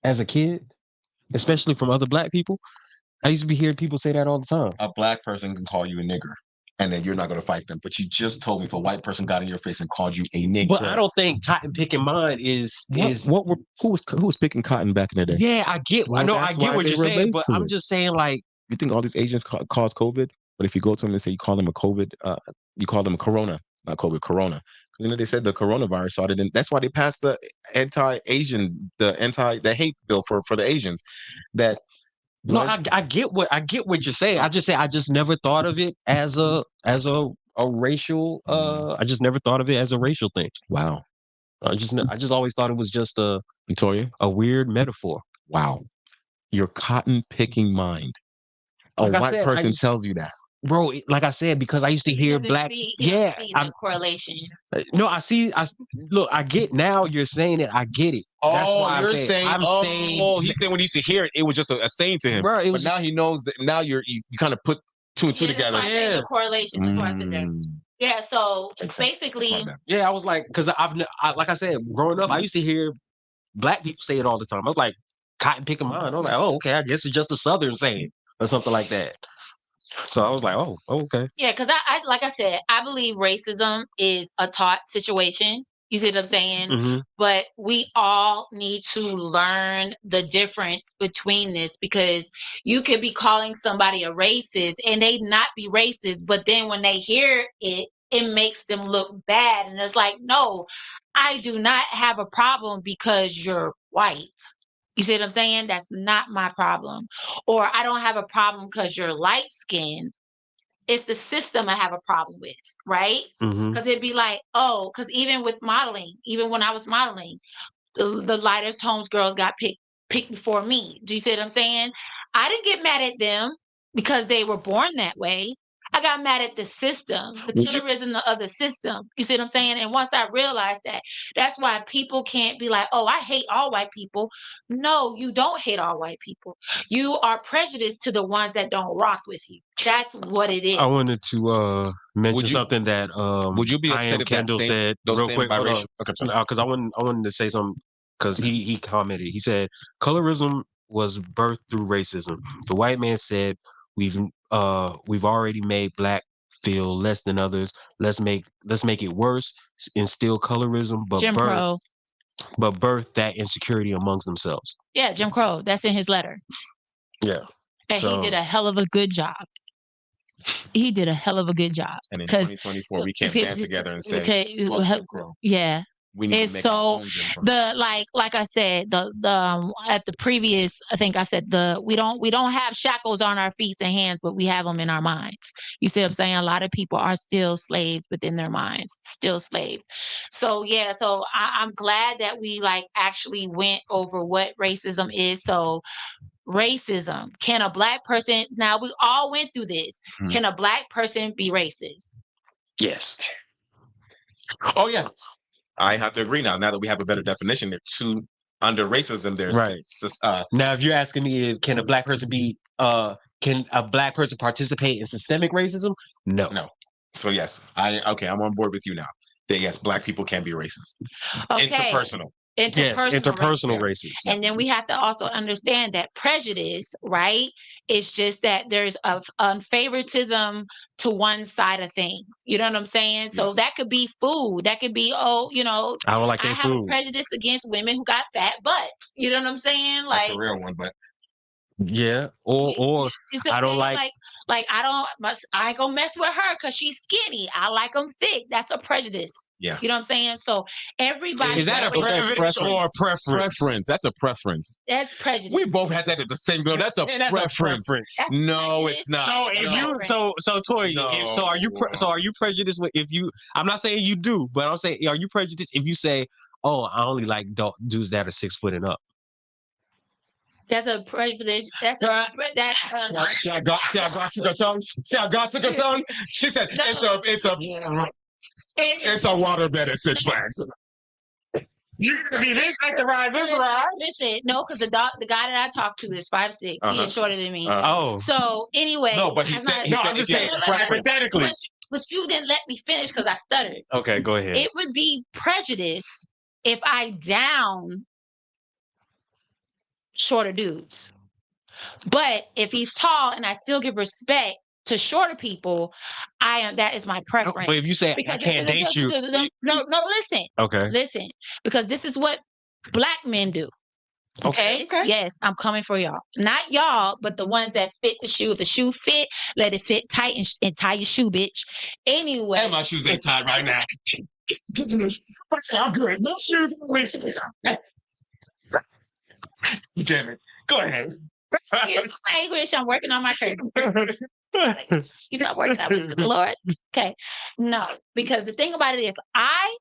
as a kid, especially from other Black people. I used to be hearing people say that all the time. A Black person can call you a nigger. and then you're not going to fight them. But you just told me if a white person got in your face and called you a nigger. But I don't think cotton picking mind is who was picking cotton back in the day? Yeah, I get. Well, I know. I that's get why what they you're saying, relate but to I'm it. just saying, like, You think all these Asians cause COVID? But if you go to them and say you call them a COVID, you call them a corona, not COVID, corona. You know, they said the coronavirus started in. That's why they passed the anti-Asian, the hate bill for the Asians. That no, I get what you're saying. I just never thought of it as a racial. I just never thought of it as a racial thing. Wow. I just always thought it was just a weird metaphor. Wow. Your cotton picking mind. A Like I white said, person tells you that. Bro, like I said, because I used to hear black. See Yeah, the correlation. no, I see. Look, I get now. You're saying it. I get it. That's why you're I'm saying. He's saying when he used to hear it, it was just a saying to him. Bro, but now he knows that. Now you kind of put two and two together. That's why I said the correlation. That's why I said that. Yeah. So basically, yeah, I was like, because like I said, growing up, I used to hear black people say it all the time. I was like, cotton picking mine. I was like, oh, okay, I guess it's just a Southern saying or something like that. So I was like, oh, okay. Yeah, because I like I said, I believe racism is a taught situation. You see what I'm saying? Mm-hmm. But we all need to learn the difference between this, because you could be calling somebody a racist and they not be racist, but then when they hear it, it makes them look bad. And it's like, no, I do not have a problem because you're white. You see what I'm saying? That's not my problem. Or I don't have a problem because you're light skinned. It's the system I have a problem with, right? Because it'd be like, oh, because even with modeling, even when I was modeling, the lighter tones girls got picked before me. Do you see what I'm saying? I didn't get mad at them because they were born that way. I got mad at the system, the colorism of the system. You see what I'm saying? And once I realized that, that's why people can't be like, oh, I hate all white people. No, you don't hate all white people. You are prejudiced to the ones that don't rock with you. That's what it is. I wanted to mention something that would you be upset if Kendall said real quick? Because I wanted to say something because he commented. He said colorism was birthed through racism. The white man said we've already made black feel less than others. Let's make it worse. Instill colorism, but Jim Crow. But birth that insecurity amongst themselves. Yeah, Jim Crow. That's in his letter. Yeah. And he did a hell of a good job. He did a hell of a good job. And in 2024, we can't band together and say, fuck Jim Crow. Yeah. We need to make our own Jim Crow. Like I said, the at the previous, I think I said we don't have shackles on our feet and hands, but we have them in our minds. You see what I'm saying? A lot of people are still slaves within their minds, still slaves. So yeah, so I'm glad that we actually went over what racism is. So racism, can a black person, now we all went through this, can a black person be racist? Yes. Oh yeah, I have to agree now that we have a better definition. There two under racism. There's right. Now, if you're asking me, can a black person participate in systemic racism? No. So yes, I'm on board with you now. That yes, black people can be racist. Okay. Interpersonal racist. And then we have to also understand that prejudice, right? It's just that there's favoritism to one side of things. You know what I'm saying? So that could be food. That could be, I don't like I have a prejudice against women who got fat butts. You know what I'm saying? That's a real one, but yeah, or I don't like I go mess with her because she's skinny. I like them thick. That's a prejudice. Yeah, you know what I'm saying. So everybody is that a prejudice or a preference? That's a preference. That's prejudice. We both had that at the same go. That's a preference. No, it's not. So if Toy, are you prejudiced if you? I'm not saying you do, but I'm saying, are you prejudiced if you say, oh, I only like dudes that are 6 foot and up? That's a prejudice. See, I got sugar tongue. She said, it's a water bed at Six Flags. You can be this like the ride, this ride. Listen, no, because the guy that I talked to is 5'6". He is shorter than me. So anyway, no, but he said, I'm just saying hypothetically. But you didn't let me finish because I stuttered. Okay, go ahead. It would be prejudice if I down shorter dudes. But if he's tall and I still give respect, to shorter people, that is my preference. But if you say I can't date you, no, listen. Okay. Listen, because this is what Black men do. Okay? Yes, I'm coming for y'all. Not y'all, but the ones that fit the shoe. If the shoe fit, let it fit tight and tie your shoe, bitch. Anyway. And my shoes ain't tied right now. I'm good. No shoes. Damn it. Go ahead. Language, I'm working on my curve. You're not working on it, Lord. Okay. No, because the thing about it is, I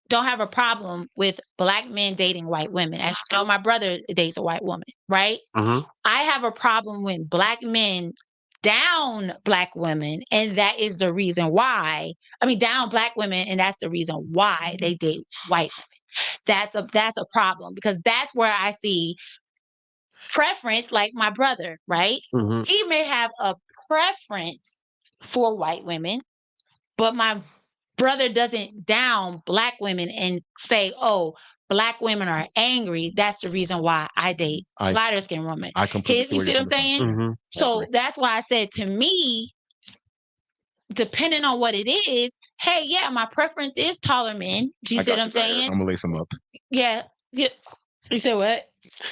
don't have a problem with Black men dating white women. As you know, my brother dates a white woman, right? Mm-hmm. I have a problem when Black men down Black women, and that is the reason why. I mean, down Black women, and that's the reason why they date white women. That's a problem, because that's where I see preference, like my brother, right? Mm-hmm. He may have a preference for white women, but my brother doesn't down Black women and say, oh, Black women are angry. That's the reason why I date lighter skinned women. I completely You see what I'm saying? Mm-hmm. So that's why I said, to me, depending on what it is, hey, yeah, my preference is taller men. Do you see what I'm saying? I'm gonna lace them up. Yeah. You said what?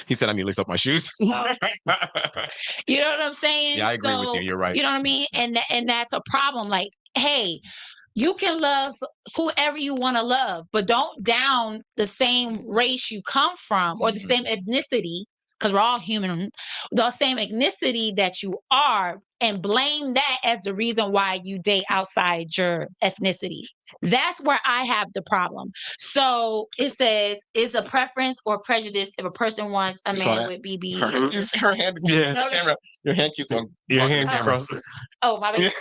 He said I need to lace up my shoes. You know what I'm saying? Yeah, I agree with you. You're right. You know what I mean? And that's a problem. Like, hey, you can love whoever you want to love, but don't down the same race you come from or the same ethnicity, because we're all human, the same ethnicity that you are, and blame that as the reason why you date outside your ethnicity. That's where I have the problem. So it says, is a preference or prejudice if a person wants a man with BB? You see her hand? Yeah. No, camera. Your hand keeps on. Your hand camera. crossed. Oh, my bad.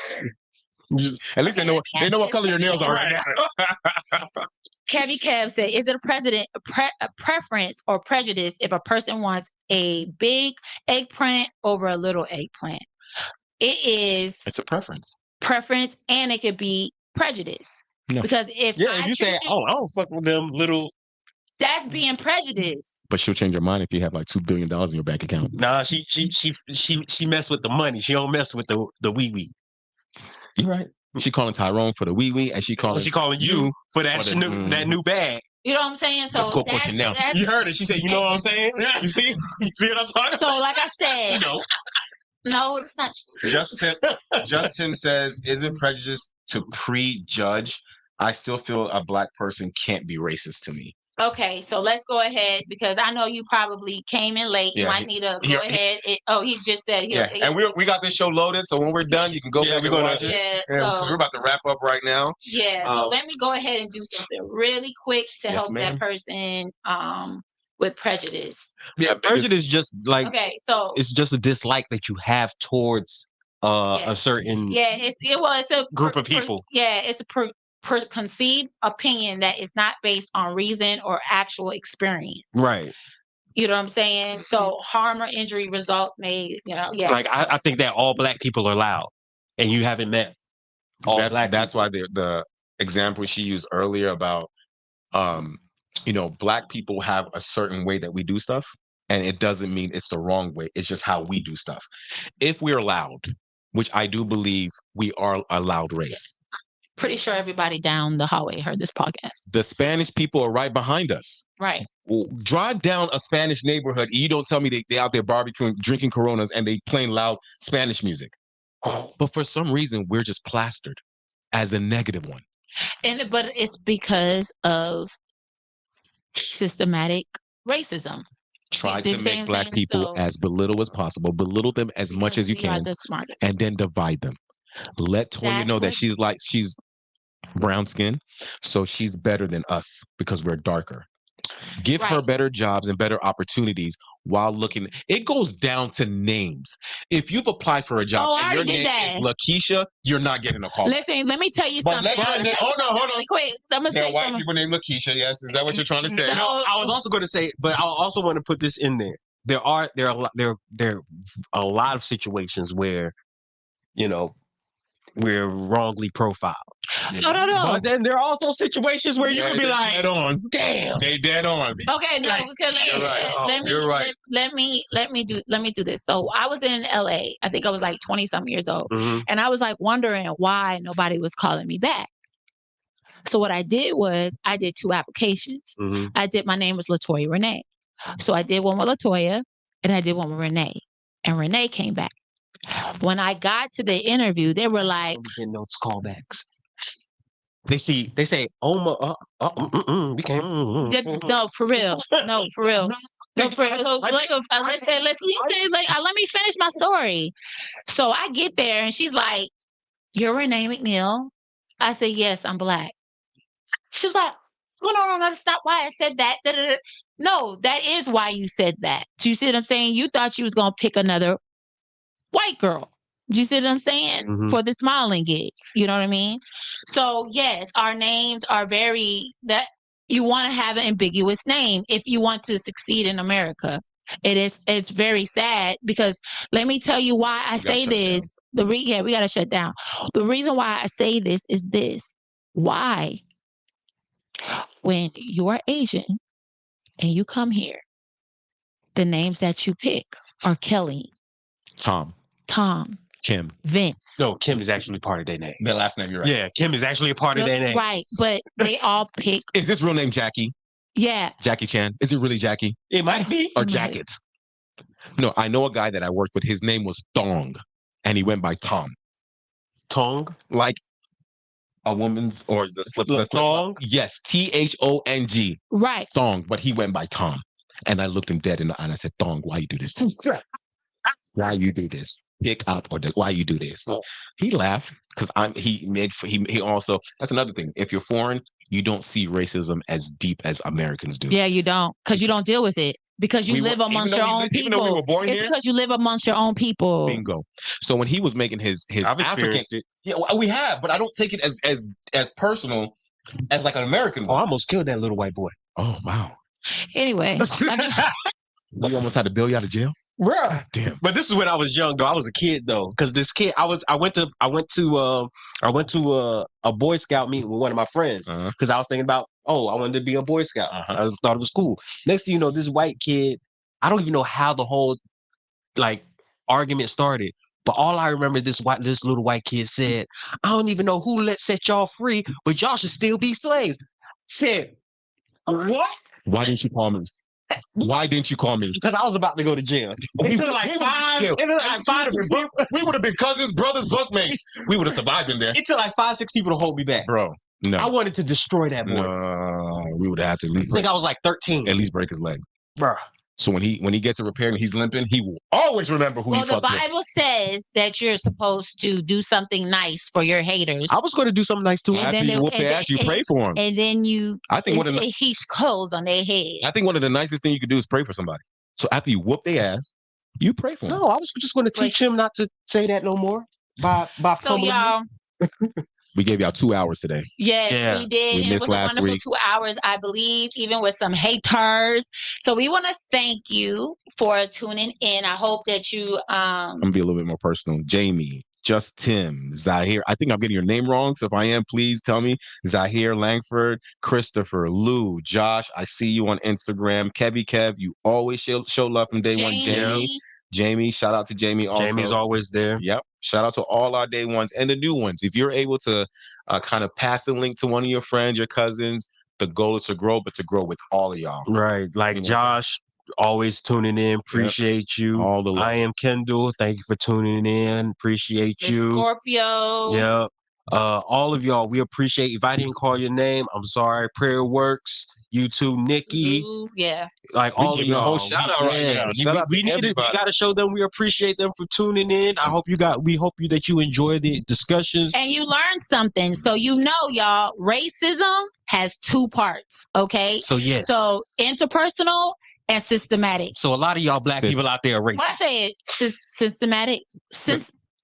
At least they know what color your nails are right now. Kevy Kev said, is it a preference or prejudice if a person wants a big eggplant over a little eggplant? It is. It's a preference. Preference, and it could be prejudice. No. Because if you say, I don't fuck with them little. That's being prejudiced. But she'll change her mind if you have like $2 billion in your bank account. Nah, she mess with the money. She don't mess with the wee wee. You're right. She calling Tyrone for the wee wee, and she calling you for that new bag. You know what I'm saying? So that's, you heard it. She said, "You know what I'm saying? Yeah. You see what I'm talking about?" So, like I said, no, it's not true. Justin says, "Isn't prejudice to prejudge? I still feel a Black person can't be racist to me." Okay, so let's go ahead, because I know you probably came in late. You might need to go ahead. He just said and we got this show loaded, so when we're done, you can go back and watch it. Yeah, because we're about to wrap up right now. Yeah, so let me go ahead and do something really quick to help that person with prejudice. Yeah, prejudice just like so it's just a dislike that you have towards a certain it's a group of people. It's a preconceived opinion that is not based on reason or actual experience. Right. You know what I'm saying? So harm or injury result may, Like I think that all Black people are loud, and you haven't met all Black. That's why the example she used earlier about, Black people have a certain way that we do stuff, and it doesn't mean it's the wrong way. It's just how we do stuff. If we're loud, which I do believe we are a loud race. Pretty sure everybody down the hallway heard this podcast. The Spanish people are right behind us. Right. Drive down a Spanish neighborhood, and you don't tell me they out there barbecuing, drinking Coronas, and they playing loud Spanish music. But for some reason, we're just plastered as a negative one. But it's because of systematic racism. Try to make Black people as belittle as possible, belittle them as much as you can, and then divide them. Let Toya know that she's brown skin, so she's better than us because we're darker. Give her better jobs and better opportunities while looking. It goes down to names. If you've applied for a job and your name is Lakeisha, you're not getting a call. Listen, let me tell you something. Hold on. Really quick. I'm gonna say white people named Lakeisha. Yes, is that what you're trying to say? No, I was also going to say, but I also want to put this in there. There are a lot of situations where, we're wrongly profiled. No. But then there are also situations where you can be like, dead on. damn. They dead on. Okay, no, because let me do this. So I was in LA. I think I was like 20-something years old. Mhm. And I was like wondering why nobody was calling me back. So what I did was I did 2 applications. Mhm. My name was Latoya Renee. So I did one with Latoya and I did one with Renee. And Renee came back. When I got to the interview, they were like, we get those callbacks. They say, oh my, we can't. no, for real. No, for real. No, for real. So, let me finish my story. So I get there and she's like, "You're Renee McNeil." I said, "Yes, I'm Black." She was like, no, that's not why I said that. Da, da, da. No, that is why you said that. Do you see what I'm saying? You thought you was going to pick another white girl. Do you see what I'm saying? Mhm. For the smiling gig. You know what I mean? So, yes, our names are that you want to have an ambiguous name if you want to succeed in America. It's very sad because let me tell you why I say this. We got to shut down. The reason why I say this is this. Why? When you're Asian and you come here, the names that you pick are Kelly, Tom, Kim, Vince. No, Kim is actually part of their name. Their last name, you're right. Yeah, Kim is actually a part of their name. Right, but they all pick. Is this real name Jackie? Yeah. Jackie Chan. Is it really Jackie? It might be. Or Jacket? No, I know a guy that I worked with. His name was Thong, and he went by Tom. Tong? Like a woman's or the slip. The Thong? Yes, Thong. Right. Thong, but he went by Tom. And I looked him dead in the eye and I said, Thong, why you do this to me? Why you do this? Pick up why you do this? He laughed because he also, that's another thing. If you're foreign, you don't see racism as deep as Americans do. Yeah, you don't. Because you don't deal with it. Because you live amongst your own people. Even though we were born it's here, because you live amongst your own people. Bingo. So when he was making his I've African, experienced it. Yeah, we have, but I don't take it as personal as like an American one. I almost killed that little white boy. Oh wow. Anyway, we almost had to bail you out of jail. Bruh. Damn. But this is when I was young though. I was a kid though, because this kid, I went to a Boy Scout meeting with one of my friends because I was thinking about, I wanted to be a Boy Scout. I thought it was cool. Next thing you know, this white kid, I don't even know how the whole argument started. But all I remember is this little white kid said, "I don't even know who set y'all free, but y'all should still be slaves." Said, what? Why didn't you call me? Why didn't you call me? Because I was about to go to jail. We would have been cousins, brothers, bunkmates. We would have survived in there. It took like 5-6 people to hold me back. Bro, no. I wanted to destroy that boy. No, we would have had to leave. I think I was like 13. At least break his leg. Bruh. So when he gets it repaired and he's limping, he will always remember who he fucked with. Well, the Bible says that you're supposed to do something nice for your haters. I was going to do something nice too. After you whoop their ass, you pray for him. And then he's clothes on their head. I think one of the nicest things you could do is pray for somebody. So after you whoop their ass, you pray for them. No, I was just going to teach him not to say that no more. So y'all. We gave y'all 2 hours today. Yes, we did. We missed last week. 2 hours, I believe, even with some haters. So we want to thank you for tuning in. I hope that you I'm gonna be a little bit more personal. Jamie, Just Tim, Zahir. I think I'm getting your name wrong. So if I am, please tell me. Zahir Langford, Christopher, Lou, Josh. I see you on Instagram. Kev, you always show love from day one. Jamie, shout out to Jamie also. Jamie's always there. Yep. Shout out to all our day ones and the new ones. If you're able to kind of pass the link to one of your friends, your cousins, the goal is to grow, but to grow with all of y'all. Right. Like Josh, always tuning in. Appreciate you. All the love. I am Kendall. Thank you for tuning in. Appreciate you. Scorpio. Yeah. All of y'all, we appreciate. If I didn't call your name, I'm sorry. Prayer Works. You too, Nikki. Ooh, yeah. Like all of y'all. A whole shout out right now. Shout out to everybody. We got to show them we appreciate them for tuning in. We hope that you enjoy the discussions. And you learned something. So y'all, racism has 2 parts. Okay. So yes. So interpersonal and systematic. So a lot of y'all black people out there are racist. When I say it, systematic.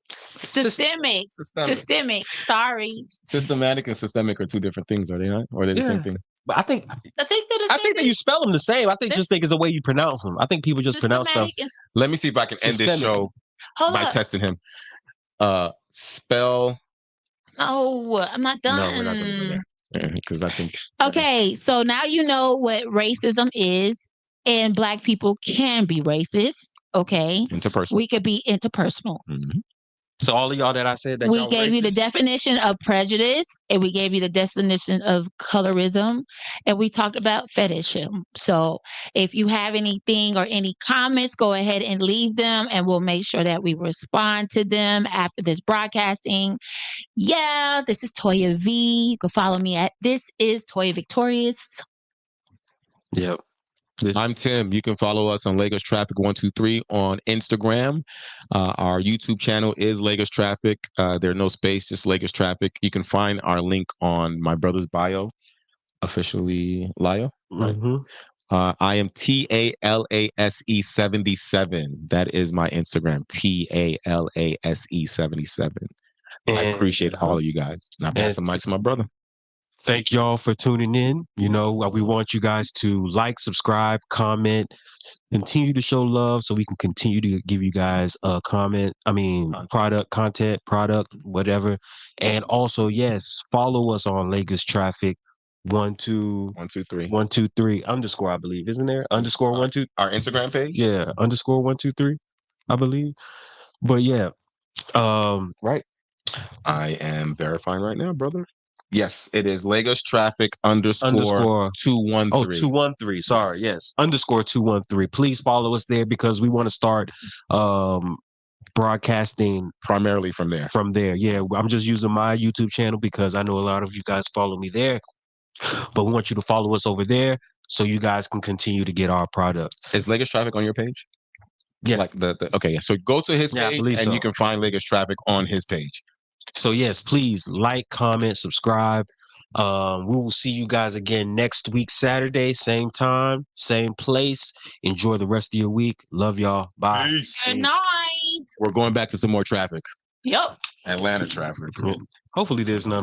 Systemic. Sorry. Systematic and systemic are 2 different things, are they not? Or are they the same thing? But I think that you spell them the same. I think it's the way you pronounce them. I think people just pronounce them. Let me see if I can end this show by testing him. Spell No, I'm not done. No, we're not going to go there. Because I think. Okay, so now you know what racism is, and Black people can be racist. Okay. Interpersonal. We could be interpersonal. Mm-hmm. So all of y'all that I said that we gave racist? you the definition of prejudice, and we gave you the definition of colorism, and we talked about fetishism. So if you have anything or any comments, go ahead and leave them, and we'll make sure that we respond to them after this broadcasting. Yeah, this is Toya V. You can follow me at This Is Toya Victorious. Yep. I'm Tim. You can follow us on Lagos Traffic 123 on Instagram. Our YouTube channel is Lagos Traffic. There's no space, just Lagos Traffic. You can find our link on my brother's bio, officially Lio. Right? Mm-hmm. I am TALASE 77. That is my Instagram, TALASE 77. I appreciate all of you guys. And I pass the mic to my brother. Thank y'all for tuning in. You know, we want you guys to like, subscribe, comment, continue to show love so we can continue to give you guys content, whatever. And also, yes, follow us on Lagos Traffic 123 underscore, I believe, isn't there? Underscore 12. Our Instagram page? Yeah, underscore 123, I believe. But yeah, right. I am verifying right now, brother. Yes, it is Lagos Traffic underscore 213. Oh, 213. Sorry. Yes. Underscore 213. Please follow us there because we want to start broadcasting primarily from there. Yeah. I'm just using my YouTube channel because I know a lot of you guys follow me there. But we want you to follow us over there so you guys can continue to get our product. Is Lagos Traffic on your page? Yeah. Like okay. So go to his page and you can find Lagos Traffic on his page. So yes, please like, comment, subscribe. We will see you guys again next week, Saturday, same time, same place. Enjoy the rest of your week. Love y'all. Bye. Peace. Good night. We're going back to some more traffic. Yep. Atlanta traffic. Hopefully there's none.